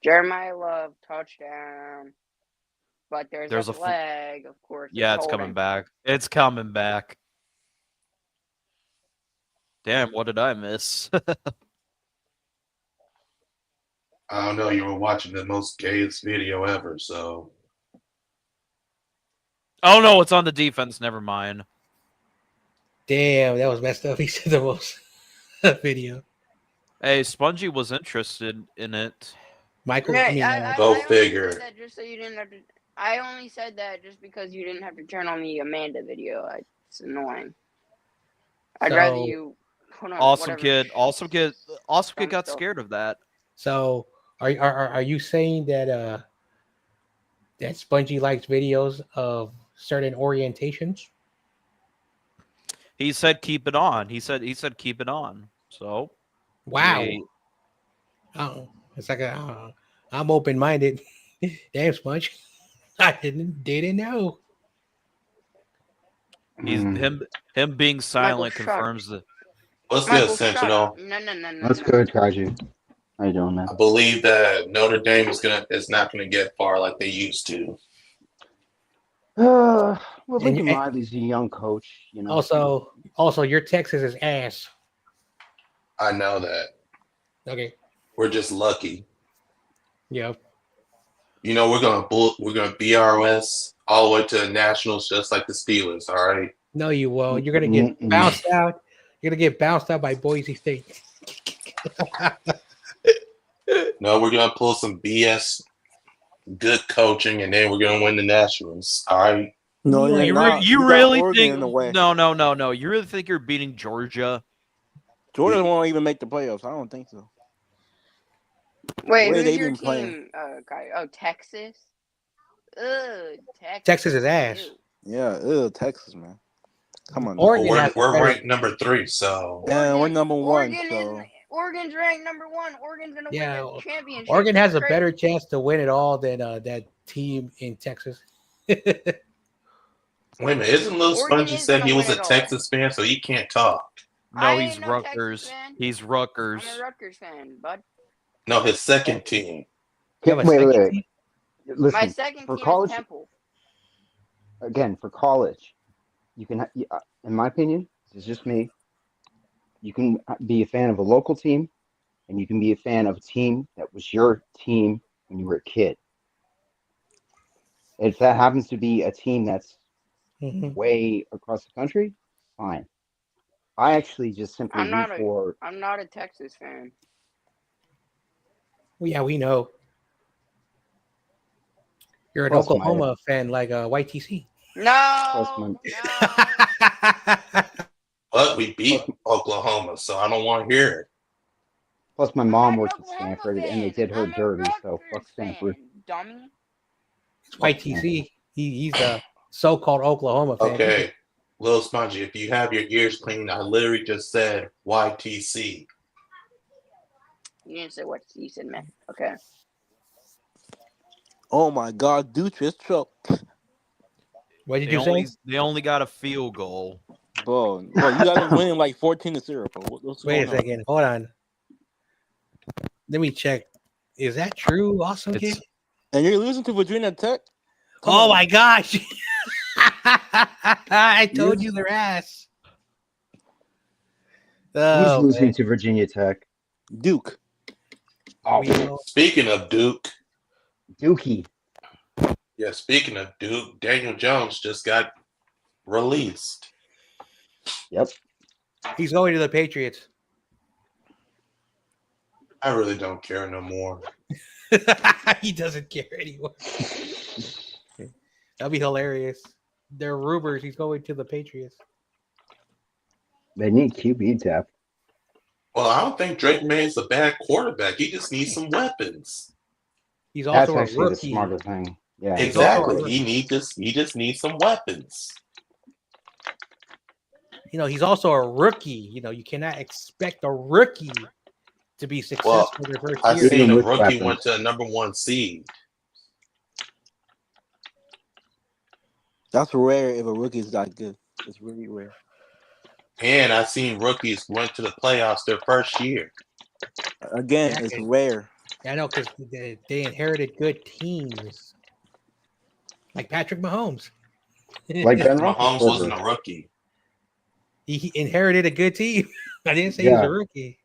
B: Jeremiah Love, touchdown. But there's a flag, of course.
A: Yeah, it's coming back. It's coming back. Damn, what did I miss?
H: I don't know. You were watching the most gayest video ever, so.
A: Oh, no, it's on the defense. Never mind.
F: Damn, that was messed up. He said the most video.
A: Hey, Spongy was interested in it.
F: Michael,
H: Go figure.
B: Said that just so you didn't have to. I only said that just because you didn't have to turn on the Amanda video. It's annoying. I'd rather you put on
A: Awesome kid
B: dumb
A: got
B: stuff.
A: scared of that.
F: So are you saying that that Spongy likes videos of certain orientations?
A: He said keep it on. He said keep it on. So
F: wow. Oh, it's like I'm open minded. Damn, Sponge. I didn't know.
A: He's him being silent confirms that.
H: What's this, Sentinel?
B: No.
C: That's good, Kaiju. How you doing, man?
H: I believe that Notre Dame is not gonna get far like they used to.
C: Well, Lincoln Riley's a young coach, you know.
F: Also, your Texas is ass.
H: I know that.
F: Okay.
H: We're just lucky.
F: Yep.
H: You know, we're gonna BRS all the way to the Nationals, just like the Steelers. All right.
F: No, you won't. You're gonna get bounced out. You're gonna get bounced out by Boise State.
H: No, we're gonna pull some BS, good coaching, and then we're gonna win the Nationals. All right.
D: No,
A: you really think? No. You really think you're beating Georgia?
D: Georgia won't even make the playoffs. I don't think so.
B: Wait, who's your team? Texas.
F: Texas is ass.
D: Yeah, Texas, man. Come on.
H: We're ranked number 3, so.
D: Yeah, we're number 1. So.
B: Oregon's ranked number 1. Oregon's gonna win the championship.
F: Oregon has a better chance to win it all than that team in Texas.
H: Wait a minute, isn't Lil Spongy said he was a Texas fan, so he can't talk?
A: No, he's Rutgers. He's Rutgers.
B: I'm a Rutgers fan, bud.
H: No, his second team.
C: Wait. Listen,
B: my second
C: for
B: team
C: college,
B: is Temple.
C: Again, for college, you can, in my opinion, this is just me. You can be a fan of a local team, and you can be a fan of a team that was your team when you were a kid. If that happens to be a team that's way across the country, fine. I actually just simply
B: I'm not a Texas fan.
F: Well, yeah, we know. You're an Oklahoma fan like YTC.
B: No.
H: But we beat Oklahoma, so I don't want to hear it.
C: Plus, my mom worked at Stanford, and they did her dirty, so fuck Stanford.
B: Dummy.
F: It's YTC. He's a so-called Oklahoma fan.
H: Okay, Lil Spongy, if you have your ears clean, I literally just said YTC.
B: You didn't say what you said, man. Okay.
D: Oh my God, Duke is choked.
F: What did you say?
A: They only got a field goal.
D: Bro, you guys are winning like 14-0.
F: Wait a second. Hold on. Let me check. Is that true, Awesome Kid?
D: And you're losing to Virginia Tech?
F: Oh my gosh. I told you their ass.
C: Who's losing to Virginia Tech?
D: Duke.
C: Oh,
H: speaking of Duke.
C: Dookie.
H: Yeah, speaking of Duke, Daniel Jones just got released.
C: Yep.
F: He's going to the Patriots.
H: I really don't care no more.
F: He doesn't care anymore. That'd be hilarious. There are rumors he's going to the Patriots.
C: They need QB depth.
H: Well, I don't think Drake May's a bad quarterback. He just needs some weapons.
F: He's
C: That's
F: also a
C: actually the
F: rookie.
C: smarter thing. Yeah.
F: He's also a
H: Exactly.
F: rookie.
H: He just needs some weapons.
F: You know, he's also a rookie. You know, you cannot expect a rookie to be successful
H: Well,
F: their first
H: I
F: year.
H: seen a
C: with
H: rookie
C: weapons.
H: went to a #1 seed.
D: That's rare if a rookie's that good. It's really rare.
H: And I seen rookies went to the playoffs their first year.
D: Again,
F: Yeah,
D: it's rare.
F: I know because they inherited good teams, like Patrick Mahomes.
C: Like Ben
H: Mahomes wasn't
C: Roethlisberger.
H: a rookie.
F: He inherited a good team. I didn't say he was
C: Yeah.
F: a rookie.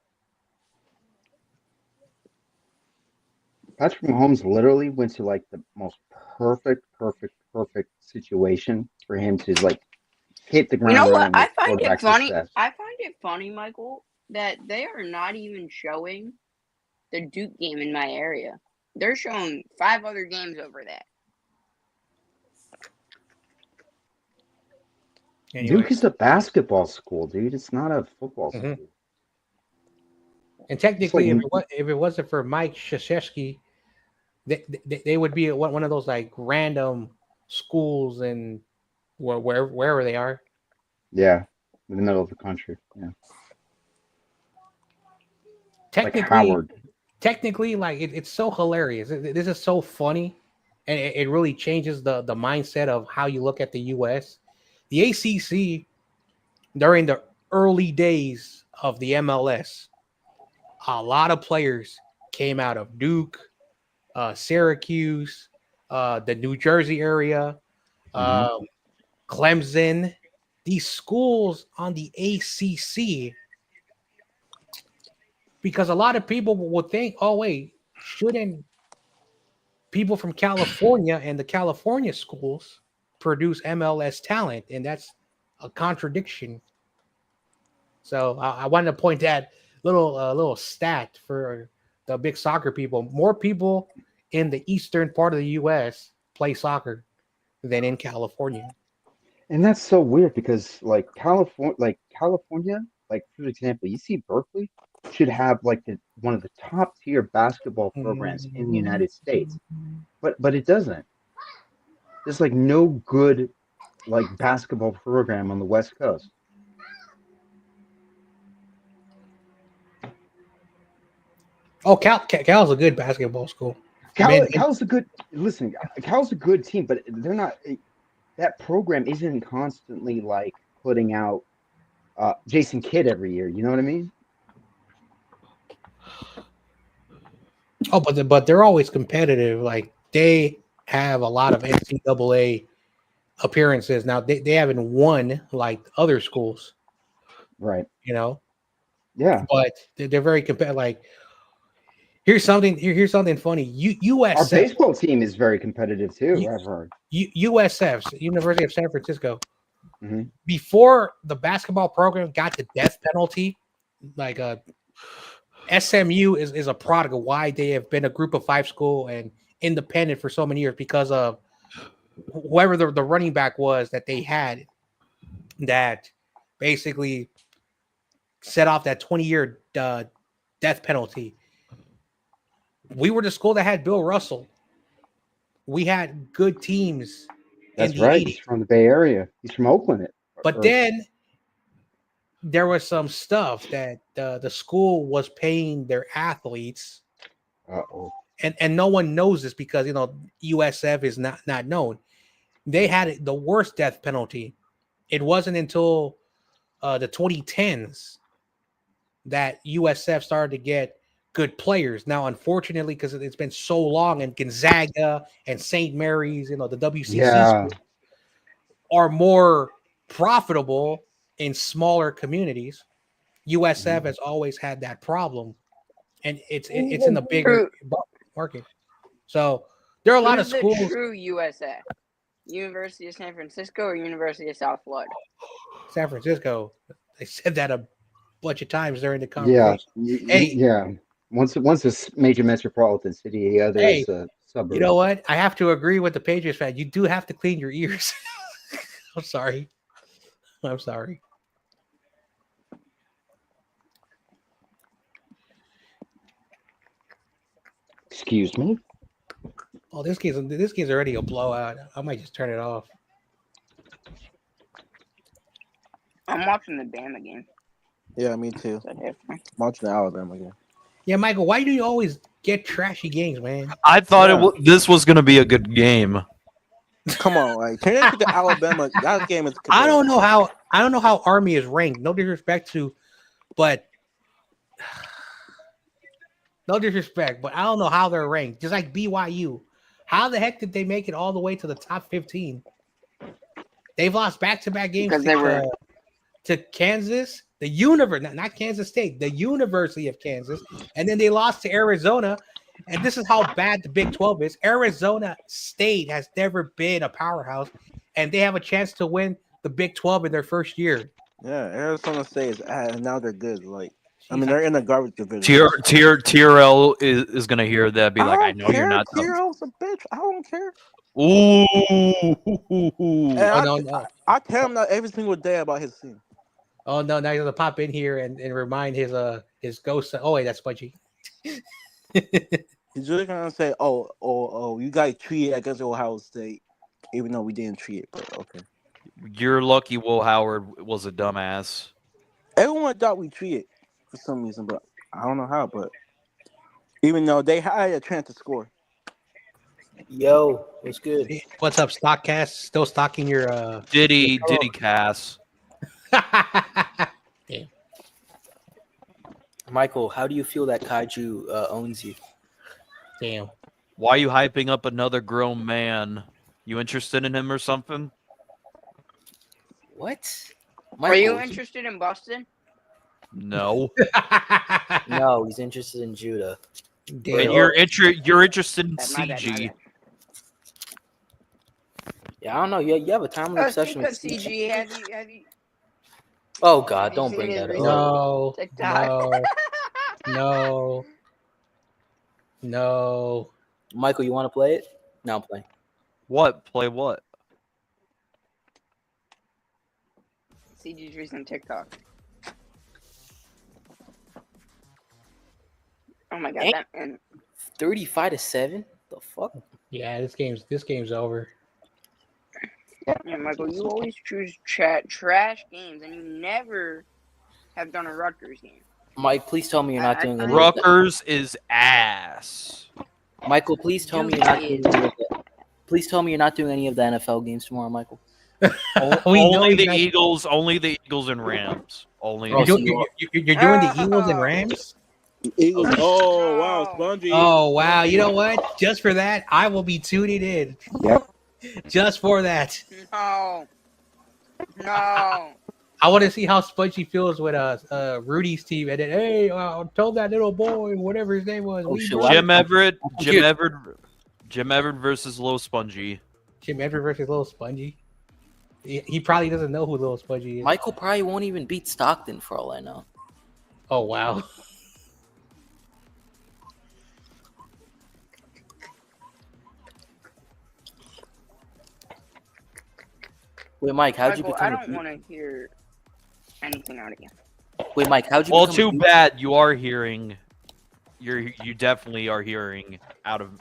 C: Patrick Mahomes literally went to like the most perfect situation for him to like hit the
B: You know
C: ground
B: what?
C: running
B: I
C: with
B: find
C: quarterback
B: it funny.
C: success.
B: I find it funny, Michael, that they are not even showing the Duke game in my area. They're showing 5 other games over that.
F: Anyway,
C: Duke is a basketball school, dude. It's not a football
F: Mhm.
C: school.
F: and technically,
C: like-
F: if it wasn't for Mike Krzyzewski, they would be at one of those like random schools and wherever they are.
C: Yeah, in the middle of the country. Yeah, like
F: Technically,
C: Howard.
F: like it's so hilarious. This is so funny, and it really changes the mindset of how you look at the U.S. The ACC during the early days of the MLS, a lot of players came out of Duke, Syracuse, the New Jersey area, Clemson. These schools on the ACC, because a lot of people would think, oh wait, shouldn't people from California and the California schools produce MLS talent? And that's a contradiction. So I wanted to point that little stat for the big soccer people. More people in the eastern part of the U.S. play soccer than in California.
C: And that's so weird because California, like for example, you see Berkeley should have like one of the top tier basketball programs in the United States, but it doesn't. There's like no good like basketball program on the West Coast.
F: Oh, Cal's a good basketball school.
C: Cal's a good Cal's a good team, but they're not. That program isn't constantly like putting out Jason Kidd every year. You know what I mean?
F: Oh, but they're always competitive. Like they have a lot of NCAA appearances. Now they haven't won like other schools,
C: Right.
F: you know.
C: Yeah.
F: But they're very competitive. Like here's something funny.
C: Our
F: USF
C: baseball team is very competitive too. I've heard.
F: USF, University of San Francisco.
C: Mm-hmm.
F: Before the basketball program got the death penalty, like SMU is a product of why they have been a group of 5 school and independent for so many years because of whoever the running back was that they had that basically set off that 20-year death penalty. We were the school that had Bill Russell. We had good teams.
C: That's
F: in the
C: right.
F: 80s.
C: He's from the Bay Area. He's from Oakland.
F: But then there was some stuff that the school was paying their athletes. And no one knows this because USF is not known. They had the worst death penalty. It wasn't until the 2010s that USF started to get good players. Now, unfortunately, because it's been so long, and Gonzaga and St. Mary's, the WCC schools are more profitable in smaller communities. USF has always had that problem, and it's in the bigger market. So there are a lot of schools.
B: The true USF, University of San Francisco or University of South Florida?
F: San Francisco. I said that a bunch of times during the
C: Yeah,
F: conversation. Hey,
C: yeah. One's a major metropolitan city, the other
F: hey,
C: is a suburb.
F: you know what? I have to agree with the Patriots fan. You do have to clean your ears. I'm sorry. I'm sorry.
C: Excuse me.
F: Oh, this game's already a blowout. I might just turn it off.
B: I'm watching the Bama game.
D: Yeah, me too.
B: Is that different?
D: I'm watching the Alabama game.
F: Yeah, Michael, why do you always get trashy games, man?
A: I thought
D: Yeah.
A: this was gonna be a good game.
D: Come on, like turn it to the Alabama. That game is.
F: I don't know how Army is ranked. No disrespect to, but no disrespect, but I don't know how they're ranked. Just like BYU, how the heck did they make it all the way to the top 15? They've lost back-to-back games
B: Because they were
F: to Kansas, the not Kansas State, the University of Kansas, and then they lost to Arizona. And this is how bad the Big 12 is. Arizona State has never been a powerhouse, and they have a chance to win the Big 12 in their first year.
D: Yeah, Arizona State is and now they're good. Like I mean, they're in the garbage division.
A: TRL is gonna hear that, be like, I know you're not.
D: TRL's a bitch. I don't care.
A: Ooh.
D: And I tell him that every single day about his team.
F: Oh no! Now he's gonna pop in here and remind his ghost. Oh wait, that's Pudgy.
D: He's really gonna say, "Oh, you guys treated against Ohio State, even though we didn't treat it." But okay,
A: You're lucky Will Howard was a dumbass.
D: everyone thought we treated for some reason, but I don't know how. But even though they had a chance to score.
E: Yo, what's good?
F: What's up, Stockcast? Still stocking your
A: Diddy Cass.
F: Damn.
E: Michael, how do you feel that Kaiju owns you?
F: Damn.
A: Why are you hyping up another grown man? You interested in him or something?
E: What?
B: Are you interested in Boston?
A: No.
E: No, he's interested in Judah.
F: Damn.
A: And you're interested in
B: My bad.
A: CG.
E: Yeah, I don't know. You have a timely obsession with
B: Because
E: CG.
B: CG, have you
E: Oh God,
B: have you
E: don't
B: seen
E: bring
B: his
E: that
B: recent
E: up.
F: No,
B: TikTok?
F: no.
E: Michael, you want to play it? No, I'm playing.
A: What? Play what?
B: CG's recent TikTok. Oh my god,
E: Dang.
B: that and
E: 35-7. The fuck?
F: Yeah, this game's over.
B: yeah, Michael, you always choose trash games, and you never have done a Rutgers game.
E: Mike, please tell me you're not doing any.
A: Rutgers is ass.
E: Michael, please tell me you're not doing any of that. Please tell me you're not doing any of the NFL games tomorrow, Michael.
A: Only the Eagles and Rams. Only.
F: You're doing the Eagles and Rams?
D: Eagles. Oh wow, Spongy.
F: Oh wow! You know what? Just for that, I will be tuning in.
C: Yep.
F: Just for that,
B: No.
F: I want to see how Spongy feels with Rudy's team. And then, hey, tell that little boy, whatever his name was,
A: Jim Everett versus Lil Spongy.
F: Jim Everett versus Little Spongy. He probably doesn't know who Little Spongy is.
E: Michael probably won't even beat Stockton for all I know.
F: Oh wow.
E: Wait, Mike, how'd you
B: Michael,
E: become?
B: I don't want to hear anything out of you.
E: Wait, Mike, how'd you?
A: Well,
E: become
A: too bad. You are hearing. You definitely are hearing out of.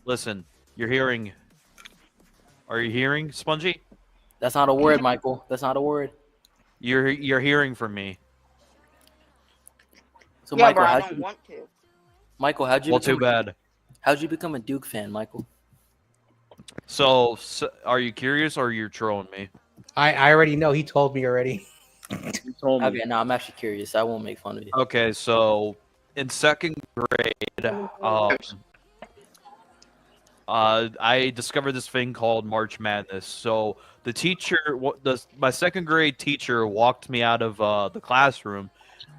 A: Listen, you're hearing. Are you hearing, Spongy?
E: That's not a word, Michael. That's not a word.
A: You're hearing from me.
E: So,
B: Yeah,
E: Michael,
B: bro, I don't want to.
E: Michael, how'd you?
A: Well,
E: become
A: too bad.
E: How'd you become a Duke fan, Michael?
A: So, are you curious or you're trolling me?
F: I already know. He told me already.
D: You told me.
E: Okay, no, I'm actually curious. I won't make fun of you.
A: Okay, so in second grade, I discovered this thing called March Madness. So the teacher, my second grade teacher, walked me out of the classroom,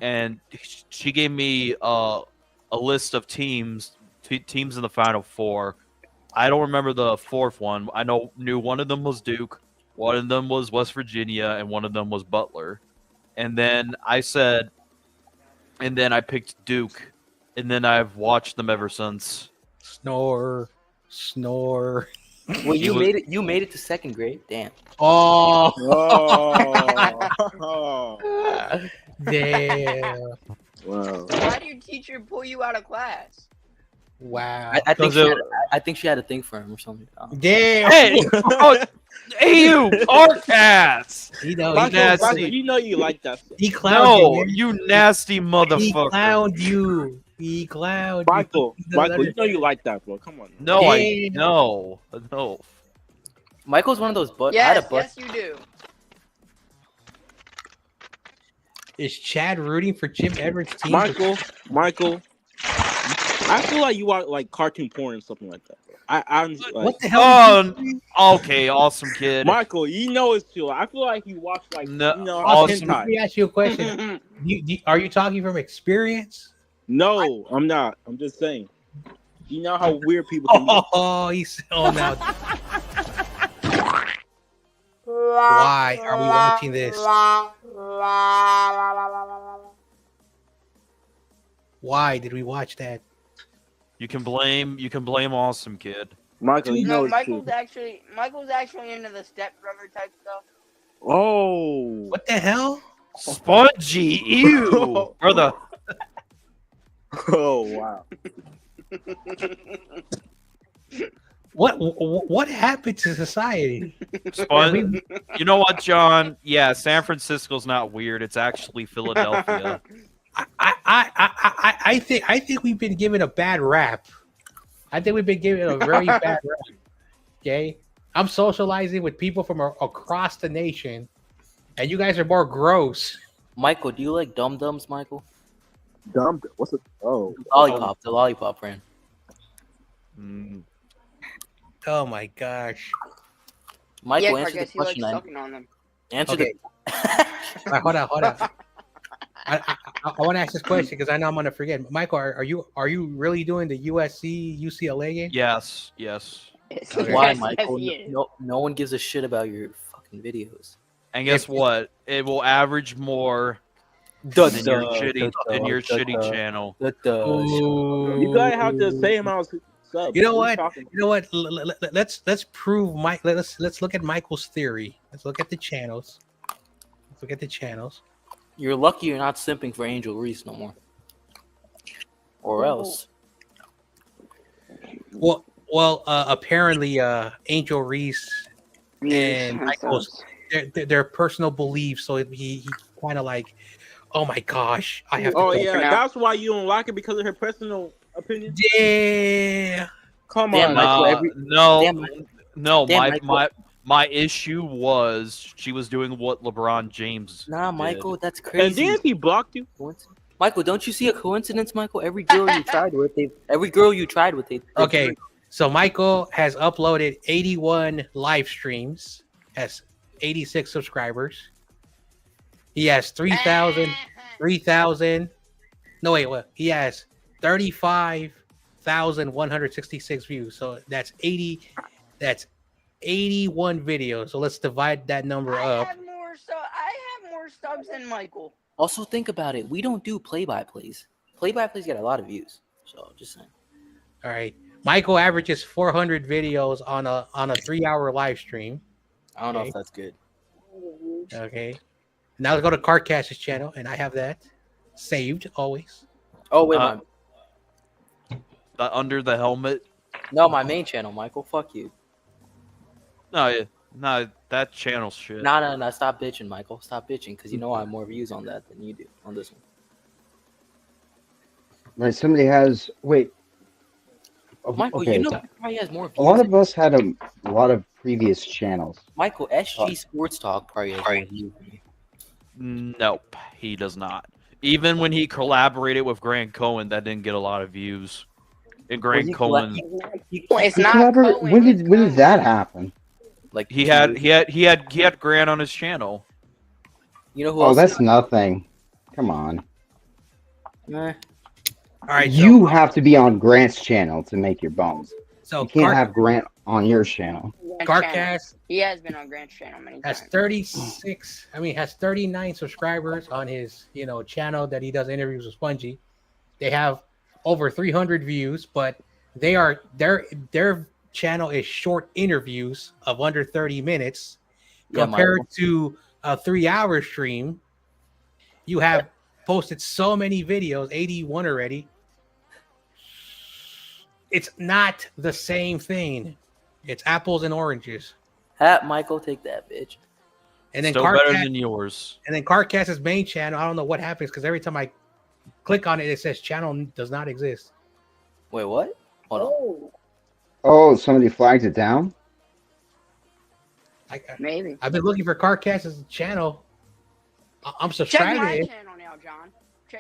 A: and she gave me a list of teams in the Final Four. I don't remember the fourth one. I knew one of them was Duke, one of them was West Virginia, and one of them was Butler. and then I said, and then I picked Duke, and then I've watched them ever since.
F: Snore.
E: Well,
A: He
E: you
A: was-
E: made it. You made it to second grade. Damn.
F: Oh,
D: Oh.
F: damn!
D: Wow.
B: Why did your teacher pull you out of class?
F: Wow.
E: I think
A: 'Cause
E: she
A: it-
E: had, I think she had a thing for him or something.
F: Damn.
A: Hey, hey, you, our cats.
F: You know,
A: Michael,
F: he,
A: Michael,
D: You know you like that stuff.
F: he clowned
A: No,
F: you. Man.
A: you nasty
F: He
A: motherfucker.
F: clowned you. He clowned
D: Michael,
F: you.
D: Michael, you know you like that, bro. Come on.
A: No,
F: Damn.
A: no.
E: Michael's one of those I had
B: Yes,
E: a butt.
B: yes, you do.
F: Is Chad rooting for Jim Edwards' team?
D: Michael, I feel like you watch like cartoon porn and something like that. I'm just, like,
F: What the hell?
A: Okay, awesome kid.
D: Michael, you know it's true. I feel like you watch like
A: No,
F: Austin,
A: awesome.
F: let me ask you a question. Are you talking from experience?
D: No, I'm not. I'm just saying. You know how weird people can be.
F: He's now. Why are we watching this? Why did we watch that?
A: You can blame awesome kid.
D: Michael, you know
B: No,
D: it's
B: Michael's
D: true.
B: actually into the stepbrother type stuff.
D: Oh.
F: What the hell?
A: Spongy, ew, brother.
D: Oh wow.
F: What happened to society?
A: You know what, John? Yeah, San Francisco's not weird. It's actually Philadelphia.
F: I think we've been given a bad rap. I think we've been given a very bad rap. Okay, I'm socializing with people from across the nation, and you guys are more gross.
E: Michael, do you like Dum Dums, Michael?
D: Dumb. What's it? Oh.
E: The lollipop brand.
A: Mm.
F: Oh my gosh!
E: Michael,
B: I
E: answer the
B: guess he likes
E: question.
B: sucking on them.
E: Answer
F: Okay.
E: the.
F: All right, hold on. I want to ask this question because I know I'm gonna forget. Michael, are you really doing the USC UCLA game?
A: Yes.
B: Yes,
E: Why,
B: yes,
E: Michael?
B: he is.
E: No one gives a shit about your fucking videos.
A: And guess what? It will average more
E: Duh,
A: than your shitty channel.
D: You guys have the same amount of subs.
F: You know
D: What
F: what?
D: are you talking
F: You know what? Let's prove Mike. Let's look at Michael's theory. Let's look at the channels.
E: You're lucky you're not simping for Angel Reese no more. Or else.
F: Well, apparently, Angel Reese and Michael's their personal beliefs. So he kind of like, oh my gosh, I have.
D: Oh
F: to
D: yeah, that's why you don't like it because of her personal opinion.
F: Yeah.
D: Come
E: Damn,
D: on,
E: Michael,
A: No.
E: Damn,
A: My issue was she was doing what LeBron James.
E: Nah,
A: did.
E: Michael, that's
D: And
E: crazy.
D: then he blocked you.
E: Michael, don't you see a coincidence, Michael? Every girl you tried with, they
F: Okay, so Michael has uploaded 81 live streams, has 86 subscribers. He has 3,000. No, wait, what? He has 35,166 views. So that's 80. That's 81 videos. So let's divide that number up.
B: I have more subs than Michael.
E: Also, think about it. We don't do play-by-plays. Play-by-plays get a lot of views. So, just saying.
F: All right. Michael averages 400 videos on a 3-hour live stream.
E: I don't know if that's good.
F: Okay. Now let's go to Cardcast's channel, and I have that saved always.
E: Oh, wait,
A: The under the helmet.
E: no, my main channel, Michael. Fuck you.
A: No, that channel's shit.
E: No. Stop bitching, Michael. Stop bitching, because you know I have more views on that than you do on this one.
C: Right, somebody has. Wait.
E: Michael,
C: Okay.
E: you know he probably has more views.
C: A lot of us had a lot of previous channels.
E: Michael, SG Sports Talk probably has more views than you.
A: Nope, he does not. Even when he collaborated with Grant Cohen, that didn't get a lot of views. And Grant Cohen,
B: It's not. Cohen,
C: When
B: it's
C: did
B: Cohen.
C: that happen?
E: like
A: he had Grant on his channel.
E: You know who
C: Oh,
E: else?
C: that's nothing. Come on.
E: Eh.
F: All right.
C: You have to be on Grant's channel to make your bones.
F: So
C: You can't have Grant on your channel?
B: Grant's channel.
F: Carcast
B: He has been on Grant's channel many
F: has
B: times.
F: 36. I mean, has 39 subscribers on his channel that he does interviews with Spongy. They have over 300 views, but their channel is short interviews of under 30 minutes compared to a 3-hour stream. You have posted so many videos, 81 already. It's not the same thing. It's apples and oranges.
E: Michael, take that, bitch.
A: And then still better than yours.
F: And then Carcast's main channel, I don't know what happens because every time I click on it, it says channel does not exist.
E: Wait, what? Hold on.
C: Oh, somebody flagged it down?
B: Maybe.
F: I've been looking for Carcast's channel. I'm subscribed.
B: Check my channel now, John.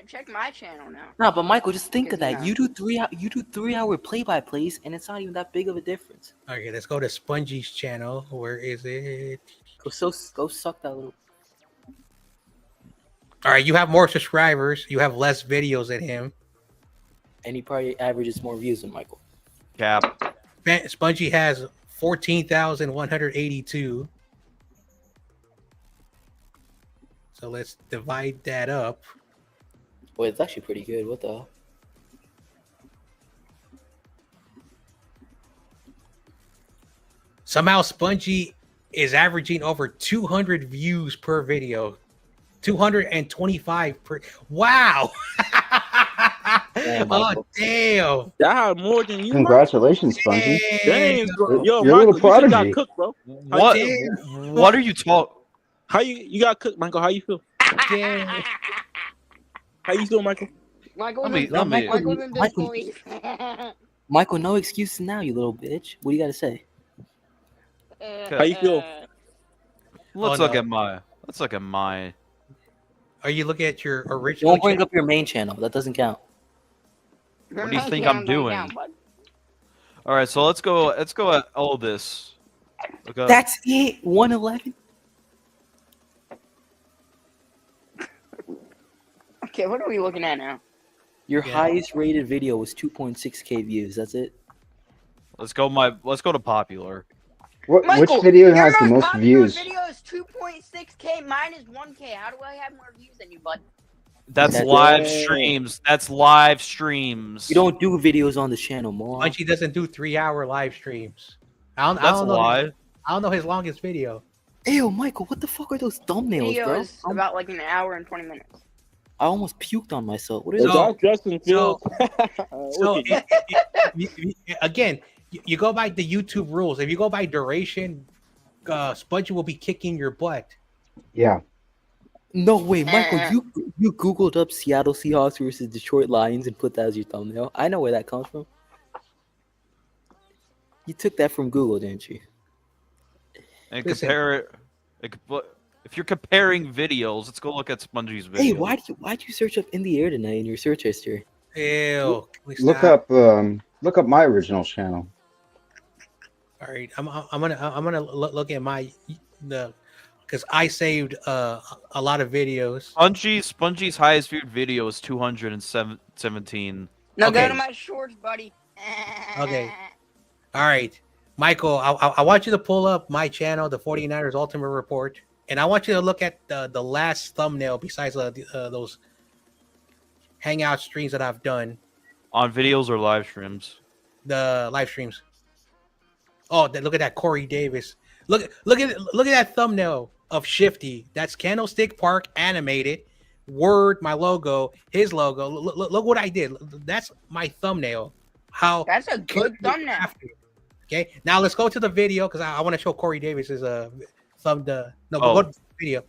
B: Check my channel now.
E: No, but Michael, just think of that. You do 3-hour play-by-plays, and it's not even that big of a difference.
F: Okay, let's go to Spongy's channel. Where is it?
E: Go suck that little.
F: All right, you have more subscribers. You have less videos than him.
E: And he probably averages more views than Michael.
A: Cap.
F: Spongy has 14,182. So let's divide that up.
E: Boy, it's actually pretty good. What the hell?
F: Somehow Spongy is averaging over 200 views per video. 225 per. Wow.
E: Damn,
F: Oh, damn.
D: That more than you.
C: Congratulations, Spongy.
D: Dang, bro. Yo,
C: You're a
D: Michael,
C: little
D: you
C: prodigy.
D: got cooked, bro.
A: What are you talking?
D: How you got cooked, Michael? How you feel?
F: Damn.
D: How you feel, Michael?
E: Michael, no excuses now, you little bitch. What do you got to say?
D: How you feel?
A: Let's look at my.
F: Are you looking at your original?
E: Don't bring up your main channel. That doesn't count.
A: What do you think I'm doing? All right, so let's go at all this.
E: That's it. 111.
B: Okay, what are we looking at now?
E: Your highest rated video was 2.6K views. That's it.
A: Let's go to popular.
C: Which video has the most views?
B: Video is 2.6K. Mine is 1K. How do I have more views than you, bud?
A: That's live streams. That's live streams.
E: You don't do videos on the channel, more.
F: Spongy doesn't do 3-hour live streams. I don't know his longest video.
E: Ew, Michael, what the fuck are those thumbnails,
B: Video
E: bro?
B: is about like an hour and 20 minutes.
E: I almost puked on myself. What is
F: So-
E: that?
D: Justin Fields.
F: So again, you go by the YouTube rules. If you go by duration, Spongy will be kicking your butt.
C: Yeah.
E: No way, Michael. You Googled up Seattle Seahawks versus Detroit Lions and put that as your thumbnail. I know where that comes from. You took that from Google, didn't you?
A: And compare it. If you're comparing videos, let's go look at Spongy's video.
E: Hey, why'd you search up In the Air tonight in your search history?
F: Ew.
C: Look up my original channel.
F: All right, I'm gonna look at because I saved a lot of videos.
A: Spongy's highest viewed video is 217.
B: No, go to my shorts, buddy.
F: Okay. All right, Michael, I want you to pull up my channel, the 49ers Ultimate Report, and I want you to look at the last thumbnail besides those Hangout streams that I've done.
A: On videos or live streams?
F: The live streams. Oh, look at that Corey Davis. Look at that thumbnail of Shifty. That's Candlestick Park animated. Word, my logo, his logo. Look what I did. That's my thumbnail.
B: That's a good thumbnail.
F: Okay, now let's go to the video because I want to show Corey Davis's go to the video.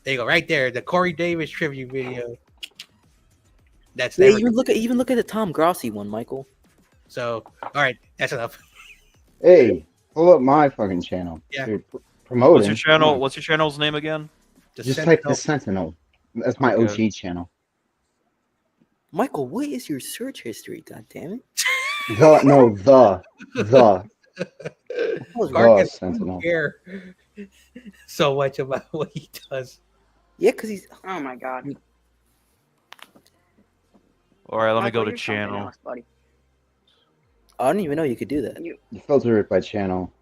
F: There you go, right there, the Corey Davis tribute video. That's
E: yeah. Even look at the Tom Grossi one, Michael.
F: So, all right, that's enough.
C: Hey, pull up my fucking channel.
F: Yeah.
C: You're promoting.
A: What's your channel? What's your channel's name again?
C: Just type the Sentinel. That's my OG channel.
E: Michael, what is your search history? God damn it!
C: The
F: Gargan
C: Sentinel.
F: Care so much about what he does.
E: Yeah, because he's.
B: Oh my god.
A: All right, let me go to
B: you're something
A: channel.
B: else, buddy.
E: I don't even know you could do that.
B: You,
C: You filter it by channel.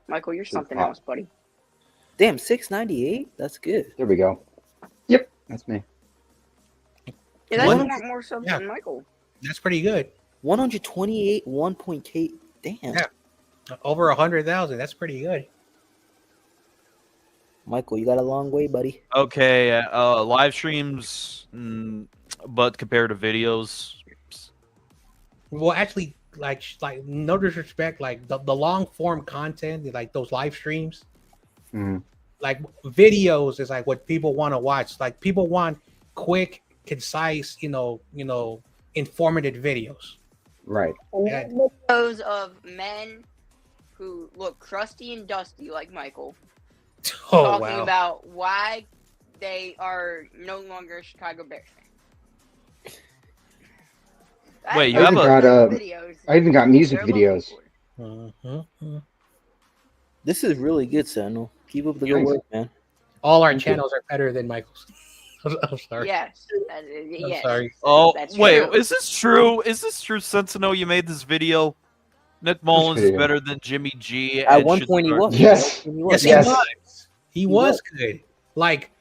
B: Michael, you're
C: Should
B: something
C: pop.
B: else, buddy.
E: Damn, 698. That's good.
C: There we go. Yep, that's me.
B: Yeah, that's
E: What?
B: a lot more subs
F: Yeah.
B: than Michael.
F: That's pretty good.
E: 128 1.8. Damn.
F: Yeah. Over 100,000. That's pretty good.
E: Michael, you got a long way, buddy.
A: Okay, live streams, but compared to videos,
F: Well, actually, like no disrespect, like the long form content, like those live streams,
C: Mhm.
F: like videos is like what people want to watch. Like people want quick, concise, informative videos.
C: Right.
F: Yeah.
B: Videos of men who look crusty and dusty like Michael
F: Oh
B: talking
F: wow!
B: about why they are no longer a Chicago Bears fan.
A: Wait, you
C: I
A: have
C: even
A: a-
C: got
B: videos
C: I even got music
B: they're looking
C: videos.
B: for.
F: Mhm.
E: This is really good, Sentinel. Keep up the good
C: Thanks.
E: work, man.
F: All our
C: Thank you.
F: channels are better than Michael's. I'm sorry.
B: Yes.
F: I'm
B: Yes.
F: sorry.
A: Oh,
B: That's
A: wait,
B: true.
A: is this true? Is this true, Sentinel? You made this video? Nick Mullins is
C: video?
A: better than Jimmy G.
E: At
A: and
E: one
A: should
E: point, he
A: start-
E: was.
C: Yes.
E: At one point
F: Yes,
C: Yes.
F: he was. He was good. Like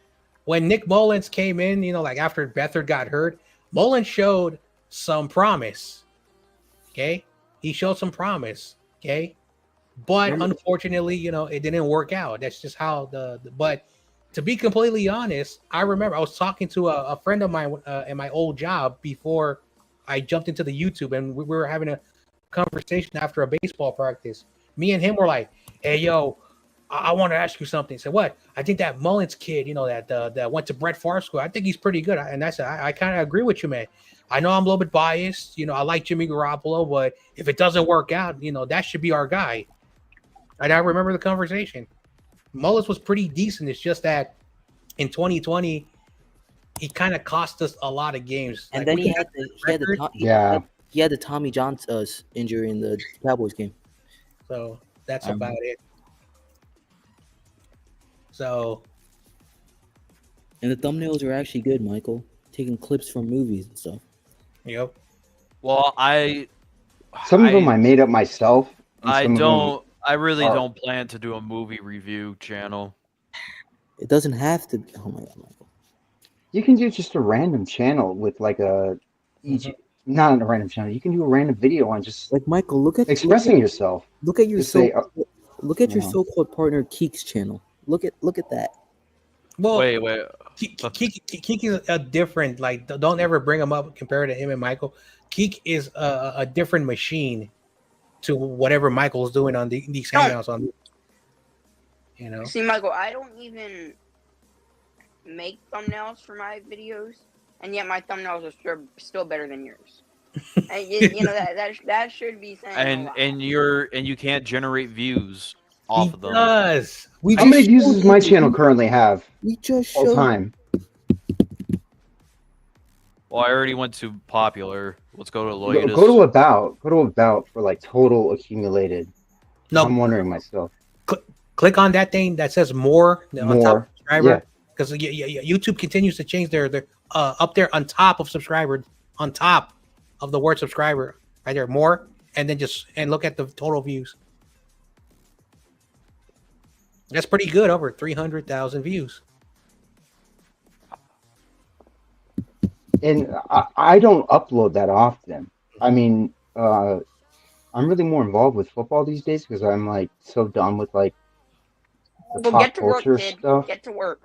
F: when Nick Mullins came in, like after Beathard got hurt, Mullins showed some promise. Okay, he showed some promise. Okay, but unfortunately, it didn't work out. That's just how But to be completely honest, I remember I was talking to a friend of mine in my old job before I jumped into the YouTube, and we were having a conversation after a baseball practice. Me and him were like, "Hey, yo, I want to ask you something." He said, "What?" I think that Mullins kid, that went to Brett Favre school, I think he's pretty good. And I said, I kind of agree with you, man. I know I'm a little bit biased. I like Jimmy Garoppolo, but if it doesn't work out, that should be our guy. And I remember the conversation. Mullins was pretty decent. It's just that in 2020, he kind of cost us a lot of games.
E: And
F: Like,
E: then
F: we
E: he
F: could
E: had
F: have
E: the
F: record,
E: he had the Tommy John injury in the Cowboys game.
F: so that's about it. So
E: And the thumbnails are actually good, Michael. Taking clips from movies and stuff.
F: yep.
A: Well,
C: Some of them I made up myself. and
A: I
C: some of them-
A: don't. I really
C: are-
A: don't plan to do a movie review channel.
E: It doesn't have to be. Oh my god, Michael.
C: You can do just a random channel with like not a random channel. You can do a random video on just
E: Like Michael, look at
C: expressing yourself.
E: Look at your
C: Just say,
E: look at your
C: you know.
E: so-called partner Keek's channel. Look at that.
F: Well,
A: Wait.
F: Keek is a different. Like, don't ever bring him up compared to him and Michael. Keek is a different machine to whatever Michael's doing on these hangouts on.
B: See, Michael, I don't even make thumbnails for my videos, and yet my thumbnails are still better than yours. And that should be saying a lot.
A: And you can't generate views off
F: He
A: of them.
F: does.
C: How many views does my channel currently have
E: We just
C: all
E: showed.
C: time?
A: Well, I already went to popular. Let's go to
C: Go
A: latest.
C: to about. Go to about for like total accumulated.
F: No,
C: I'm wondering myself.
F: click on that thing that says more on top of
C: More.
F: subscriber, because YouTube continues to change their up there on top of subscriber, on top of the word subscriber, right there, more, and then and look at the total views. That's pretty good, over 300,000 views.
C: And I don't upload that often. I mean, I'm really more involved with football these days because I'm like so done with like the
B: Well,
C: pop
B: get to work,
C: culture
B: kid.
C: stuff.
B: Get to work.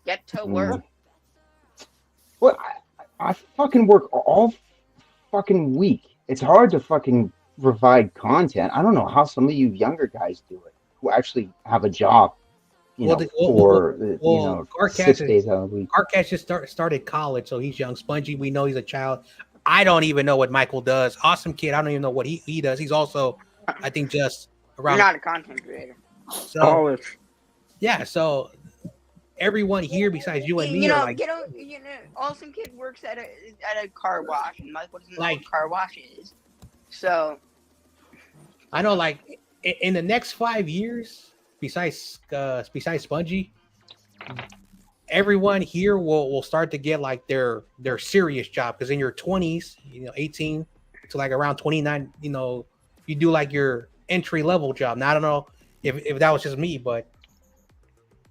B: Get to work.
C: Well, I fucking work all fucking week. It's hard to fucking provide content. I don't know how some of you younger guys do it who actually have a job, for
F: Garcas
C: 6 days out of the week.
F: Garcas just started college, so he's young. Spongy, we know he's a child. I don't even know what Michael does. Awesome kid, I don't even know what he does. He's also, I think, just
B: You're
F: around.
B: not a content creator.
F: So
D: College.
F: yeah, so everyone here besides you and me are like,
B: Awesome kid works at a car wash, and Michael doesn't know
F: Like-
B: what a car wash is. So
F: I know, like in the next 5 years, besides Spongy, everyone here will start to get like their serious job, because in your 20s, 18, to like around 29. You know, you do like your entry level job. Now I don't know if that was just me, but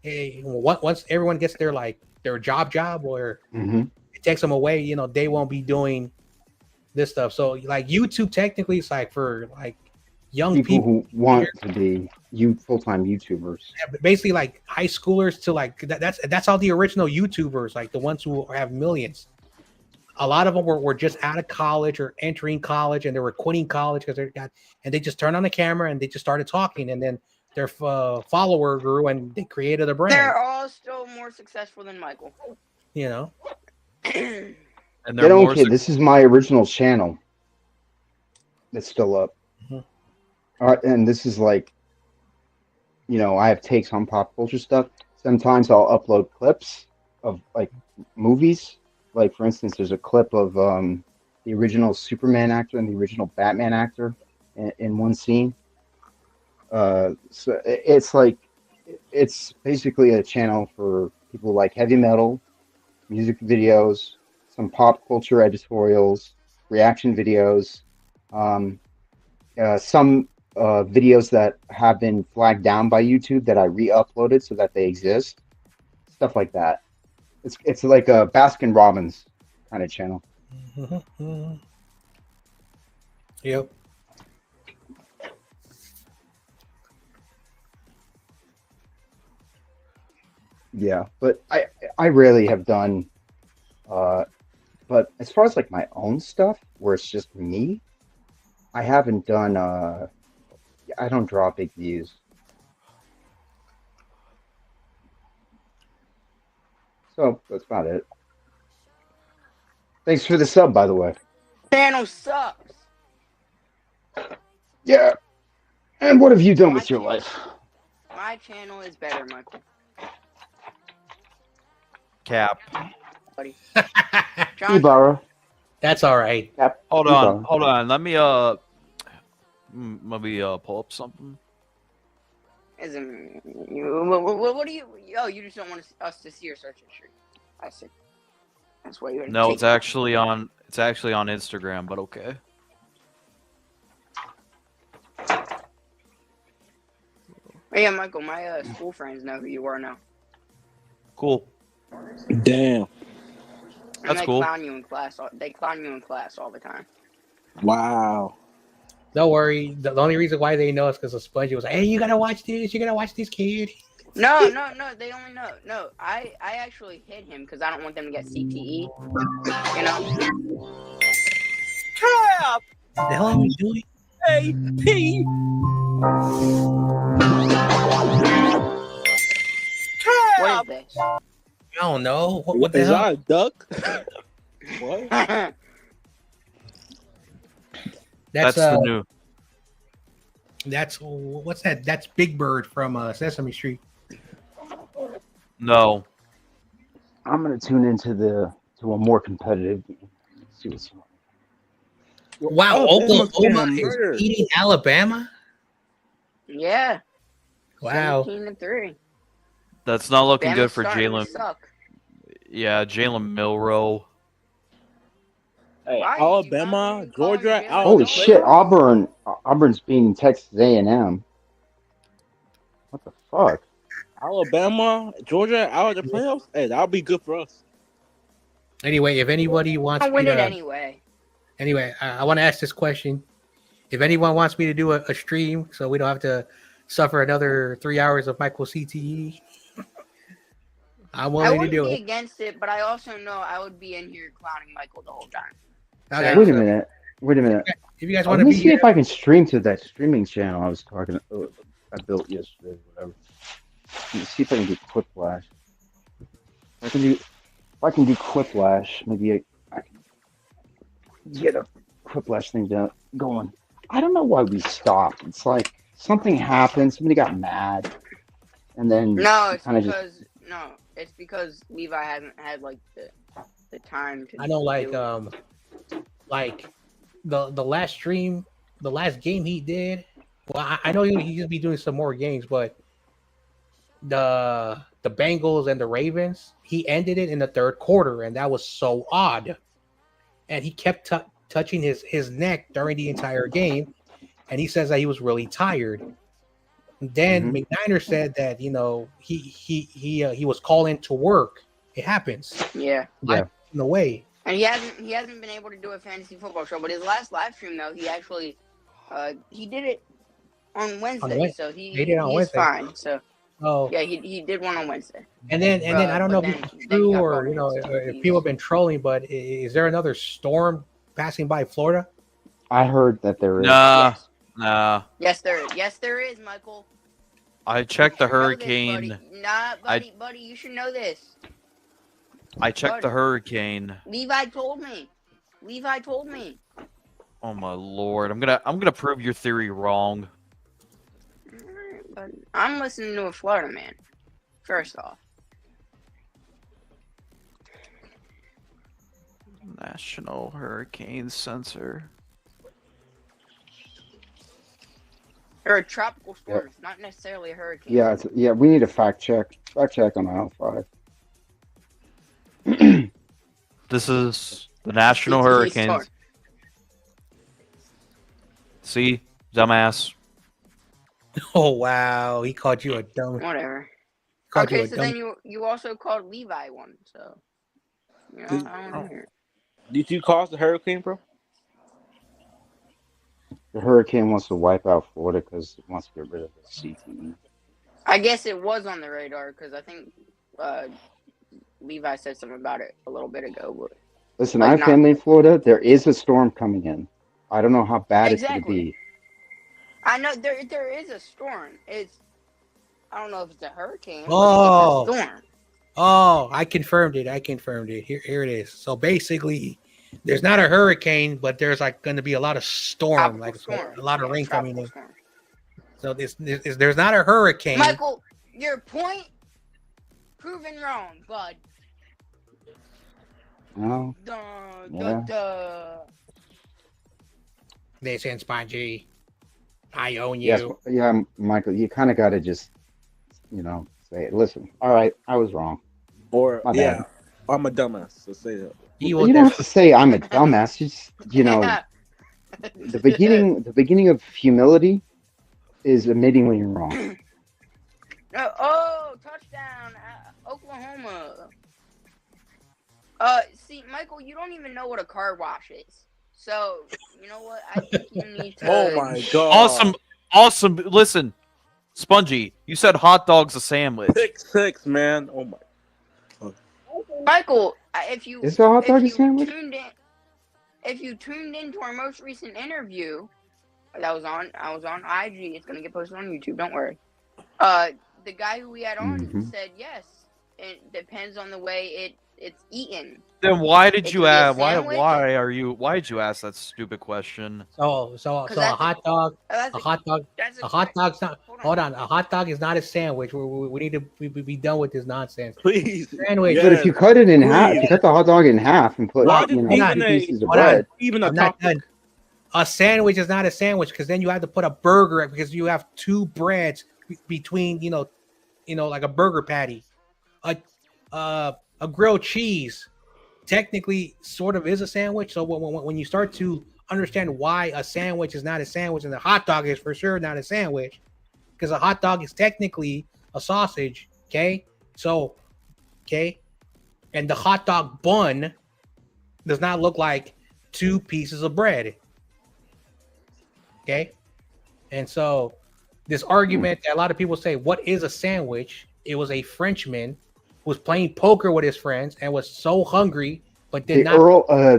F: hey, once everyone gets their job, or it takes them away, you know, they won't be doing this stuff. So like YouTube, technically, it's like for like young
C: people
F: people
C: who want to be full-time YouTubers.
F: basically like high schoolers to like that's all the original YouTubers, like the ones who have millions. A lot of them were just out of college or entering college, and they were quitting college because they just turned on the camera and they just started talking, and then their follower grew and they created a brand.
B: They're all still more successful than Michael.
F: You know.
A: And
C: They
A: they're
C: don't
A: more
C: care. This is my original channel that's still up. And this is like, you know, I have takes on pop culture stuff. Sometimes I'll upload clips of like movies. Like, for instance, there's a clip of the original Superman actor and the original Batman actor in one scene. So it's like, it's basically a channel for people who like heavy metal, music videos, some pop culture editorials, reaction videos, some videos that have been flagged down by YouTube that I re-uploaded so that they exist, stuff like that. It's like a Baskin Robbins kind of channel.
F: Yep.
C: Yeah, but I rarely have done. But as far as like my own stuff, where it's just me, I haven't done. I don't draw big views. So that's about it. Thanks for the sub, by the way.
B: Channel sucks.
C: Yeah. And what have you done with your life?
B: My channel is better, Michael.
A: Cap.
B: Buddy.
C: Ibarra.
F: That's all right.
C: Cap.
A: Hold
C: Ibarra.
A: on. Let me maybe pull up something.
B: What do you? Oh, you just don't want us to see your search history. I see. That's why you.
A: No, it's actually on Instagram, but okay.
B: Oh, yeah, Michael, my school friends know who you are now.
A: Cool.
D: Damn.
B: And
A: That's
B: they
A: cool.
B: clown you in class. They clown you in class all the time.
D: Wow.
F: Don't worry. The only reason why they know is because of Spongy was like, "Hey, you gotta watch this. You gotta watch this, kid."
B: No. They only know. No, I actually hid him because I don't want them to get CTE. You know.
A: Cap.
F: What the hell are we doing?
A: Hey, P.
B: What is this?
F: I don't know. What the
D: Is
F: hell?
D: that a duck? What?
A: That's the new.
F: That's what's that? That's Big Bird from Sesame Street.
A: No.
C: I'm gonna tune into a more competitive game. Let's see what's on.
F: Wow,
D: Alabama's
F: Oklahoma
D: getting
F: is
D: murdered.
F: beating Alabama.
B: Yeah.
F: Wow.
B: 17-3.
A: That's not looking
B: Bama's
A: good for
B: starting to
A: Jalen.
B: suck.
A: Yeah, Jalen Milroe.
D: Hey,
B: Why?
D: Alabama,
B: You calling
D: Georgia,
B: Jalen
D: out
C: Holy
D: of the
C: shit!
D: playoffs?
C: Auburn's beating Texas A&M. What the fuck?
D: Alabama, Georgia, out of the playoffs. Hey, that'll be good for us.
F: Anyway, if anybody wants
B: I'll
F: me
B: win it
F: to,
B: anyway.
F: I want to ask this question. If anyone wants me to do a stream so we don't have to suffer another 3 hours of Michael CTE, I'm
B: I
F: willing to
B: wouldn't
F: do
B: be
F: it.
B: against it, but I also know I would be in here clowning Michael the whole time.
F: Okay,
C: Wait a
F: so
C: minute.
F: if you guys want
C: Let
F: to
C: me
F: be
C: see
F: here,
C: if I can stream to that streaming channel I was talking. I built yesterday. Whatever. Let me see if I can do Quiplash. If I can do Quiplash, maybe I can get a Quiplash thing going. I don't know why we stopped. It's like something happened. Somebody got mad, and then
B: No, it's
C: kind of
B: because it's because Levi hasn't had like the time to.
F: I know like
B: do it.
F: like the last stream, the last game he did. Well, I know he's gonna be doing some more games, but the Bengals and the Ravens, he ended it in the third quarter, and that was so odd. And he kept touching his neck during the entire game, and he says that he was really tired. And then McNiner said that he was called into work. It happens.
B: Yeah.
F: In the way.
B: And he hasn't been able to do a fantasy football show, but his last live stream though, he actually he did it on Wednesday, so he's Wednesday. Fine. So yeah, he did one on Wednesday.
F: And then I don't know if it's true or if people have been trolling, but is there another storm passing by Florida?
C: I heard that there is.
A: Nah.
B: Yes, there is, Michael.
A: I checked the hurricane.
B: Buddy, you should know this.
A: I checked the hurricane.
B: Levi told me.
A: Oh my lord! I'm gonna prove your theory wrong.
B: But I'm listening to a Florida man. First off,
A: National Hurricane Center.
B: Or a tropical storm, not necessarily a hurricane.
C: Yeah, we need a fact check. Fact check on aisle 5.
A: This is the National Hurricane. See, dumbass.
F: Oh wow, he called you a dumb.
B: Whatever. Okay, so then you also called Levi one, so I don't know.
D: Did you cause the hurricane, bro?
C: The hurricane wants to wipe out Florida because it wants to get rid of the CTE.
B: I guess it was on the radar because I think Levi said something about it a little bit ago. But
C: listen, I have family in Florida. There is a storm coming in. I don't know how bad it's going to be.
B: I know there is a storm. I don't know if it's a hurricane.
F: Oh,
B: but it's a storm.
F: Oh, I confirmed it. Here it is. So basically, there's not a hurricane, but there's like going to be a lot of storm, a lot of rain coming in. So there's not a hurricane.
B: Michael, your point proven wrong, bud.
C: No.
F: Listen, Spongy, I own you.
C: Yeah, Michael, you kind of got to just, say, listen, all right, I was wrong.
D: Or, I'm a dumbass, so say that.
C: You don't have to say I'm a dumbass. Just, the beginning of humility is admitting when you're wrong.
B: Touchdown, Oklahoma. See, Michael, you don't even know what a car wash is. So, you know what? I think you need to...
D: Oh, my God.
A: Awesome. Listen, Spongy, you said hot dog's a sandwich.
D: 6'6", man. Oh, my.
B: Michael, if you...
C: Is the hot dog a sandwich?
B: If you tuned into our most recent interview, I was on IG. It's going to get posted on YouTube. Don't worry. The guy who we had on said yes. It depends on the way it's eaten.
A: Then why did you ask? Why did you ask that stupid question?
F: So a hot dog is not a sandwich. We need to be done with this nonsense.
D: Please,
F: sandwich.
C: But if you cut it in half, if you cut the hot dog in half and put two pieces of bread.
F: A sandwich is not a sandwich because then you have to put a burger because you have two breads between like a burger patty, a grilled cheese. Technically, sort of is a sandwich. So when you start to understand why a sandwich is not a sandwich and the hot dog is for sure not a sandwich, because a hot dog is technically a sausage. Okay, and the hot dog bun does not look like two pieces of bread. Okay, and so this argument that a lot of people say, what is a sandwich? It was a Frenchman who was playing poker with his friends and was so hungry, but did not.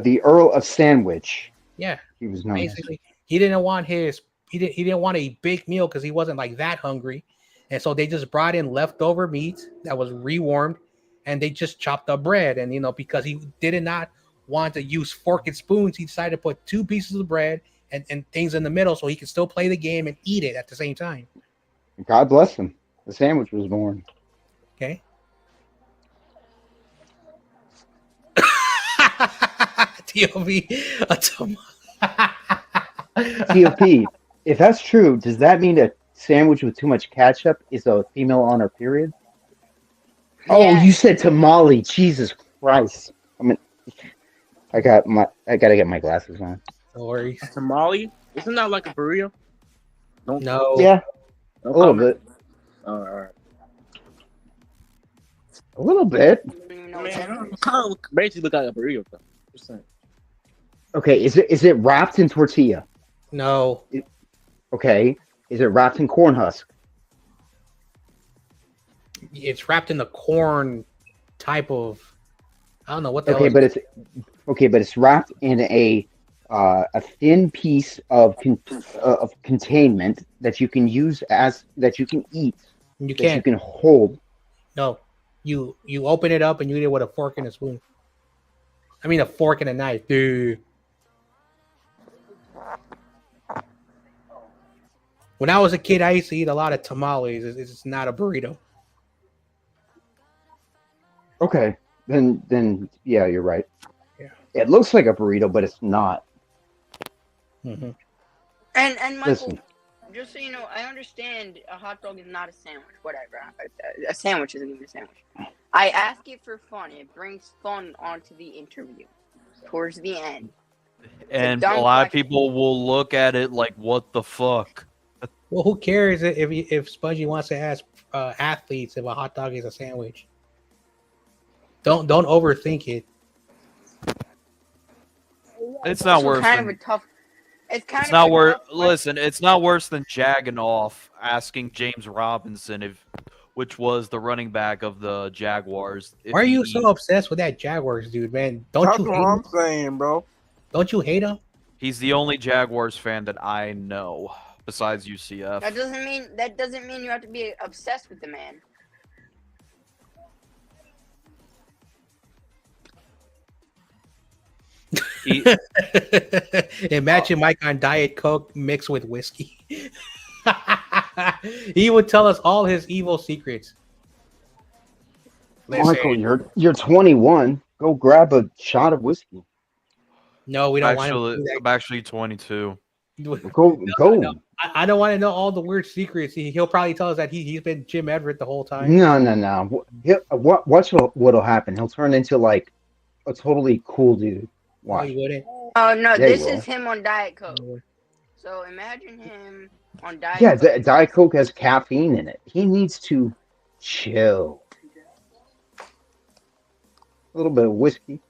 C: The Earl of Sandwich.
F: Yeah,
C: he was known.
F: Basically, he didn't want a big meal because he wasn't like that hungry, and so they just brought in leftover meat that was rewarmed, and they just chopped up bread. And because he did not want to use fork and spoons, he decided to put two pieces of bread and things in the middle so he could still play the game and eat it at the same time.
C: God bless him. The sandwich was born.
F: Okay.
C: TOP. If that's true, does that mean a sandwich with too much ketchup is a female on her period? Yeah. Oh, you said tamale. Jesus Christ. I I gotta get my glasses on.
F: No worries.
D: Tamale? Isn't that like a burrito? Don't.
F: No.
C: Yeah,
D: No
C: a little
D: comment.
C: bit.
D: All right.
C: A little bit.
B: I don't even know
D: I
B: what
D: mean,
B: that
D: it
B: is.
D: kind of basically look like a burrito, though. Just saying.
C: Okay, is it wrapped in tortilla?
F: No.
C: Okay, is it wrapped in corn husk?
F: It's wrapped in the corn type of. I don't know what the
C: Okay,
F: hell.
C: but it's wrapped in a thin piece of containment that you can use that you can eat,
F: You
C: that you
F: can't.
C: can hold.
F: No. You open it up and you eat it with a fork and a spoon. I mean a fork and a knife, dude. When I was a kid, I used to eat a lot of tamales. It's not a burrito.
C: Okay, then yeah, you're right.
F: Yeah.
C: It looks like a burrito, but it's not.
F: Mm-hmm.
B: And Michael,
C: Listen.
B: just so you know, I understand a hot dog is not a sandwich. Whatever, a sandwich isn't even a sandwich. I ask it for fun. It brings fun onto the interview. Towards the end,
A: And a
B: dumb
A: lot of
B: question.
A: people will look at it like, "What the fuck?"
F: Well, who cares if Spongy wants to ask athletes if a hot dog is a sandwich? Don't overthink it.
A: It's not
B: This is
A: worse
B: kind
A: than.
B: of a tough.
A: It's not worse. Listen, it's not worse than jagging off asking James Robinson which was the running back of the Jaguars.
F: Why are you so obsessed with that Jaguars dude, man?
D: That's what I'm saying, bro.
F: Don't you hate him?
A: He's the only Jaguars fan that I know besides UCF.
B: That doesn't mean you have to be obsessed with the man.
F: Imagine Mike on Diet Coke mixed with whiskey. He would tell us all his evil secrets.
C: Michael, you're 21. Go grab a shot of whiskey.
F: No, we don't want him to do that.
A: I'm actually 22.
C: Go.
F: No, I don't want to know all the weird secrets. He'll probably tell us that he's been Jim Everett the whole time.
C: No. Watch what'll happen. He'll turn into like a totally cool dude.
F: Why
C: Watch.
F: you wouldn't?
B: Oh no,
C: Yeah,
B: this
C: he will.
B: is him on Diet Coke. So imagine him on Diet
C: Yeah,
B: Coke.
C: Diet Coke has caffeine in it. He needs to chill. A little bit of whiskey.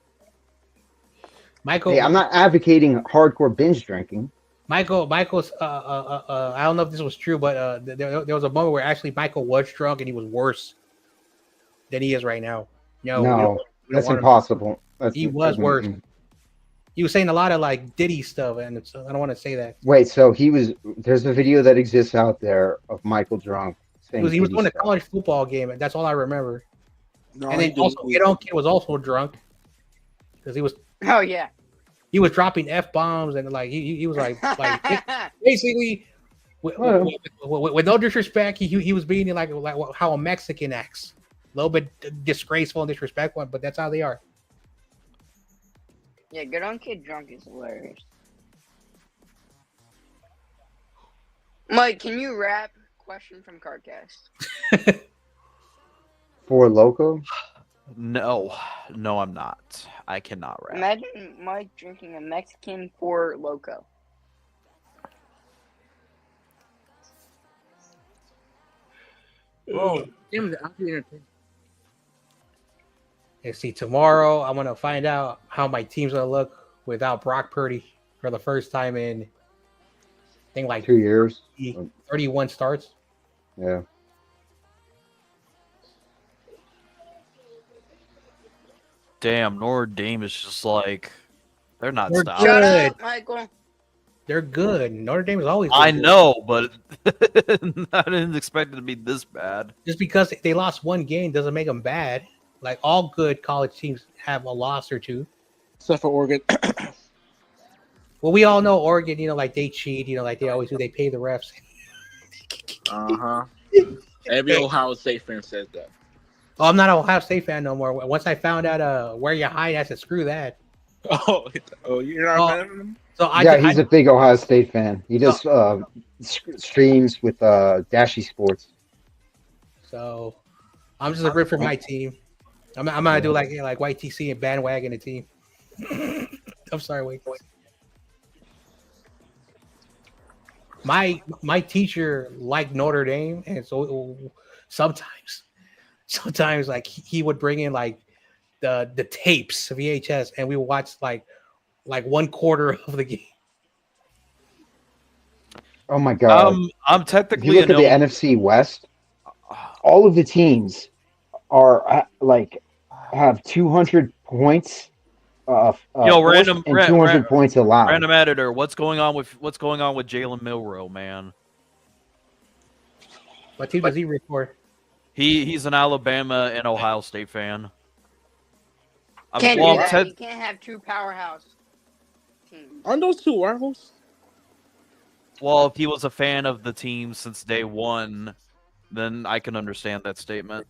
F: Michael,
C: Hey, I'm not advocating hardcore binge drinking.
F: Michael's. I don't know if this was true, but there was a moment where actually Michael was drunk and he was worse than he is right now.
C: No,
F: we don't
C: that's
F: want him-
C: impossible.
F: He was worse. He was saying a lot of like Diddy stuff, and I don't want to say that.
C: Wait, so there's a video that exists out there of Michael drunk saying
F: He was
C: Diddy
F: doing a
C: stuff.
F: college football game, and that's all I remember.
D: No,
F: And
D: he
F: then
D: didn't.
F: also, Get On Kid was also drunk because
B: Oh yeah.
F: he was dropping F-bombs and like he was like basically with no disrespect, he was being like how a Mexican acts, a little bit disgraceful and disrespectful, but that's how they are.
B: Yeah, Get On Kid drunk is hilarious. Mike, can you rap? Question from Cardcast.
C: For Loco?
A: No, I'm not. I cannot rap.
B: Imagine Mike drinking a Mexican Four Loco.
D: Bro, damn it, I'm being entertained.
F: And see, tomorrow I'm gonna find out how my team's gonna look without Brock Purdy for the first time in I think like
C: 2 years.
F: 31 starts.
C: Yeah.
A: Damn, Notre Dame is just like they're not
F: They're
A: stopping.
B: Shut
F: Good.
B: up, Michael.
F: They're good. Notre Dame is always.
A: I
F: good.
A: know, but I didn't expect it to be this bad.
F: Just because they lost one game doesn't make them bad. Like all good college teams have a loss or two.
D: Except for Oregon.
F: Well, we all know Oregon. Like they cheat. Like they always do. They pay the refs.
D: Every Ohio State fan says that.
F: Oh, I'm not an Ohio State fan no more. Once I found out where you hide, I said screw that.
D: Oh, you're not
F: Oh.
D: mad at them?
F: So
C: He's a big Ohio State fan. He does streams with Dashy Sports.
F: So I'm just a rip for my team. I'm gonna do like YTC and bandwagon a team. I'm sorry, wait. My teacher liked Notre Dame, and so sometimes like he would bring in like the tapes VHS, and we would watch like 1/4 of the game.
C: Oh my God!
A: I'm
C: If you
A: technically
C: look
A: an
C: at the
A: Ill-
C: NFC West, all of the teams are like have 200 points
A: Yo,
C: forced and 200 points allowed.
A: random editor. What's going on with Jalen Milroe, man?
F: What team does he report?
A: He's an Alabama and Ohio State fan.
B: Can't
A: well,
B: do that.
A: Ted-
B: You can't have two powerhouse teams.
D: Aren't those two rivals?
A: well, if he was a fan of the team since day one, then I can understand that statement.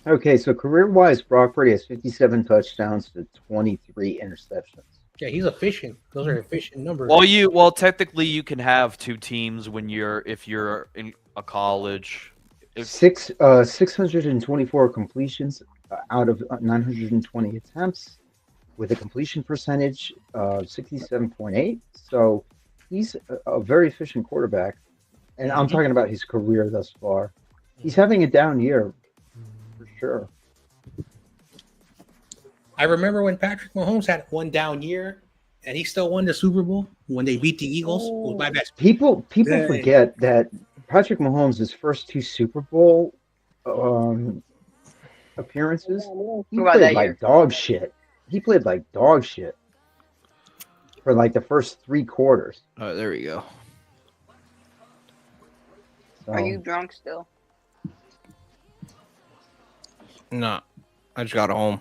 C: Okay, so career-wise, Brock Purdy has 57 touchdowns to 23 interceptions.
F: Yeah, he's efficient. Those are efficient numbers.
A: Well, technically, you can have two teams if you're in a college.
C: 624 completions out of 920 attempts, with a completion percentage of 67.8. So he's a very efficient quarterback, and I'm talking about his career thus far. He's having a down year, for sure.
F: I remember when Patrick Mahomes had one down year, and he still won the Super Bowl when they beat the Eagles. It was my best.
C: People
F: Dang.
C: forget that Patrick Mahomes' first two Super Bowl appearances, he
B: What about
C: played
B: that
C: like
B: year?
C: dog shit. He played like dog shit for like the first 3 quarters.
A: Oh, there we go.
C: So,
B: Are you drunk still?
I: No, I just got home.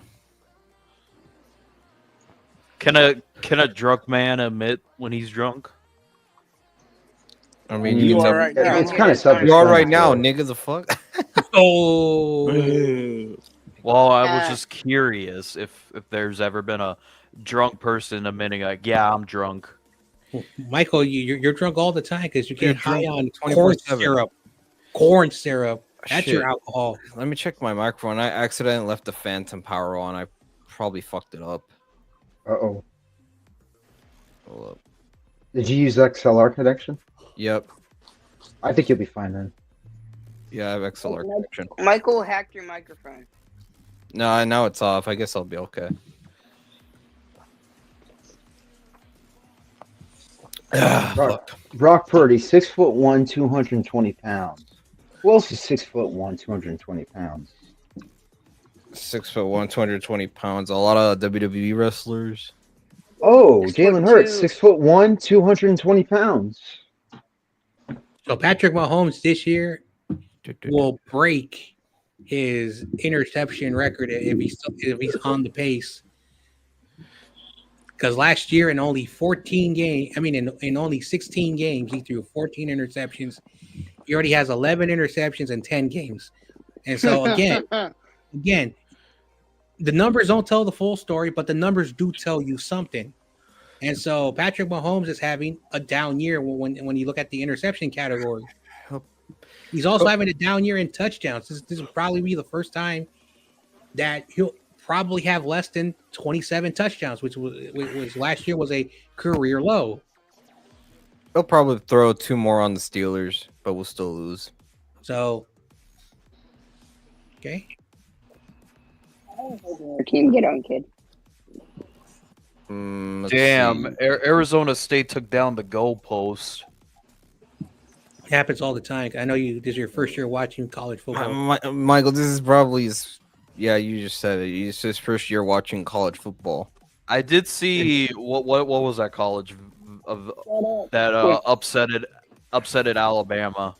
A: Can a drunk man admit when he's drunk?
I: I mean,
D: You
I: can
D: are
I: tell-
D: right now.
C: it's kind of
I: You are right now,
C: self-explanatory.
I: nigga. The fuck?
F: Oh,
A: Well, I was just curious if there's ever been a drunk person admitting like, yeah, I'm drunk.
F: Michael, you're drunk all the time because you get high on corn
I: 24/7.
F: syrup. Corn syrup. That's
I: Shit.
F: your alcohol.
I: Let me check my microphone. I accidentally left the phantom power on. I probably fucked it up.
C: Uh-oh.
I: Hold up.
C: Did you use XLR connection?
I: Yep.
C: I think you'll be fine then.
I: Yeah, I have XLR connection.
B: Michael hacked your microphone.
I: No, now it's off. I guess I'll be okay.
C: Brock Purdy, 6'1", 220 pounds. Who else is 6'1", 220 pounds?
I: 6'1", 220 pounds. A lot of WWE wrestlers.
C: Oh, Jalen Hurts, 6'1", 220 pounds.
F: So Patrick Mahomes this year will break his interception record if he's on the pace. Because last year in only 14 games, in only 16 games, he threw 14 interceptions. He already has 11 interceptions in 10 games. And so again, the numbers don't tell the full story, but the numbers do tell you something. And so Patrick Mahomes is having a down year when you look at the interception category. He's also having a down year in touchdowns. This will probably be the first time that he'll probably have less than 27 touchdowns, which was last year was a career low.
I: He'll probably throw 2 more on the Steelers, but we'll still lose.
F: So, okay.
B: Your team, get on, kid.
I: Let's
A: Damn,
I: see.
A: Arizona State took down the goalpost.
F: It happens all the time. I know this is your first year watching college football.
I: Michael, this is probably yeah, you just said it. It's his first year watching college football.
A: I did see what was that college of that upsetted Alabama.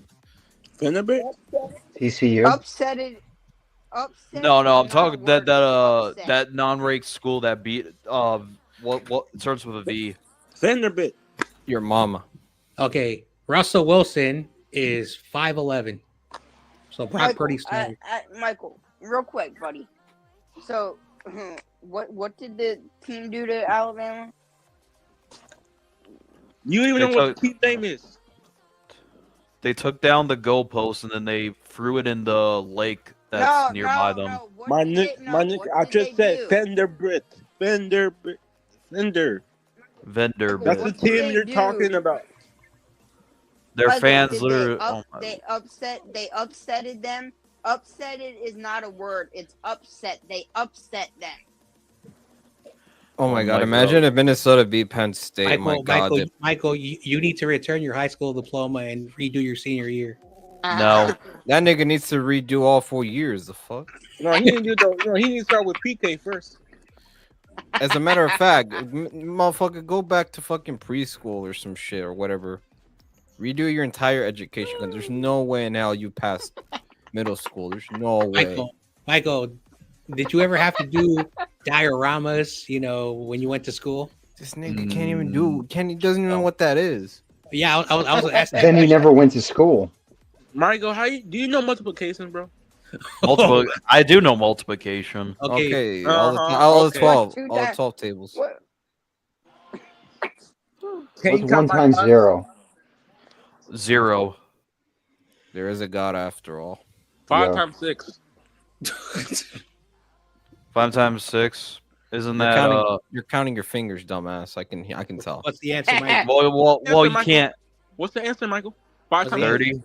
D: Vanderbilt?
C: TCU?
B: Upset.
A: No, I'm
B: is
A: talking
B: not a word. Upset.
A: that non-ranked school that beat what starts with a V.
D: Vanderbilt.
I: Your mama.
F: Okay, Russell Wilson is 5'11". So Brock Purdy's tall.
B: Michael, real quick, buddy. So, what did the team do to Alabama?
D: You even know what the team name is?
A: They took down the goalpost and then they threw it in the lake nearby them.
B: No.
D: My nick, I just said Vanderbilt. Vanderbilt. Vendor.
A: Vendor.
B: Michael,
D: That's the
B: what did
D: team
B: they
D: you're
B: do?
D: talking about.
A: Their
B: Michael,
A: fans
B: did
A: literally.
B: They,
A: Oh my.
B: they upsetted them. Upsetted is not a word. It's upset. They upset them.
I: Oh my
A: Oh
I: god!
A: my
I: Imagine
A: God.
I: if Minnesota beat Penn State. Oh my god!
F: Michael, you need to return your high school diploma and redo your senior year.
A: No.
I: That nigga needs to redo all 4 years. The fuck?
D: No, he didn't do the. No, he needs to start with PK first.
I: As a matter of fact, motherfucker, go back to fucking preschool or some shit or whatever. Redo your entire education because there's no way in hell you passed middle school. There's no way.
F: Michael, did you ever have to do dioramas? You know, when you went to school?
I: This nigga can't even do. He doesn't even know what that is.
F: Yeah, I was asking.
C: Then he never went to school.
D: Michael, do you know multiplication, bro?
A: Multiple. I do know multiplication.
I: Okay,
D: Uh-huh,
I: all the
D: okay.
I: 12,
B: Dude,
I: all the
B: that-
I: 12 tables.
B: What?
D: Can you
C: What's
D: count
C: 1 times
D: my
C: 0?
A: 0.
I: There is a God after all.
D: 5
C: Yeah.
D: times 6.
A: 5 times 6. Isn't
I: You're
A: that
I: counting, you're counting your fingers, dumbass. I can tell.
F: What's the answer, Michael?
A: Well, you
D: Michael.
A: can't.
D: What's the answer, Michael? 5
F: What's
D: times
F: the
A: 30.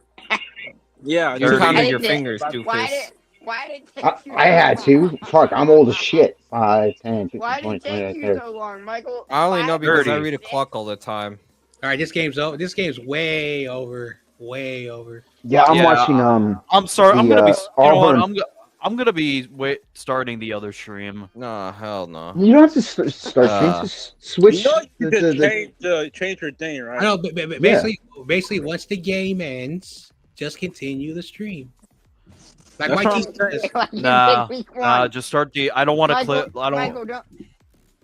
D: Yeah,
I: You
A: 30.
I: counted
B: I
I: your
B: did-
I: fingers,
B: Why
I: doofus.
B: did? Why did it take you?
C: I had to. Fuck, I'm old as shit. 5, 10, 15,
B: Why
C: 20,
B: did it take
C: 25,
B: you
C: 30.
B: so long, Michael?
I: I only know because I
A: 30.
I: read a clock all the time.
F: All right, this game's over. This game's way over. Way over.
C: Yeah, I'm
A: Yeah,
C: watching.
A: I'm sorry. I'm
C: The,
A: gonna be. You know what?
C: Auburn-
A: I'm gonna be starting the other stream.
I: Nah, hell no.
C: You don't have to start streams. Just switch.
D: You know you
C: the-
D: could
C: the-
D: change your thing, right?
F: I know, but basically, once the game ends, just continue the stream. Like
D: That's
F: my
D: what
F: team
D: I'm saying.
F: says.
B: Like you
A: Nah,
B: did week one.
A: just start the. I don't want to
B: Michael,
A: clip. I don't.
B: Michael, don't.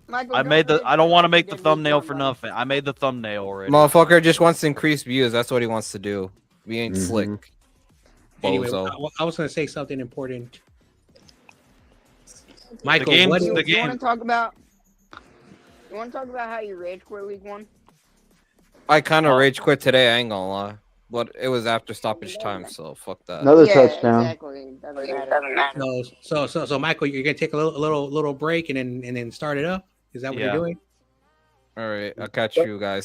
B: Michael,
A: I
B: don't
A: made the.
B: live
A: I don't
B: like
A: want to
B: you
A: make the
B: did week
A: thumbnail
B: one,
A: for
B: buddy.
A: nothing. I made the thumbnail already.
I: Motherfucker just wants to increase views. That's what he wants to do. We ain't
C: Mhm.
I: slick.
F: Anyway,
I: Bozo.
F: I was going to say something important. Michael,
A: game's
F: what
A: the
B: You
A: game.
B: want to talk about? You want to talk about how you rage quit week one?
I: I kind of rage quit today. I ain't gonna lie, but it was after stoppage time, so fuck that.
C: Another
B: Yeah,
C: touchdown.
B: exactly. Doesn't matter.
F: So Michael, you're gonna take a little break and then start it up. Is that what
A: Yeah.
F: you're doing?
I: All right, I'll catch you guys.